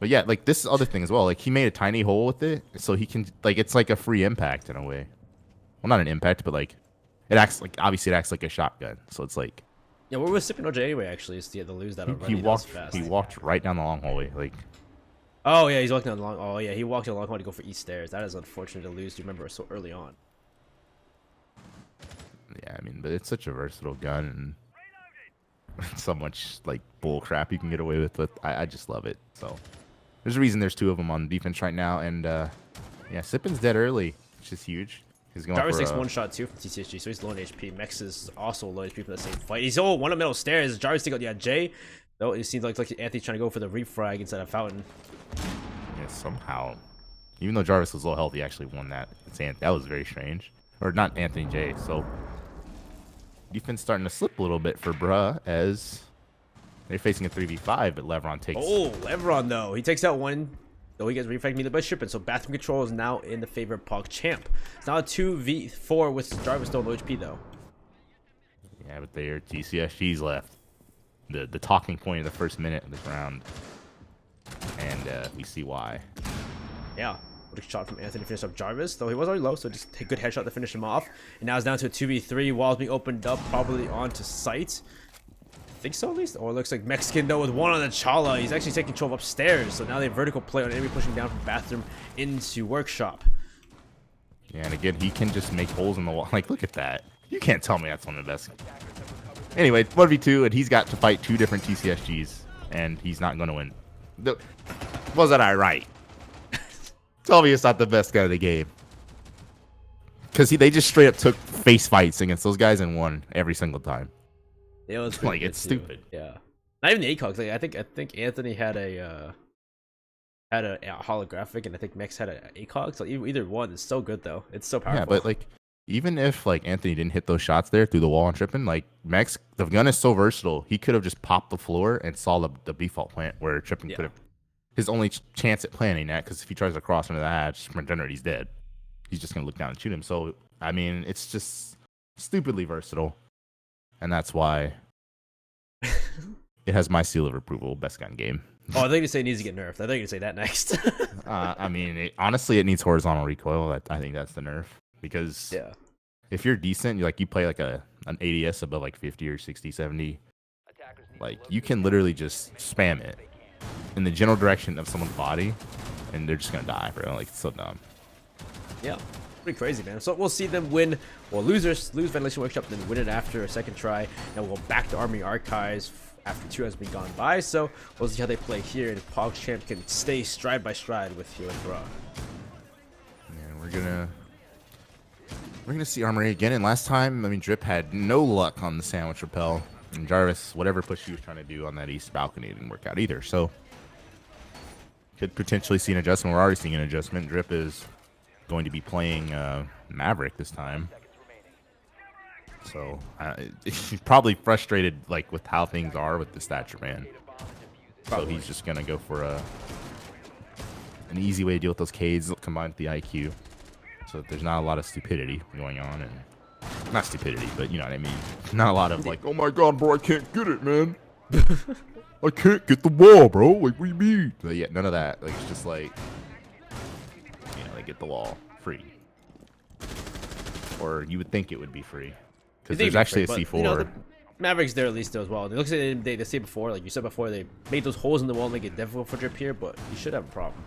But yeah, like this other thing as well. Like he made a tiny hole with it, so he can like it's like a free impact in a way. Well, not an impact, but like it acts like obviously it acts like a shotgun. So it's like yeah, we're sipping OJ anyway. Actually, is to lose that already. He walked right down the long hallway. Like oh yeah, he's walking down the long. Oh yeah, he walked down the long hallway to go for east stairs. That is unfortunate to lose. Do you remember so early on? Yeah, I mean, but it's such a versatile gun and so much like bull crap you can get away with. But I just love it. So there's a reason there's 2 of them on defense right now. And yeah, Sippin's dead early, which is huge. He's going Jarvis for takes 1 shot too from TCSG, so he's low in HP. Mex is also low in HP from the same fight. He's all one of middle stairs. Jarvis take out Jay. Though it seems like Anthony's trying to go for the refrag instead of Fountain. Yeah, somehow, even though Jarvis was low health, he actually won that. That was very strange. Or not Anthony J. So defense starting to slip a little bit for Bruh as they're facing a 3v5, but Lebron takes. Oh, Lebron though, he takes out 1. Though he gets refragmented by Shippin, so bathroom control is now in the favor of PogChamp. It's now a 2v4 with Jarvis still low HP though. Yeah, but they are TCSGs left. The talking point of the first minute of this round, and we see why. Yeah, what a shot from Anthony to finish up Jarvis, though he was already low, so just a good headshot to finish him off. And now it's down to a 2v3. Walls being opened up, probably onto site. I think so at least. Or it looks like Mexican though with 1 on the Chala. He's actually taking control upstairs, so now they have vertical play on enemy pushing down from bathroom into workshop. Yeah, and again, he can just make holes in the wall. Like, look at that. You can't tell me that's one of the best Anyway, 1v2, and he's got to fight 2 different TCSGs, and he's not going to win. Wasn't I right? Tell me it's not the best guy of the game. Because they just straight up took face fights against those guys and won every single time. It was like, it's stupid. Yeah. Not even the ACOGs. Like, I think Anthony had a holographic, and I think Max had a ACOG. So either one is so good though. It's so powerful. Yeah, but like, even if like Anthony didn't hit those shots there through the wall and tripping, like Max, the gun is so versatile. He could have just popped the floor and saw the default plant where tripping could have his only chance at planting that. Because if he tries to cross into the hatch, sprint under, he's dead. He's just gonna look down and shoot him. So I mean, it's just stupidly versatile, and that's why it has my seal of approval. Best gun game. Oh, I think you say it needs to get nerfed. I think you'd say that next. I mean, honestly, it needs horizontal recoil. I think that's the nerf. Because if you're decent, you play like an ADS above like 50 or 60, 70, like you can literally just spam it in the general direction of someone's body, and they're just gonna die, bro. Like, it's so dumb. Yeah, pretty crazy, man. So we'll see them win, or lose Ventilation Workshop, then win it after a second try, and we'll go back to Army Archives after 2 has been gone by. So we'll see how they play here, and if PogChamp can stay stride by stride with Hero and Thra. And we're gonna see Armory again. And last time, I mean, Drip had no luck on the sandwich rappel, and Jarvis, whatever push he was trying to do on that east balcony, didn't work out either. So could potentially see an adjustment. We're already seeing an adjustment. Drip is going to be playing Maverick this time. So he's probably frustrated like with how things are with the stature man. So he's just gonna go for an easy way to deal with those K's combined with the IQ. So there's not a lot of stupidity going on, and not stupidity, but you know what I mean. Not a lot of like, oh my god, bro, I can't get it, man. I can't get the wall, bro. Like, what do you mean? But yeah, none of that. Like, it's just like, you know, they get the wall free, or you would think it would be free because there's actually a C4. You know, the Mavericks there at least as well. It looks like they say before, like you said before, they made those holes in the wall, make it difficult for Drip here, but you should have a problem.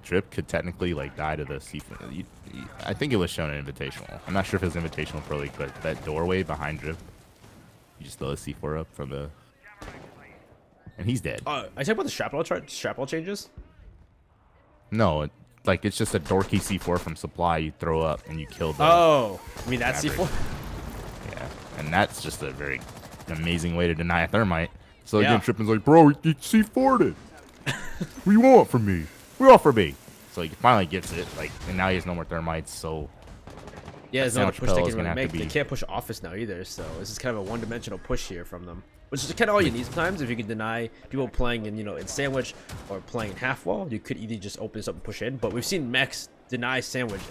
Drip could technically like die to the C4. I think it was shown in Invitational. I'm not sure if it was Invitational Pro League, but that doorway behind Drip, you just throw the C4 up from the, and he's dead. I talk about the shrapnel changes. No, it's just a dorky C4 from Supply you throw up and you kill the. Oh, I mean that's Maverick. C4. Yeah, and that's just a very amazing way to deny a thermite. So again, Trippin's like, bro, you C4'd it. What do you want from me? We offer B. So he finally gets it, and now he has no more thermites, so yeah, there's no push they can really make. They can't push office now either, so this is kind of a one-dimensional push here from them, which is kind of all you need sometimes. If you can deny people playing in sandwich or playing in half wall, you could either just open this up and push in. But we've seen Max deny sandwich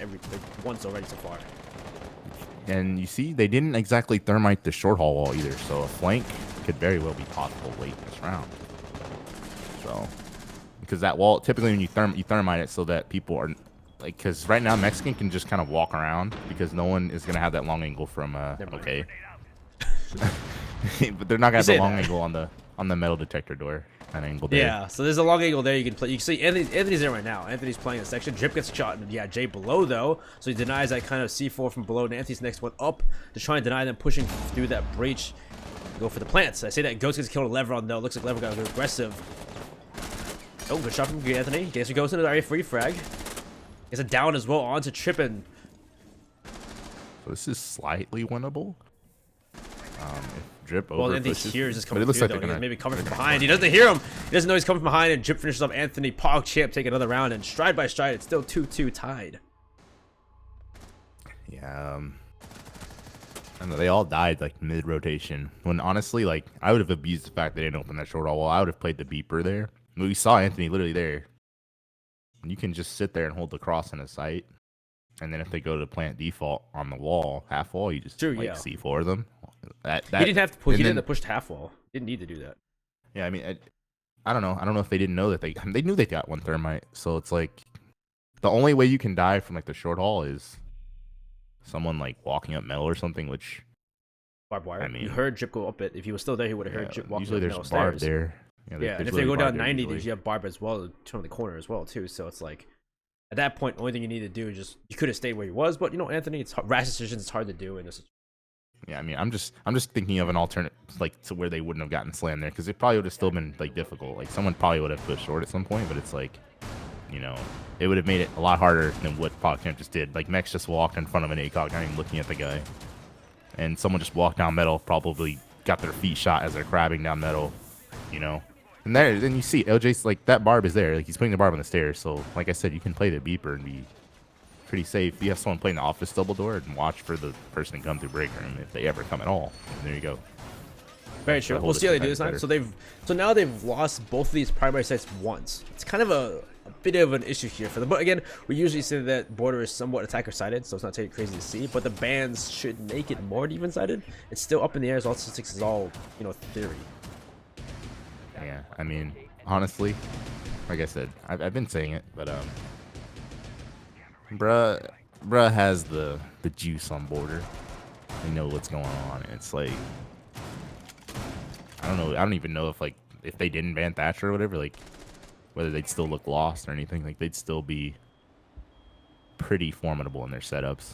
once already so far. And you see, they didn't exactly thermite the short haul wall either, so a flank could very well be possible late in this round. So. Because that wall, typically when you thermite it so that people are, because right now Mexican can just kind of walk around because no one is going to have that long angle from, okay. But they're not going to have the long angle on the metal detector door. That angle there. Yeah, so there's a long angle there you can play. You can see Anthony's there right now. Anthony's playing the section. Drip gets a shot, and yeah, Jay below though, so he denies that kind of C4 from below. And Anthony's next one up to try and deny them pushing through that breach. Go for the plants. I say that Ghost gets killed with Leveron though. Looks like Leveron got aggressive. Oh, good shot from Anthony. Gets goes into the area free frag. Gets it down as well onto Trippin. So this is slightly winnable. If Drip well, over Anthony pushes, hears this coming it looks through, like though. they're Maybe coming from behind. He doesn't hear him. He doesn't know he's coming from behind, and Drip finishes off Anthony. PogChamp take another round, and stride by stride, it's still 2-2 tied. Yeah, I know they all died mid rotation. When honestly, I would have abused the fact they didn't open that short wall. I would have played the beeper there. We saw Anthony literally there. You can just sit there and hold the cross in a sight, and then if they go to plant default on the wall, half wall, you just C4 them. He didn't have to push. He didn't push half wall. Didn't need to do that. Yeah, I mean, I don't know. I don't know if they didn't know that they knew they got one thermite. So it's the only way you can die from the short haul is someone walking up metal or something, which barbed wire. I mean, you heard Jip go up it. If he was still there, he would have heard Jip walk up usually there's barb there. Yeah, and if they go down 90, you have barb as well, turn the corner as well too. So it's at that point, the only thing you need to do is you could have stayed where he was, but Anthony, it's rash decisions. It's hard to do in this. Yeah, I mean, I'm just thinking of an alternate, like, to where they wouldn't have gotten slammed there, because it probably would have still been like difficult. Like, someone probably would have pushed short at some point, but it's like, you know, it would have made it a lot harder than what PogChamp just did. Like, Mex just walked in front of an ACOG, not even looking at the guy, and someone just walked down metal, probably got their feet shot as they're crabbing down metal, you know. And then you see LJ's like, that barb is there, like he's putting the barb on the stairs. So like I said, you can play the beeper and be pretty safe. You have someone playing the office double door and watch for the person to come through break room if they ever come at all. And there you go. Very true. We'll see how they do this time. So now they've lost both of these primary sites once. It's kind of a bit of an issue here for them. But again, we usually say that border is somewhat attacker sided, so it's not too crazy to see. But the bans should make it more defense sided. It's still up in the air. So all statistics is all, you know, theory. Yeah, I mean, honestly, like I said, I've been saying it, but bruh has the juice on border. They know what's going on. And it's like, I don't know. I don't even know if they didn't ban Thatcher or whatever, like whether they'd still look lost or anything. Like, they'd still be pretty formidable in their setups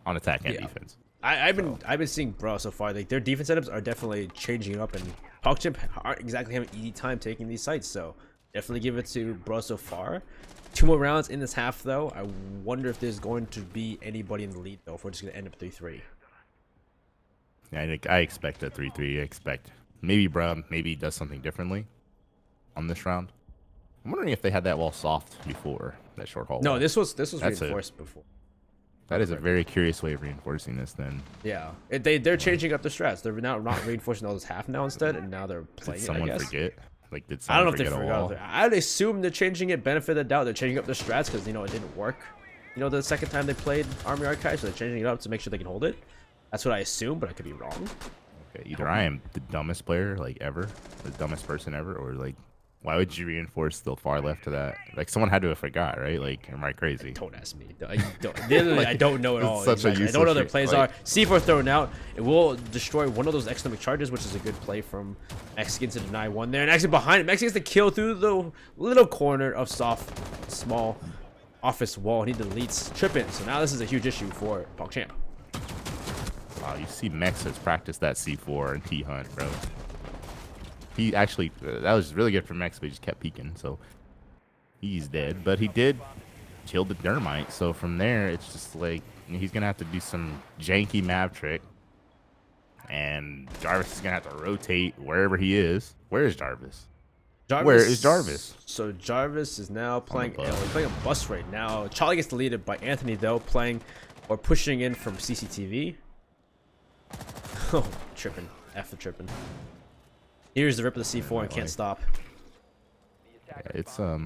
on attack and defense. I've been seeing bro so far. Like, their defense setups are definitely changing up, and PogChamp aren't exactly having an easy time taking these sites. So definitely give it to bro so far. 2 more rounds in this half though. I wonder if there's going to be anybody in the lead though. If we're just gonna end up 3-3. Yeah, I expect a 3-3. I expect maybe Brown does something differently on this round. I'm wondering if they had that wall soft before that short haul. No, wall. this was reinforced before. That is a very curious way of reinforcing this then. Yeah, they're changing up the strats. They're now not reinforcing all this half now instead, and now they're playing. Did someone it, I guess. forget? Like, did I don't someone know if they forget a wall? forgot. I'd assume they're changing it. Benefit of the doubt. They're changing up the strats because, you know, it didn't work. You know, the second time they played Army Archive, so they're changing it up to make sure they can hold it. That's what I assume, but I could be wrong. Okay, either I am the dumbest player like ever, the dumbest person ever, or like, why would you reinforce the far left to that? Like, someone had to have forgot, right? Like, am I crazy? Don't ask me. Literally, I don't know at all. Such a I don't know what their useless plays shit. are. C4 thrown out. It will destroy one of those economic charges, which is a good play from Mexicans to deny one there. And actually behind it, Mexicans to kill through the little corner of soft, small office wall. He deletes Trippin. So now this is a huge issue for PogChamp. Wow, you see Mex has practiced that C4 and T-Hunt, bro. He actually, that was really good for Mex, but he just kept peeking, so he's dead. But he did kill the Dermite, so from there, it's just like, he's going to have to do some janky map trick. And Jarvis is going to have to rotate wherever he is. Where is Jarvis? Where is Jarvis? So Jarvis is now playing a bus right now. Charlie gets deleted by Anthony, though, playing or pushing in from CCTV. Oh, tripping. After tripping. Here's the rip of the C4 and can't stop. Yeah, it's I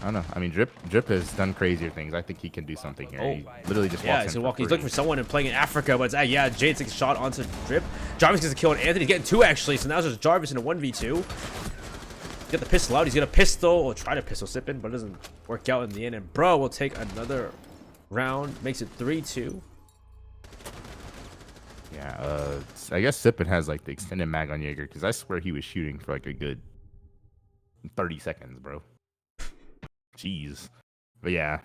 don't know. I mean, Drip has done crazier things. I think he can do something here. He literally just walks in. He's looking for someone and playing in Africa, but it's, yeah, Jade takes a shot onto Drip. Jarvis gets a kill on Anthony. He's getting 2 actually, so now it's just Jarvis in a 1v2. Get the pistol out. He's gonna pistol or try to pistol sip in, but it doesn't work out in the end. And bro will take another round, makes it 3-2. Yeah, I guess Sippin has like the extended mag on Jaeger, because I swear he was shooting for like a good 30 seconds, bro. Jeez. But yeah,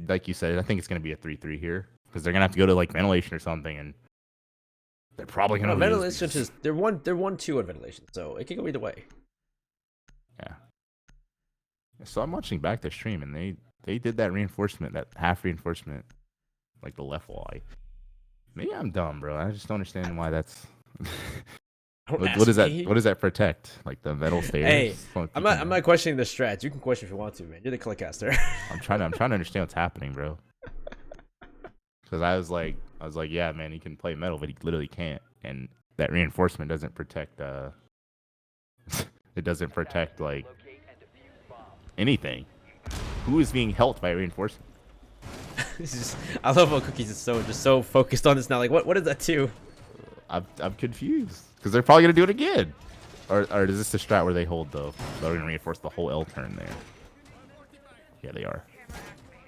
like you said, I think it's gonna be a 3-3 here, because they're gonna have to go to like ventilation or something, and they're probably gonna lose. Ventilation is they're 1-2 on ventilation, so it can go either way. Yeah. So I'm watching back the stream, and they did that reinforcement, that half reinforcement, like the left wall. Maybe I'm dumb, bro. I just don't understand why that's. What does that protect? Like the metal stairs? Hey, I'm not questioning the strats. You can question if you want to, man. You're the clickcaster. I'm trying to understand what's happening, bro. Because I was like, yeah, man, he can play metal, but he literally can't. And that reinforcement doesn't protect. It doesn't protect like anything. Who is being helped by reinforcement? I love how Cookies is so focused on this now. Like, what does that do? I'm confused, because they're probably gonna do it again, or is this the strat where they hold though? They're gonna reinforce the whole L turn there. Yeah, they are.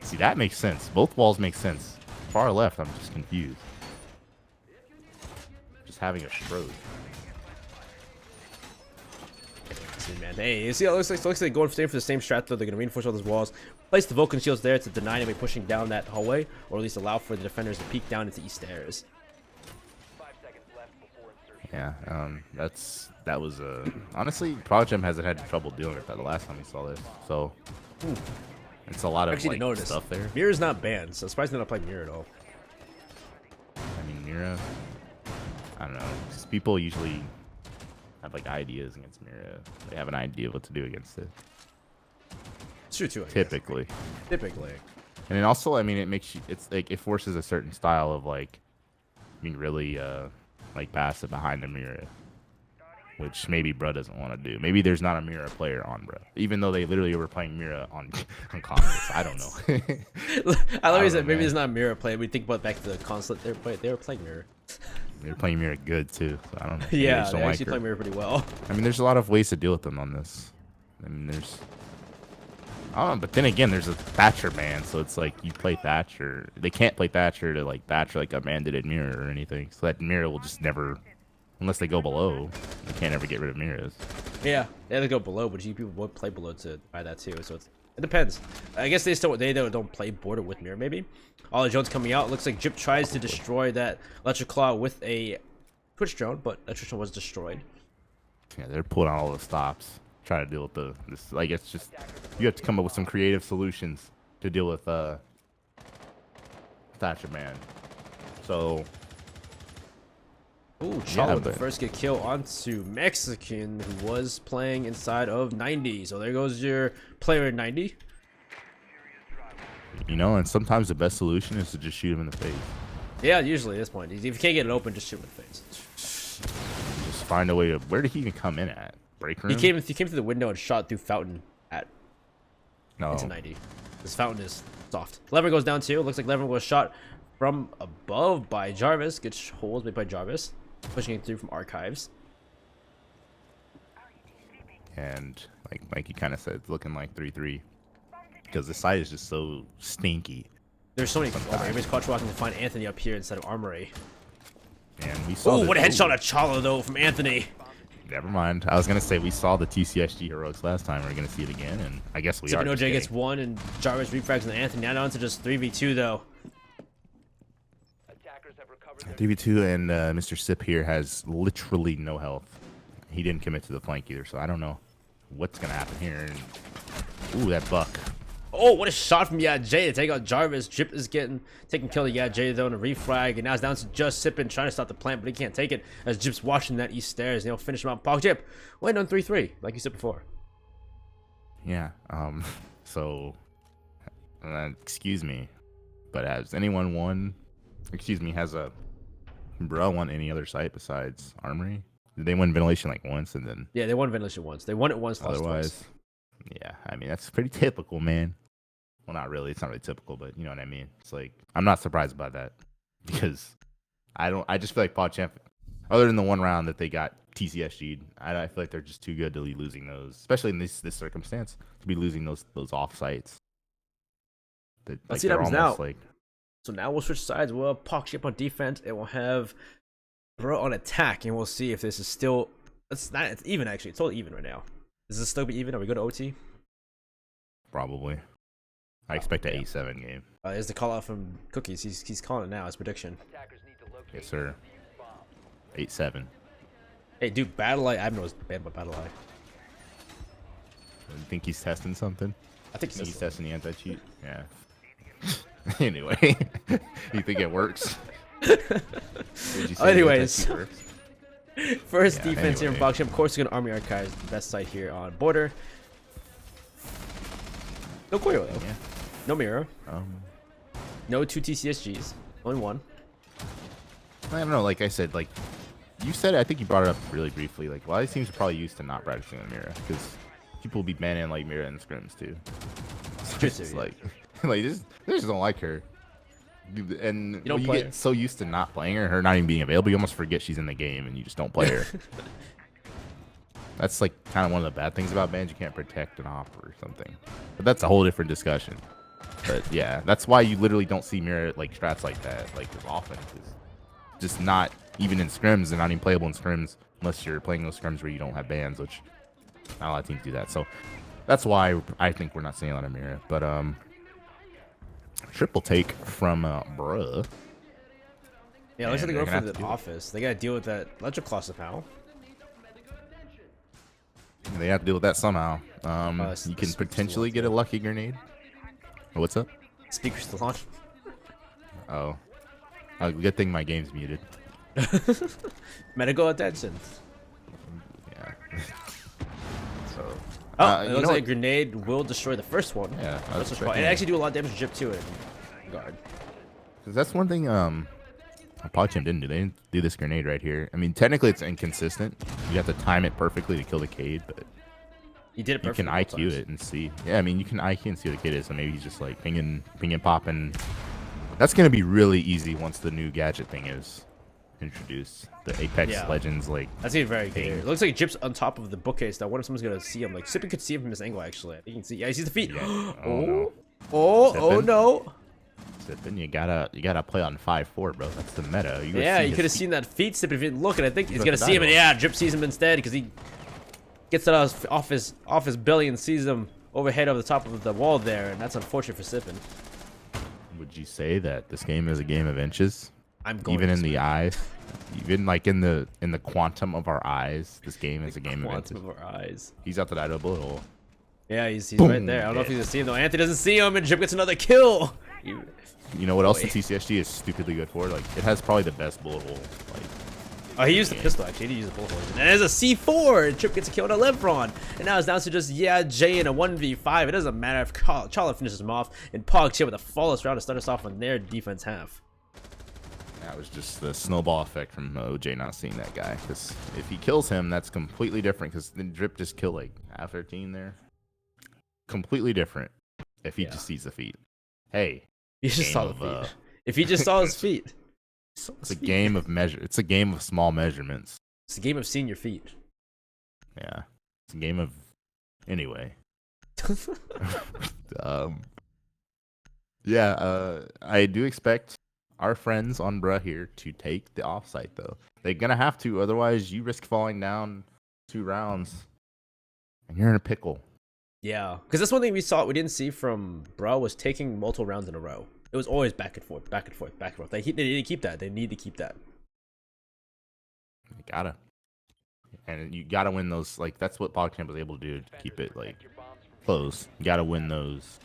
See, that makes sense. Both walls make sense. Far left, I'm just confused. Just having a stroke. Man, hey, you see how it looks like they're going for the same strat though. They're gonna reinforce all those walls, place the Vulcan shields there to deny anybody pushing down that hallway, or at least allow for the defenders to peek down into east stairs. Yeah, that was honestly, PogChamp hasn't had trouble dealing with that the last time we saw this. So it's a lot of Actually, like notice stuff there. Mirror's not banned, so surprised they're not playing Mirror at all. I mean, Mira, I don't know. 'Cause people usually have like ideas against Mira. They have an idea what to do against it. It's true too. I guess. Typically. Typically. And then also, I mean, it makes you. It's like it forces a certain style of like, being really like passive behind the mirror, which maybe Bro doesn't want to do. Maybe there's not a mirror player on Bro, even though they literally were playing mirror on consoles. I don't know. I love you know, said maybe man. it's not Mirror play. We think about back to the console they were playing Mirror. They're playing mirror good too. So I don't know. Maybe Yeah, just they don't like actually her. play Mirror pretty well. I mean, there's a lot of ways to deal with them on this. I mean, there's. Oh, but then again, there's a Thatcher ban, so it's like you play Thatcher. They can't play Thatcher to like Thatcher like a man did in Mirror or anything. So that Mirror will just never, unless they go below, they can't ever get rid of mirrors. Yeah, they have to go below, but people would play below to buy that too. So it depends. I guess they don't play border with Mirror maybe. Ollie Jones coming out. Looks like Jip tries to destroy that Electric Claw with a Twitch drone, but Electric drone was destroyed. Yeah, they're pulling out all the stops, trying to deal with this. Like it's just you have to come up with some creative solutions to deal with Thatcher man. So. Ooh, Chalo with the but- first get kill onto Mexican, who was playing inside of 90. So there goes your player in 90. You know, and sometimes the best solution is to just shoot him in the face. Yeah, usually at this point. If you can't get it open, just shoot him in the face. Just find a way to. Where did he even come in at? Break room? He came through the window and shot through Fountain No. into 90. This Fountain is soft. Lever goes down too. Looks like Lever was shot from above by Jarvis. Gets holes made by Jarvis. Pushing it through from archives. And like Mikey kind of said, it's looking like 3-3 because the site is just so stinky. There's so many. Oh, everybody's crouch walking to find Anthony up here instead of Armory. And we saw. Oh, what a headshot at Chalo though from Anthony. Never mind. I was gonna say we saw the TCSG heroics last time. We're gonna see it again, and I guess we are. Sippin' just OJ gets kidding. one, and Jarvis refrags on Anthony. Now down to just 3v2 though. Attackers have recovered their 3v2, and Mr. Sip here has literally no health. He didn't commit to the flank either, so I don't know what's gonna happen here. And, ooh, that buck. Oh, what a shot from Yad J to take out Jarvis. Jip is taking kill of Yad J though in a refrag, and now it's down to just Sippin' trying to stop the plant, but he can't take it as Jip's watching that east stairs, and he'll finish him out. PogChamp went on 3-3, like you said before. Yeah. So, excuse me, but has anyone won? Excuse me, has a Bro won any other site besides Armory? Did they win ventilation like once and then Yeah, they won ventilation once. They won it once, lost otherwise? twice. Yeah, I mean that's pretty typical, man. Well, not really. It's not really typical, but you know what I mean. It's like I'm not surprised by that because I just feel like PogChamp, other than the one round that they got TCSG'd, I feel like they're just too good to be losing those, especially in this circumstance, to be losing those off sites. That, Let's see what they're happens almost now. like So now we'll switch sides. We'll have PogChamp on defense, and we'll have Bro on attack, and we'll see if this is still. It's even actually. It's totally even right now. Does this still be even? Are we going to OT? probably. I expect an 8-7 game. There's the call out from Cookies. He's calling it now. His prediction. attackers need to locate Yes, sir. the fuse bomb. 8-7. Hey, dude, Battle Eye. I don't know what's banned by Battle Eye. You think he's testing something? I think He's he's testing the anti-cheat? Yeah. Anyway, you think it works? Would you say the Anyways. anti-cheat works? first Yeah, defense here from anyway. PogChamp. Of course, we're going to Army Archives, the best site here on border. No Koyo though. Yeah. No mirror. Um, No 2 TCSGs. Only one. I don't know. Like I said, like you said, I think you brought it up really briefly. Like, well, these teams are probably used to not practicing with Mira because people will be banning like Mira in scrims too. So True it's too, just yeah. like, they just don't like her. And don't you play get her. so used to not playing her not even being available, you almost forget she's in the game and you just don't play her. That's like kind of one of the bad things about bans. You can't protect an op or something. But that's a whole different discussion. But yeah, that's why you literally don't see mirror like strats like that like as often. It's just not even in scrims and not even playable in scrims unless you're playing those scrims where you don't have bans, which not a lot of teams do that. So that's why I think we're not seeing a lot of mirror. But triple take from Bruh. Yeah, it looks like And they're they're going for gonna the office. They gotta deal with that electric claw somehow. They have to deal with that somehow. You can speakers potentially still get a on, lucky grenade. What's up? Speakers still on. Oh, good thing my game's muted. Medical attention. Yeah. So. Oh, it you looks know like a what? grenade will destroy the first one. Yeah, I was It checking. actually do a lot of damage to Jip too in guard. 'Cause that's one thing. PogChamp didn't do. They didn't do this grenade right here. I mean, technically it's inconsistent. You have to time it perfectly to kill the Cade, but He did it you perfectly. can IQ it and see. Yeah, I mean, you can IQ and see what the kid is. So maybe he's just like pinging, popping. That's gonna be really easy once the new gadget thing is introduced. The Apex Yeah. Legends, like. That's even very good. thing. It looks like Jip's on top of the bookcase. That what if someone's gonna see him? Like Sippin could see him from this angle. Actually, you can see. Yeah, he sees the feet. Yeah. Oh, Oh, no. oh Sippin? no. Then you gotta play on 5-4, bro. That's the meta. Yeah, you his could have feet. seen that feet Sippin if you didn't look, and I think he's got gonna the see him. And dino. yeah, Jip sees him instead because he gets it off his belly and sees him overhead over the top of the wall there, and that's unfortunate for Sippin. Would you say that this game is a game of inches? I'm going Even to in say the eyes, even like in the quantum of our eyes, this game is a game of quantum inches. of our eyes. He's out to that bullet hole. Yeah, he's Boom, right there. I don't know if he's dead. gonna see him though. Anthony doesn't see him, and Jip gets another kill. You know what else the Boy. TCSG is stupidly good for? Like, it has probably the best bullet hole. Like, Oh, he used the pistol actually. He didn't use the bullet hole. And there's a C4, and Chip gets a kill on a Lebron. And now it's down to just Jay in a 1v5. It doesn't matter if Charlotte finishes him off, and PogChamp with a flawless round to start us off on their defense half. that was just the snowball effect from OJ not seeing that guy. Because if he kills him, that's completely different. Because the Drip just killed like half their team there. Completely different. If he Yeah. just sees the feet. Hey, He just game saw the of, feet. If he just saw his feet. it's a game of measure. It's a game of small measurements. It's a game of seeing your feet. Yeah, it's a game of. Anyway. I do expect our friends on Bruh here to take the offsite though. They're gonna have to, otherwise you risk falling down 2 rounds, and you're in a pickle. Yeah, because that's one thing we didn't see from Bro was taking multiple rounds in a row. It was always back and forth, back and forth, back and forth. They need to keep that. They need to keep that. You gotta, and you gotta win those. Like that's what PogChamp was able to do to keep it like close. You gotta win those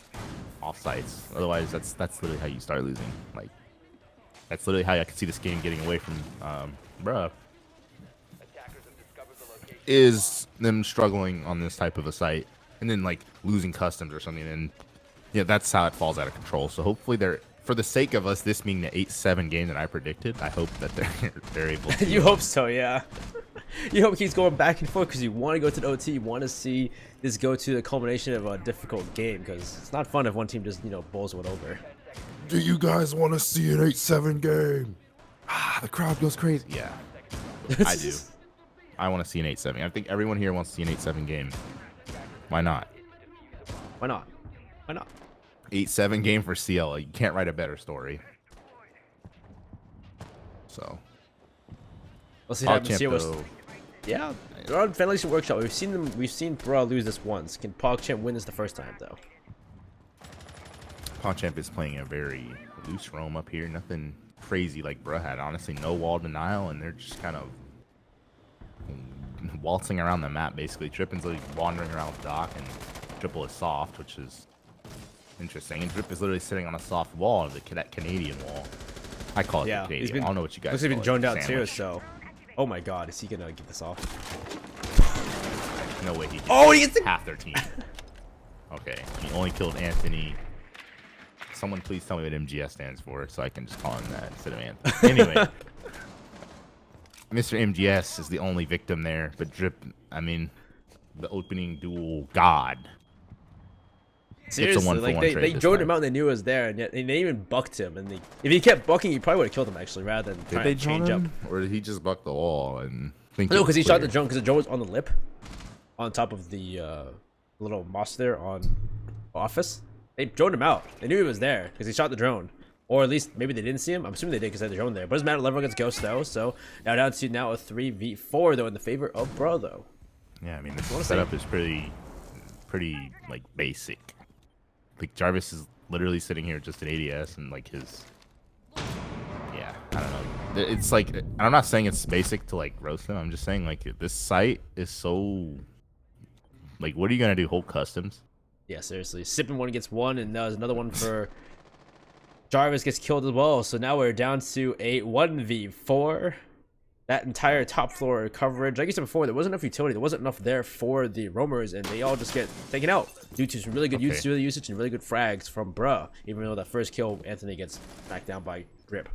offsites. Otherwise, that's literally how you start losing. Like that's literally how I can see this game getting away from Bruh. Is them struggling on this type of a site and then like losing customs or something, and yeah, that's how it falls out of control. So hopefully they're, for the sake of us, this being the 8-7 game that I predicted, I hope that they're able to. You hope so, yeah. You hope he's going back and forth because you want to go to the OT. You want to see this go to the culmination of a difficult game because it's not fun if one team just bowls one over. Do you guys want to see an 8-7 game? Ah, the crowd goes crazy. Yeah, I do. I want to see an 8-7. I think everyone here wants to see an 8-7 game. Why not? Why not? Why not? 8-7 game for CL. You can't write a better story. So. Let's see what happens here. PogChamp, though, Yeah, they're on Ventilation Workshop. We've seen Bro lose this once. Can PogChamp win this the first time though? PogChamp is playing a very loose roam up here. Nothing crazy like Bruh had. Honestly, no wall denial, and they're just kind of waltzing around the map, basically. Trippin's like wandering around with Doc, and Triple is soft, which is interesting. And Drip is literally sitting on a soft wall, that Canadian wall. I call it Yeah, the he's Canadian. been. I don't know what you guys Looks like he's call been it, zoned out too. sandwich. So, oh my God, is he gonna get this off? No way he can. Oh, he gets the- half their team. Okay, he only killed Anthony. Someone please tell me what MGS stands for so I can just call him that instead of Anthony. Anyway, Mr. MGS is the only victim there, but Drip, I mean, the opening duel god. Seriously, one for like one they trade this droned time. him out and they knew it was there, and yet and they even bucked him. And if he kept bucking, he probably would have killed him actually, rather than Did trying they to drone change up. him? Or did he just buck the wall and think No, it was because he shot the clear? drone. Because the drone was on the lip, on top of the little moss there on office. They droned him out. They knew he was there because he shot the drone, or at least maybe they didn't see him. I'm assuming they did because they had the drone there. But it doesn't matter. Level against Ghost though. So now down to a 3v4 though in the favor of Bro though. Yeah, I mean, this wanna setup is pretty like basic. Like Jarvis is literally sitting here just at ADS and like his, yeah, I don't know. it's like, I'm not saying it's basic to like roast them. I'm just saying like this site is so like, what are you gonna do? Hold customs? Yeah, seriously. Sippin' one gets one, and there's another one for Jarvis gets killed as well. So now we're down to a 1v4. That entire top floor coverage, like I said before, there wasn't enough utility. There wasn't enough there for the roamers, and they all just get taken out due to some really good usage and really good frags from Bruh. Even though that first kill, Anthony gets knocked down by Drip.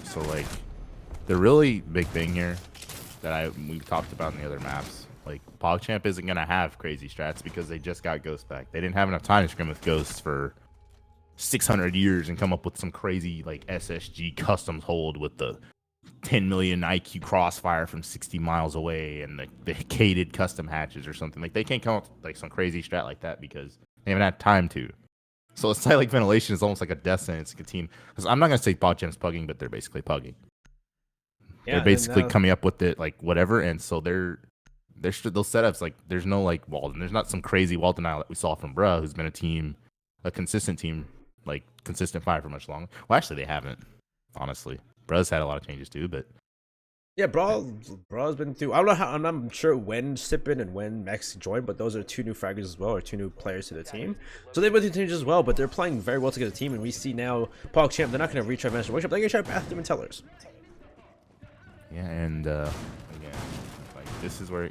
So like, the really big thing here that we've talked about in the other maps, like PogChamp isn't gonna have crazy strats because they just got Ghost back. They didn't have enough time to scrim with Ghosts for 600 years and come up with some crazy like SSG customs hold with the 10 million IQ crossfire from 60 miles away and the hated custom hatches or something. Like, they can't come up with like some crazy strat like that because they haven't had time to. So a site like Ventilation is almost like a death sentence to a team. Because I'm not gonna say PogChamp's pugging, but they're basically pugging. Yeah, they're basically coming up with it like whatever, and so they're those setups, like there's no like wall, and there's not some crazy wall denial that we saw from Bruh, who's been a consistent team, like consistent fire for much longer. Well, actually they haven't, honestly. Bruh's had a lot of changes too, but yeah, Braw's been through. I don't know how. I'm not sure when Sippin and when Mex joined, but those are two new fraggers as well, or two new players to the team. So they've been through changes as well, but they're playing very well together, team. And we see now PogChamp. They're not going to retry Master Workshop. They're going to try Bathroom and Tellers. yeah, and again, like this is where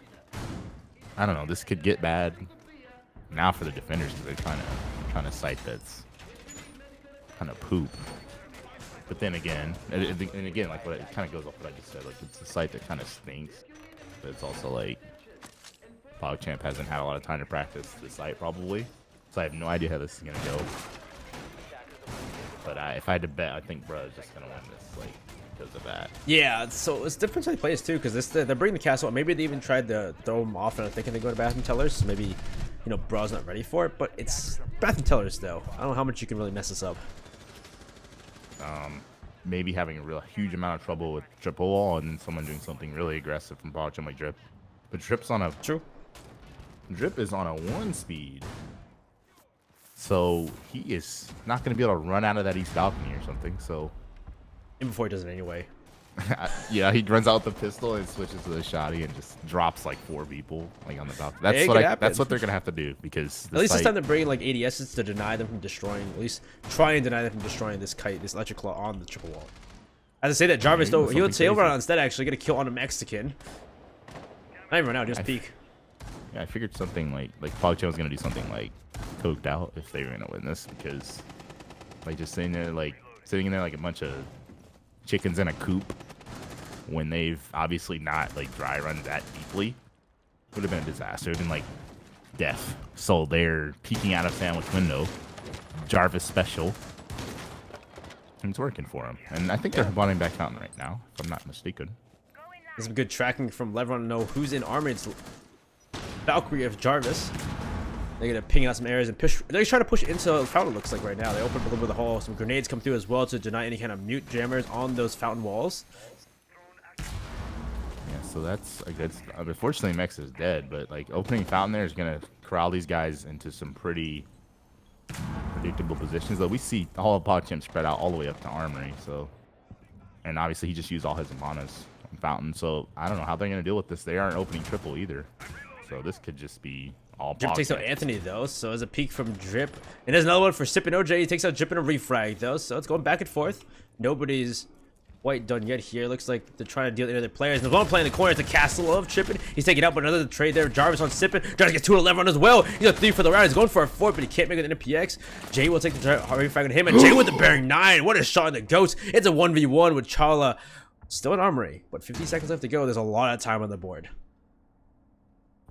I don't know. This could get bad now for the defenders because they're trying to site that's kind of poop. But then again, and again, like what it kind of goes off what I just said. Like, it's a site that kind of stinks, but it's also like PogChamp hasn't had a lot of time to practice the site probably, so I have no idea how this is gonna go. But if I had to bet, I think Bruh is just gonna win this, like because of that. Yeah, so it's different side plays too, because they're bringing the castle. Maybe they even tried to throw them off, and I'm thinking they go to Bathroom Tellers. So maybe, Bruh's not ready for it, but it's Bathroom Tellers though. I don't know how much you can really mess this up. Maybe having a huge amount of trouble with triple wall and then someone doing something really aggressive from PogChamp like Drip. But Drip is on a 1 speed. So he is not going to be able to run out of that east balcony or something. So, And before he does it anyway. yeah, he runs out with the pistol and switches to the shotty and just drops like 4 people like on the balcony. That's what they're gonna have to do, because at least this time they're bringing like ADSs to deny them from destroying, at least try and deny them from destroying this electric claw on the triple wall. As I say that, Jarvis though, he would sail run instead, actually get a kill on a Mexican. Not even run out, just peek. Yeah, I figured something like PogChamp was gonna do something like coked out if they were gonna win this, because like just sitting in there like a bunch of chickens in a coop when they've obviously not like dry run that deeply would have been a disaster. It would have been like death. So they're peeking out of sandwich window, Jarvis special, and it's working for him. And I think they're bonding back fountain right now, if I'm not mistaken. There's some good tracking from Levron to know who's in armor. It's Valkyrie of Jarvis. They're gonna ping out some areas and push. They're trying to push into fountain. Looks like right now they open up a little bit of the hall. Some grenades come through as well to deny any kind of mute jammers on those fountain walls. Yeah, so that's a good. Unfortunately, Mex is dead, but like opening fountain there is gonna corral these guys into some pretty predictable positions. Though we see all of PogChamp spread out all the way up to armory. So, and obviously he just used all his manas on fountain. So I don't know how they're gonna deal with this. They aren't opening triple either. So this could just be all Drip takes out Anthony though, so as a peek from Drip. And there's another one for Sippin' OJ. He takes out Drip in a refrag though, so it's going back and forth. Nobody's quite done yet here. Looks like they're trying to deal with other players. And there's one player in the corner. It's the castle of Trippin'. He's taking out, but another trade there. Jarvis on Sippin'. Jarvis gets 2 to 11 as well. He's got 3 for the round. He's going for a 4, but he can't make it in PX. Jay will take the refrag on him, and Jay with the bearing 9. What a shot in the ghost. It's a 1v1 with Chala still in armory, but 50 seconds left to go. There's a lot of time on the board.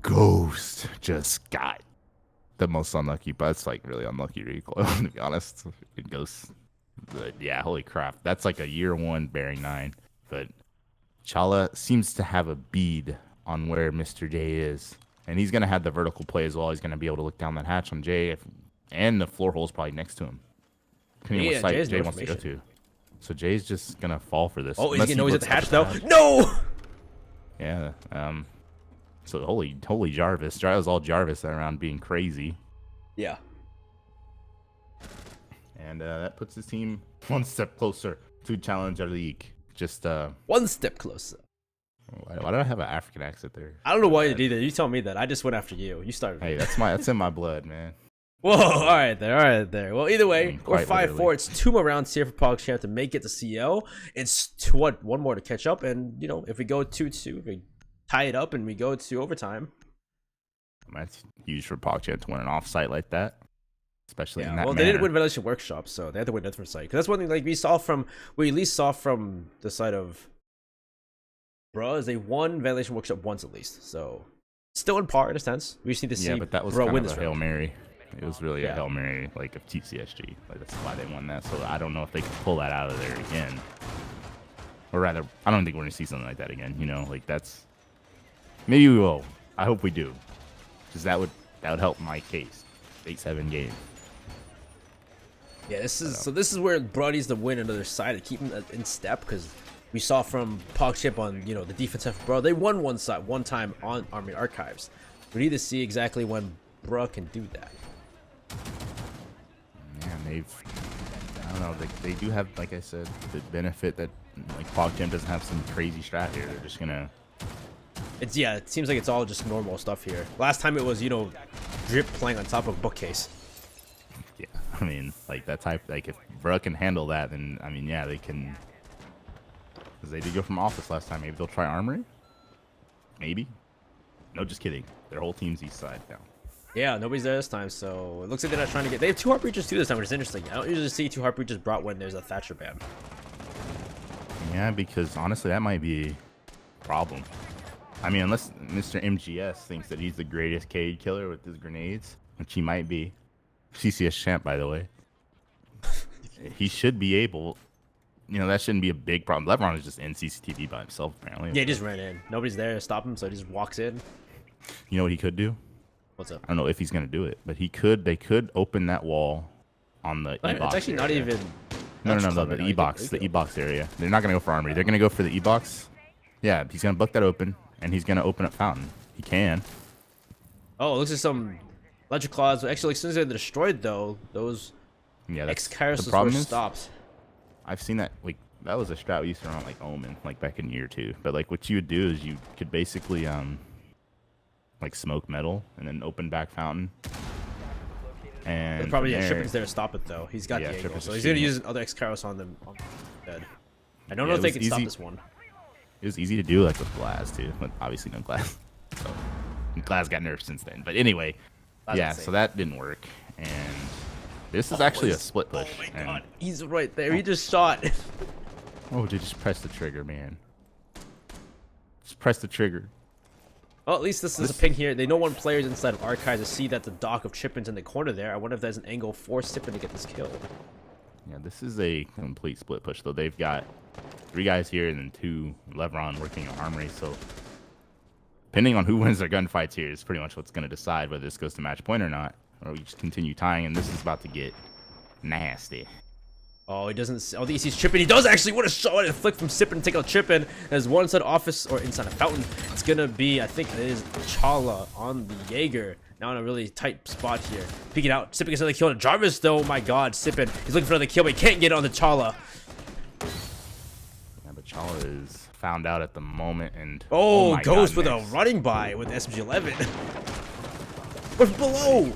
Ghost just got the most unlucky, but it's like really unlucky recoil, to be honest. It goes, but yeah, holy crap. That's like a year 1 bearing 9. But Chala seems to have a bead on where Mr. J is. And he's going to have the vertical play as well. He's going to be able to look down that hatch on Jay, and the floor hole is probably next to him. Depending on what site Jay wants to go to. So Jay's just going to fall for this. Oh, he's going to know he's at the hatch, though. No! Yeah, so holy Jarvis. Jarvis all Jarvis around being crazy. Yeah. And that puts his team 1 step closer to challenge our league Just One step closer. why do I have an African accent there? I don't know why you did that. You tell me that. I just went after you. You started. Hey, that's in my blood, man. Whoa! All right there. Well, either way, we're quite 5-4. literally. It's 2 more rounds here for PogChamp to make it to CL. It's one more to catch up, and you know if we go 2-2, if we tie it up and we go to overtime. That's huge for PogChamp to win an offsite like that, especially in that Well, manner. they didn't win Revelation Workshop, so they had to win a different site. Because that's one thing like we at least saw from the side of Bruh is they won Revelation Workshop once at least, so still in par in a sense. We just need to see but that was Bruh kind win of this a Hail round. Mary. It was really a Yeah. Hail Mary, like of TCSG. Like that's why they won that. So I don't know if they could pull that out of there again. Or rather, I don't think we're gonna see something like that again. You know, like that's maybe we will. I hope we do, because that would help my case. 8-7 game. Yeah, this is where Bruh needs to win another side to keep him in step, because we saw from PogChamp on the defensive Bruh, they won one side one time on Army Archives. We need to see exactly when Bruh can do that. Man, I don't know. They do have, like I said, the benefit that like PogChamp doesn't have some crazy strat here. They're just gonna. It seems like it's all just normal stuff here. Last time it was Drip playing on top of a bookcase. Yeah, I mean, like that type. Like if Bruh can handle that, then I mean, yeah, they can. Because they did go from office last time. Maybe they'll try armory. Maybe. No, just kidding. Their whole team's east side now. Yeah, nobody's there this time, so it looks like they're not trying to get. They have 2 heart breaches too this time, which is interesting. I don't usually see 2 heart breaches brought when there's a Thatcher ban. Yeah, because honestly, that might be a problem. I mean, unless Mr. MGS thinks that he's the greatest Cade killer with his grenades, which he might be. CCS champ, by the way. He should be able. That shouldn't be a big problem. Lebron is just in CCTV by himself, apparently. Yeah, he just ran in. Nobody's there to stop him, so he just walks in. You know what he could do? What's up? I don't know if he's gonna do it, but they could open that wall on the E-box. It's actually not area. even. No, the E-box, the E-box area. They're not gonna go for armory. They're gonna go for the E-box. Yeah, he's gonna book that open, and he's gonna open up fountain. He can. Oh, it looks like some ledger claws. Actually, as soon as they're destroyed, though, those Yeah, X the Kairos problem were is stopped. I've seen that that was a strat we used to run on like Omen, like back in year 2. But like what you would do is you could basically like smoke metal and then open back fountain. And Probably from Shipper's there to stop it though. He's got the angle, Shipper's so just he's gonna shooting use other X Kairos on them. Dead. I don't Yeah, know if it they was can stop easy. this one. It was easy to do like with Glass too, but obviously no Glass. So Glass got nerfed since then. But anyway, That's yeah, insane. so that didn't work. And this is actually a split push. Oh my and- god, he's right there. He just shot. Oh, dude, just press the trigger, man. Just press the trigger. Well, at least this is a ping here. They know one player's inside of Archives to see that the dock of Chippin's in the corner there. I wonder if there's an angle for Sippin to get this kill. Yeah, this is a complete split push, though. They've got 3 guys here and then 2 Lebron working on armory. So, depending on who wins their gunfights here is pretty much what's going to decide whether this goes to match point or not. Or we just continue tying, and this is about to get nasty. Oh, he doesn't. Oh, he sees Chippin. He does actually. What a shot! A flick from Sippin to take out Chippin. There's one inside office or inside a fountain. It's gonna be, I think it is Chala on the Jaeger. Now in a really tight spot here. Peek it out. Sippin gets another kill on Jarvis though. Oh my god, Sippin. He's looking for another kill, but he can't get on the Chala. Yeah, but Chala is found out at the moment, and Oh, my Ghost God, with a next. running by with SMG-11. What's below?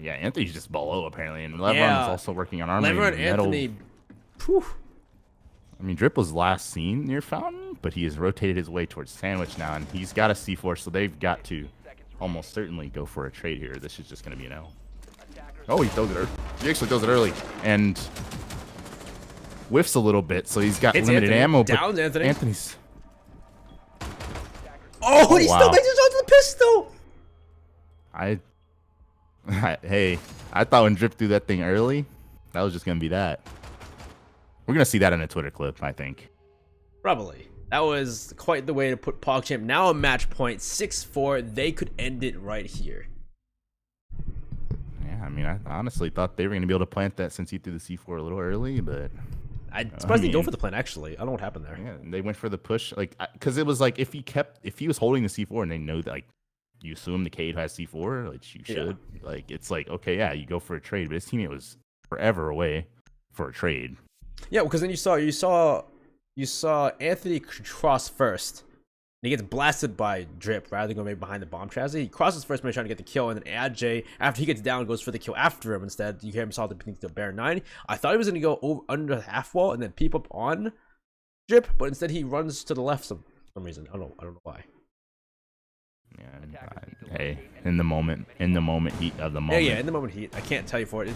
Yeah, Anthony's just below apparently, and Lebron's Yeah. also working on armory. Lever and metal. Anthony. Whew. I mean, Drip was last seen near Fountain, but he has rotated his way towards Sandwich now, and he's got a C4, so they've got to almost certainly go for a trade here. This is just going to be an L. Oh, he throws it early. He actually throws it early, and whiffs a little bit, so he's got Hits limited Anthony. ammo. Downs but Anthony. Anthony's... Oh, he wow. still makes it onto the pistol. Hey, I thought when Drip threw that thing early, that was just going to be that. We're going to see that in a Twitter clip, I think. Probably. That was quite the way to put PogChamp. Now a match point, 6-4. They could end it right here. Yeah, I mean, I honestly thought they were going to be able to plant that since he threw the C4 a little early, but... I'm surprised they go mean- for the plan, actually. I don't know what happened there. Yeah, they went for the push, like, because it was like if he was holding the C4 and they know that, like, you assume the Cade has C4, like you should, like it's like okay, yeah, you go for a trade, but his teammate was forever away for a trade. Yeah, because then you saw Anthony cross first. And he gets blasted by Drip rather than going maybe behind the bomb chassis. He crosses first, maybe trying to get the kill, and then AJ, after he gets down, goes for the kill after him instead. You hear him saw the Bear 9. I thought he was going to go over under the half wall and then peep up on Drip, but instead he runs to the left for some reason. I don't know why. Yeah, hey, in the moment heat of the moment. Yeah, in the moment heat. I can't tell you for it.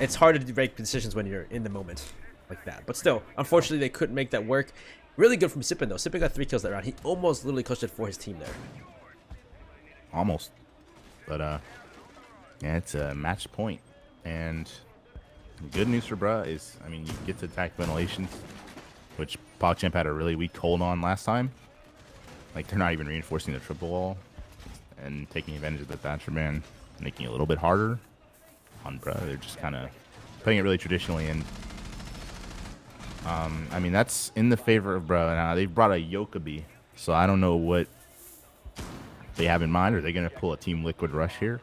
It's hard to make decisions when you're in the moment like that. But still, unfortunately, they couldn't make that work. Really good from Sippin though. Sippin got 3 kills that round. He almost literally clutched it for his team there. Almost, but yeah, it's a match point. And good news for bruh is, I mean, you get to attack ventilations, which PogChamp had a really weak hold on last time. Like, they're not even reinforcing the triple wall and taking advantage of the Thatcher man, making it a little bit harder on bruh. They're just kind of playing it really traditionally, and I mean, that's in the favor of bruh. Now, they've brought a Yokobi, so I don't know what they have in mind. Are they going to pull a Team Liquid Rush here?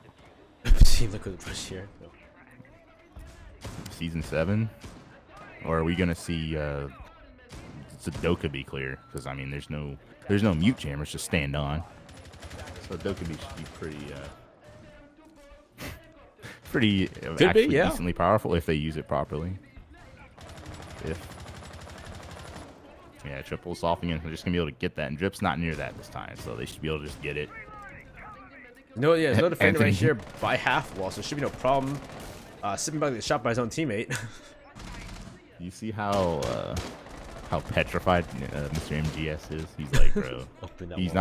Team Liquid Rush here. Season 7? Or are we going to see Dokkaebi clear? Because, I mean, there's no mute jammers, just stand on. So Dokkaebi should be pretty decently powerful if they use it properly. Yeah, triple softening, and we're just gonna be able to get that, and Drip's not near that this time, so they should be able to just get it. No, yeah, there's no defender right here by half wall, so it should be no problem. Sipping about to get shot by his own teammate. You see how petrified Mr. MGS is? He's like, bro, he's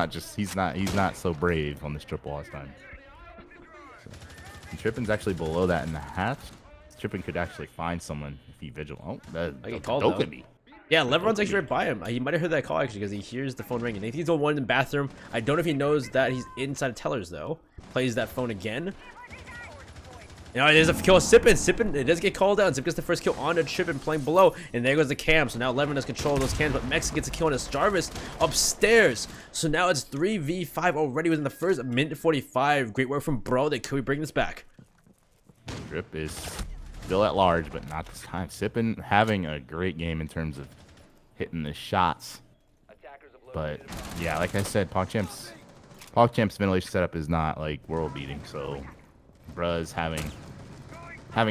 not so brave on this triple last time. So, and Trippin's actually below that in the hatch. Trippin could actually find someone if he vigilant. Oh, I get called though. Yeah, Leveron's actually right by him. He might have heard that call actually because he hears the phone ringing. He's the one in the bathroom. I don't know if he knows that he's inside of Tellers though. Plays that phone again. You know, there's a kill. Sippin, it does get called out. Zip gets the first kill on a Trippin playing below, and there goes the cam. So now Leveron has control of those cams, but Mex gets a kill on his Jarvis upstairs. So now it's 3v5 already within the first minute 45. Great work from Bro. They could bring this back. Drip is still at large, but not this time. Sippin having a great game in terms of hitting the shots. But yeah, like I said, PogChamp's ventilation setup is not like world beating, so bruh's having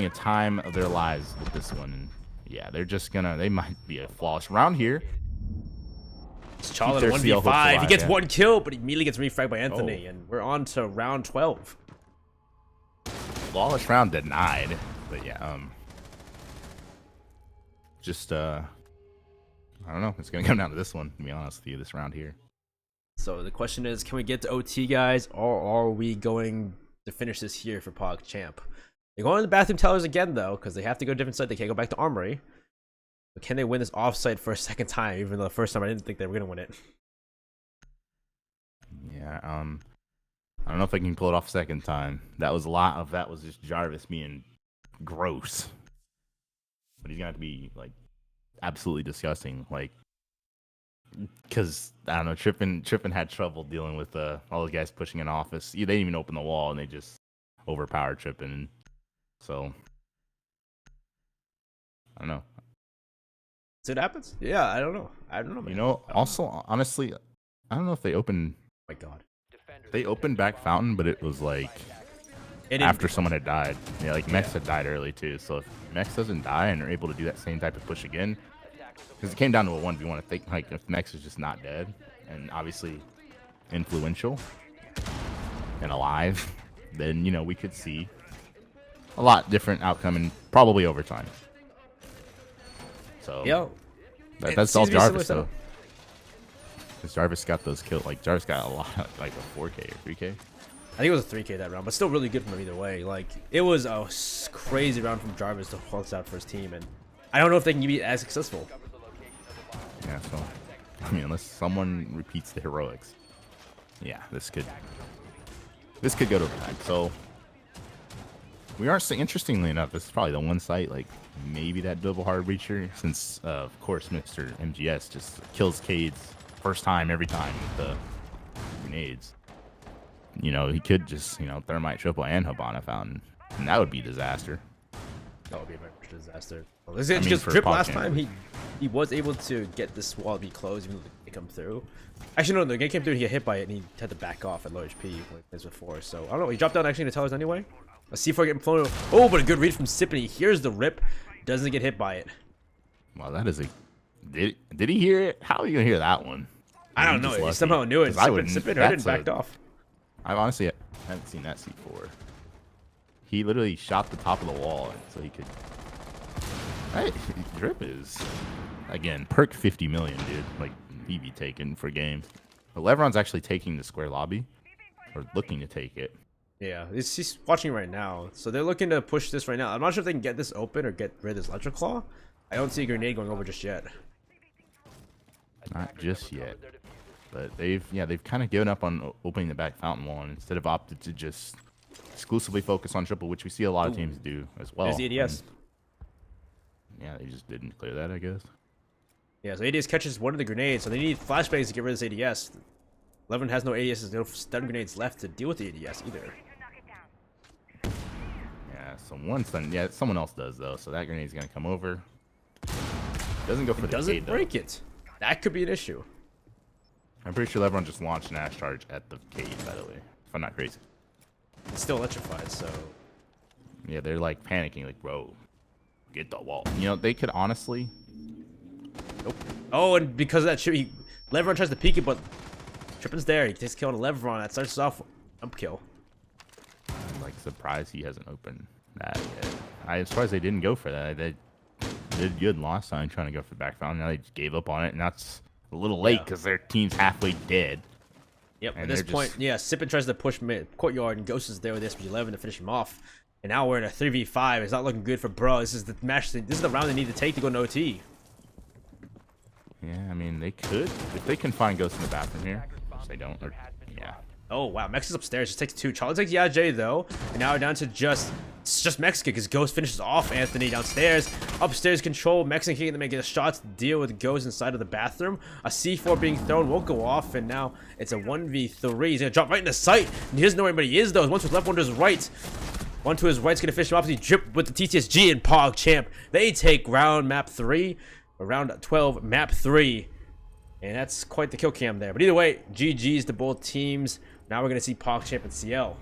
a time of their lives with this one. And yeah, they might be a flawless round here. It's Charlotte 1v5. He gets one kill, but he immediately gets refragged by Anthony, and we're on to round 12. Flawless round denied. But yeah, just I don't know. It's gonna come down to this one, to be honest with you, this round here. So the question is, can we get to OT, guys, or are we going to finish this here for PogChamp? They're going to the bathroom tellers again, though, because they have to go a different side. They can't go back to Armory. But can they win this offsite for a second time, even though the first time I didn't think they were gonna win it? Yeah, I don't know if I can pull it off second time. That was just Jarvis being gross. But he's gonna have to be like absolutely disgusting, like, because I don't know, Trippin had trouble dealing with all those guys pushing in office. They didn't even open the wall, and they just overpowered Trippin. So I don't know. See what happens? Yeah, I don't know. Man. You know, also honestly, I don't know if they opened. Oh my God. They opened back Fountain, but it was like after someone had died. Yeah, like Mex had died early too. So if Mex doesn't die and are able to do that same type of push again, because it came down to a 1v1. I think like if Mex is just not dead and obviously influential and alive, then you know we could see a lot different outcome and probably overtime. So that's all Jarvis though. Because Jarvis got those kills. Like Jarvis got a lot, like a 4K or 3K. I think it was a 3K that round, but still really good from him either way. Like, it was a crazy round from Jarvis to close out for his team, and I don't know if they can be as successful. Yeah, so, I mean, unless someone repeats the heroics. Yeah, this could go to overtime. So, we are seeing, interestingly enough, this is probably the one site, like, maybe that double hard breacher, since, of course, Mr. MGS just kills Cade's first time every time with the grenades. You know, he could just, you know, thermite triple and Habana Fountain, and that would be disaster. That would be a very much disaster. Well, this is I mean, just for Drip last PogChamp. time. He was able to get this wall to be closed even though they come through. Actually, no, the game came through. He got hit by it and he had to back off at low HP like this before. So I don't know. He dropped down actually to tellers anyway. A C4 getting flown. Oh, but a good read from Sip, and he hears the rip. Doesn't get hit by it. Well, that is a. Did he hear it? How are you gonna hear that one? I don't know. He somehow knew it. Sip it heard it and backed off. I honestly haven't seen that C4. He literally shot the top of the wall so he could. Hey, Drip is again perk 50 million, dude. Like he be taken for games. But Lebron's actually taking the square lobby, or looking to take it. Yeah, he's watching right now. So they're looking to push this right now. I'm not sure if they can get this open or get rid of this electric claw. I don't see a grenade going over just yet. Not just yet. But they've kind of given up on opening the back fountain wall and instead of opted to just exclusively focus on triple, which we see a lot of teams do as well. There's the ADS. Yeah, they just didn't clear that, I guess. Yeah, so ADS catches one of the grenades, so they need flashbangs to get rid of this ADS. 11 has no ADS, no stun grenades left to deal with the ADS either. Yeah, so one stun. Yeah, someone else does though, so that grenade's gonna come over. Doesn't go for the Doesn't gate, break it. That could be an issue. I'm pretty sure LeBron just launched an Ash charge at the cage, by the way, if I'm not crazy. It's still electrified, so Yeah, they're like panicking, like, bro, get the wall. You know, they could honestly. nope. Oh, and because of that shit, Levron tries to peek it, but Trippin's there. He takes kill on Levron. That starts off jump kill. I'm like surprised he hasn't opened that yet. I'm surprised they didn't go for that. They did good last time trying to go for the back fountain. Now they just gave up on it, and that's a little late because their team's halfway dead. Yep, And at this they're point, just- yeah, Sippin tries to push mid courtyard, and Ghost is there with SPG-11 to finish him off. And now we're in a 3v5. It's not looking good for Bro. This is the match. This is the round they need to take to go to OT. Yeah, I mean, they could. If they can find Ghost in the bathroom here, which they don't. Or, yeah. Oh, wow. Mex is upstairs. Just takes two. Charlie takes Yaj, though. And now we're down to just Mexican because Ghost finishes off Anthony downstairs. Upstairs control. Mexican can't make a shot to deal with Ghost inside of the bathroom. A C4 being thrown won't go off. And now it's a 1v3. He's going to drop right into sight. And he doesn't know where anybody is, though. One to his left, one to his right. One to his right's going to finish him off. He Drip with the TTSG and PogChamp. They take round map 3. Or round 12, map 3. And that's quite the kill cam there. But either way, GG's to both teams. Now we're going to see PogChamp and CL.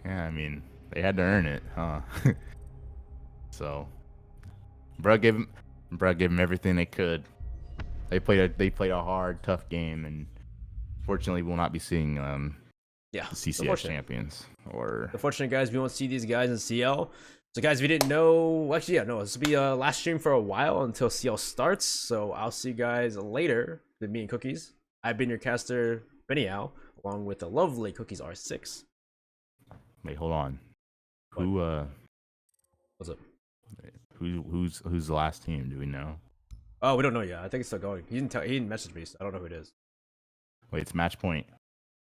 Yeah, I mean, they had to earn it, huh? So, Brug gave him everything they could. They played a hard, tough game, and fortunately, we'll not be seeing the CCS champions. Or unfortunately, guys, we won't see these guys in CL. So, guys, if you didn't know, actually, yeah, no, this will be last stream for a while until CL starts. So, I'll see you guys later with me and Cookies. I've been your caster, Benny Al, along with the lovely Cookies R6. wait, hold on. What? Who What's up? who's the last team? Do we know? Oh, we don't know yet. I think it's still going. He didn't message me, so I don't know who it is. Wait, it's match point.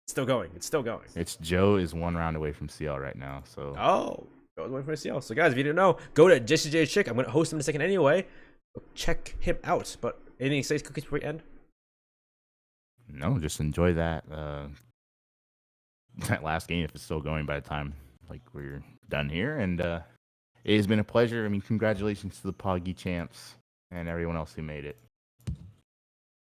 It's still going. It's still going. It's Joe is 1 round away from CL right now. So Oh, I was waiting for CL. So, guys, if you didn't know, go to Jesse J Chick. I'm going to host him in a second anyway. Go check him out. But anything to say, Cookies, before we end? no, just enjoy that that last game if it's still going by the time like we're done here. And it has been a pleasure. I mean, congratulations to the Poggy champs and everyone else who made it.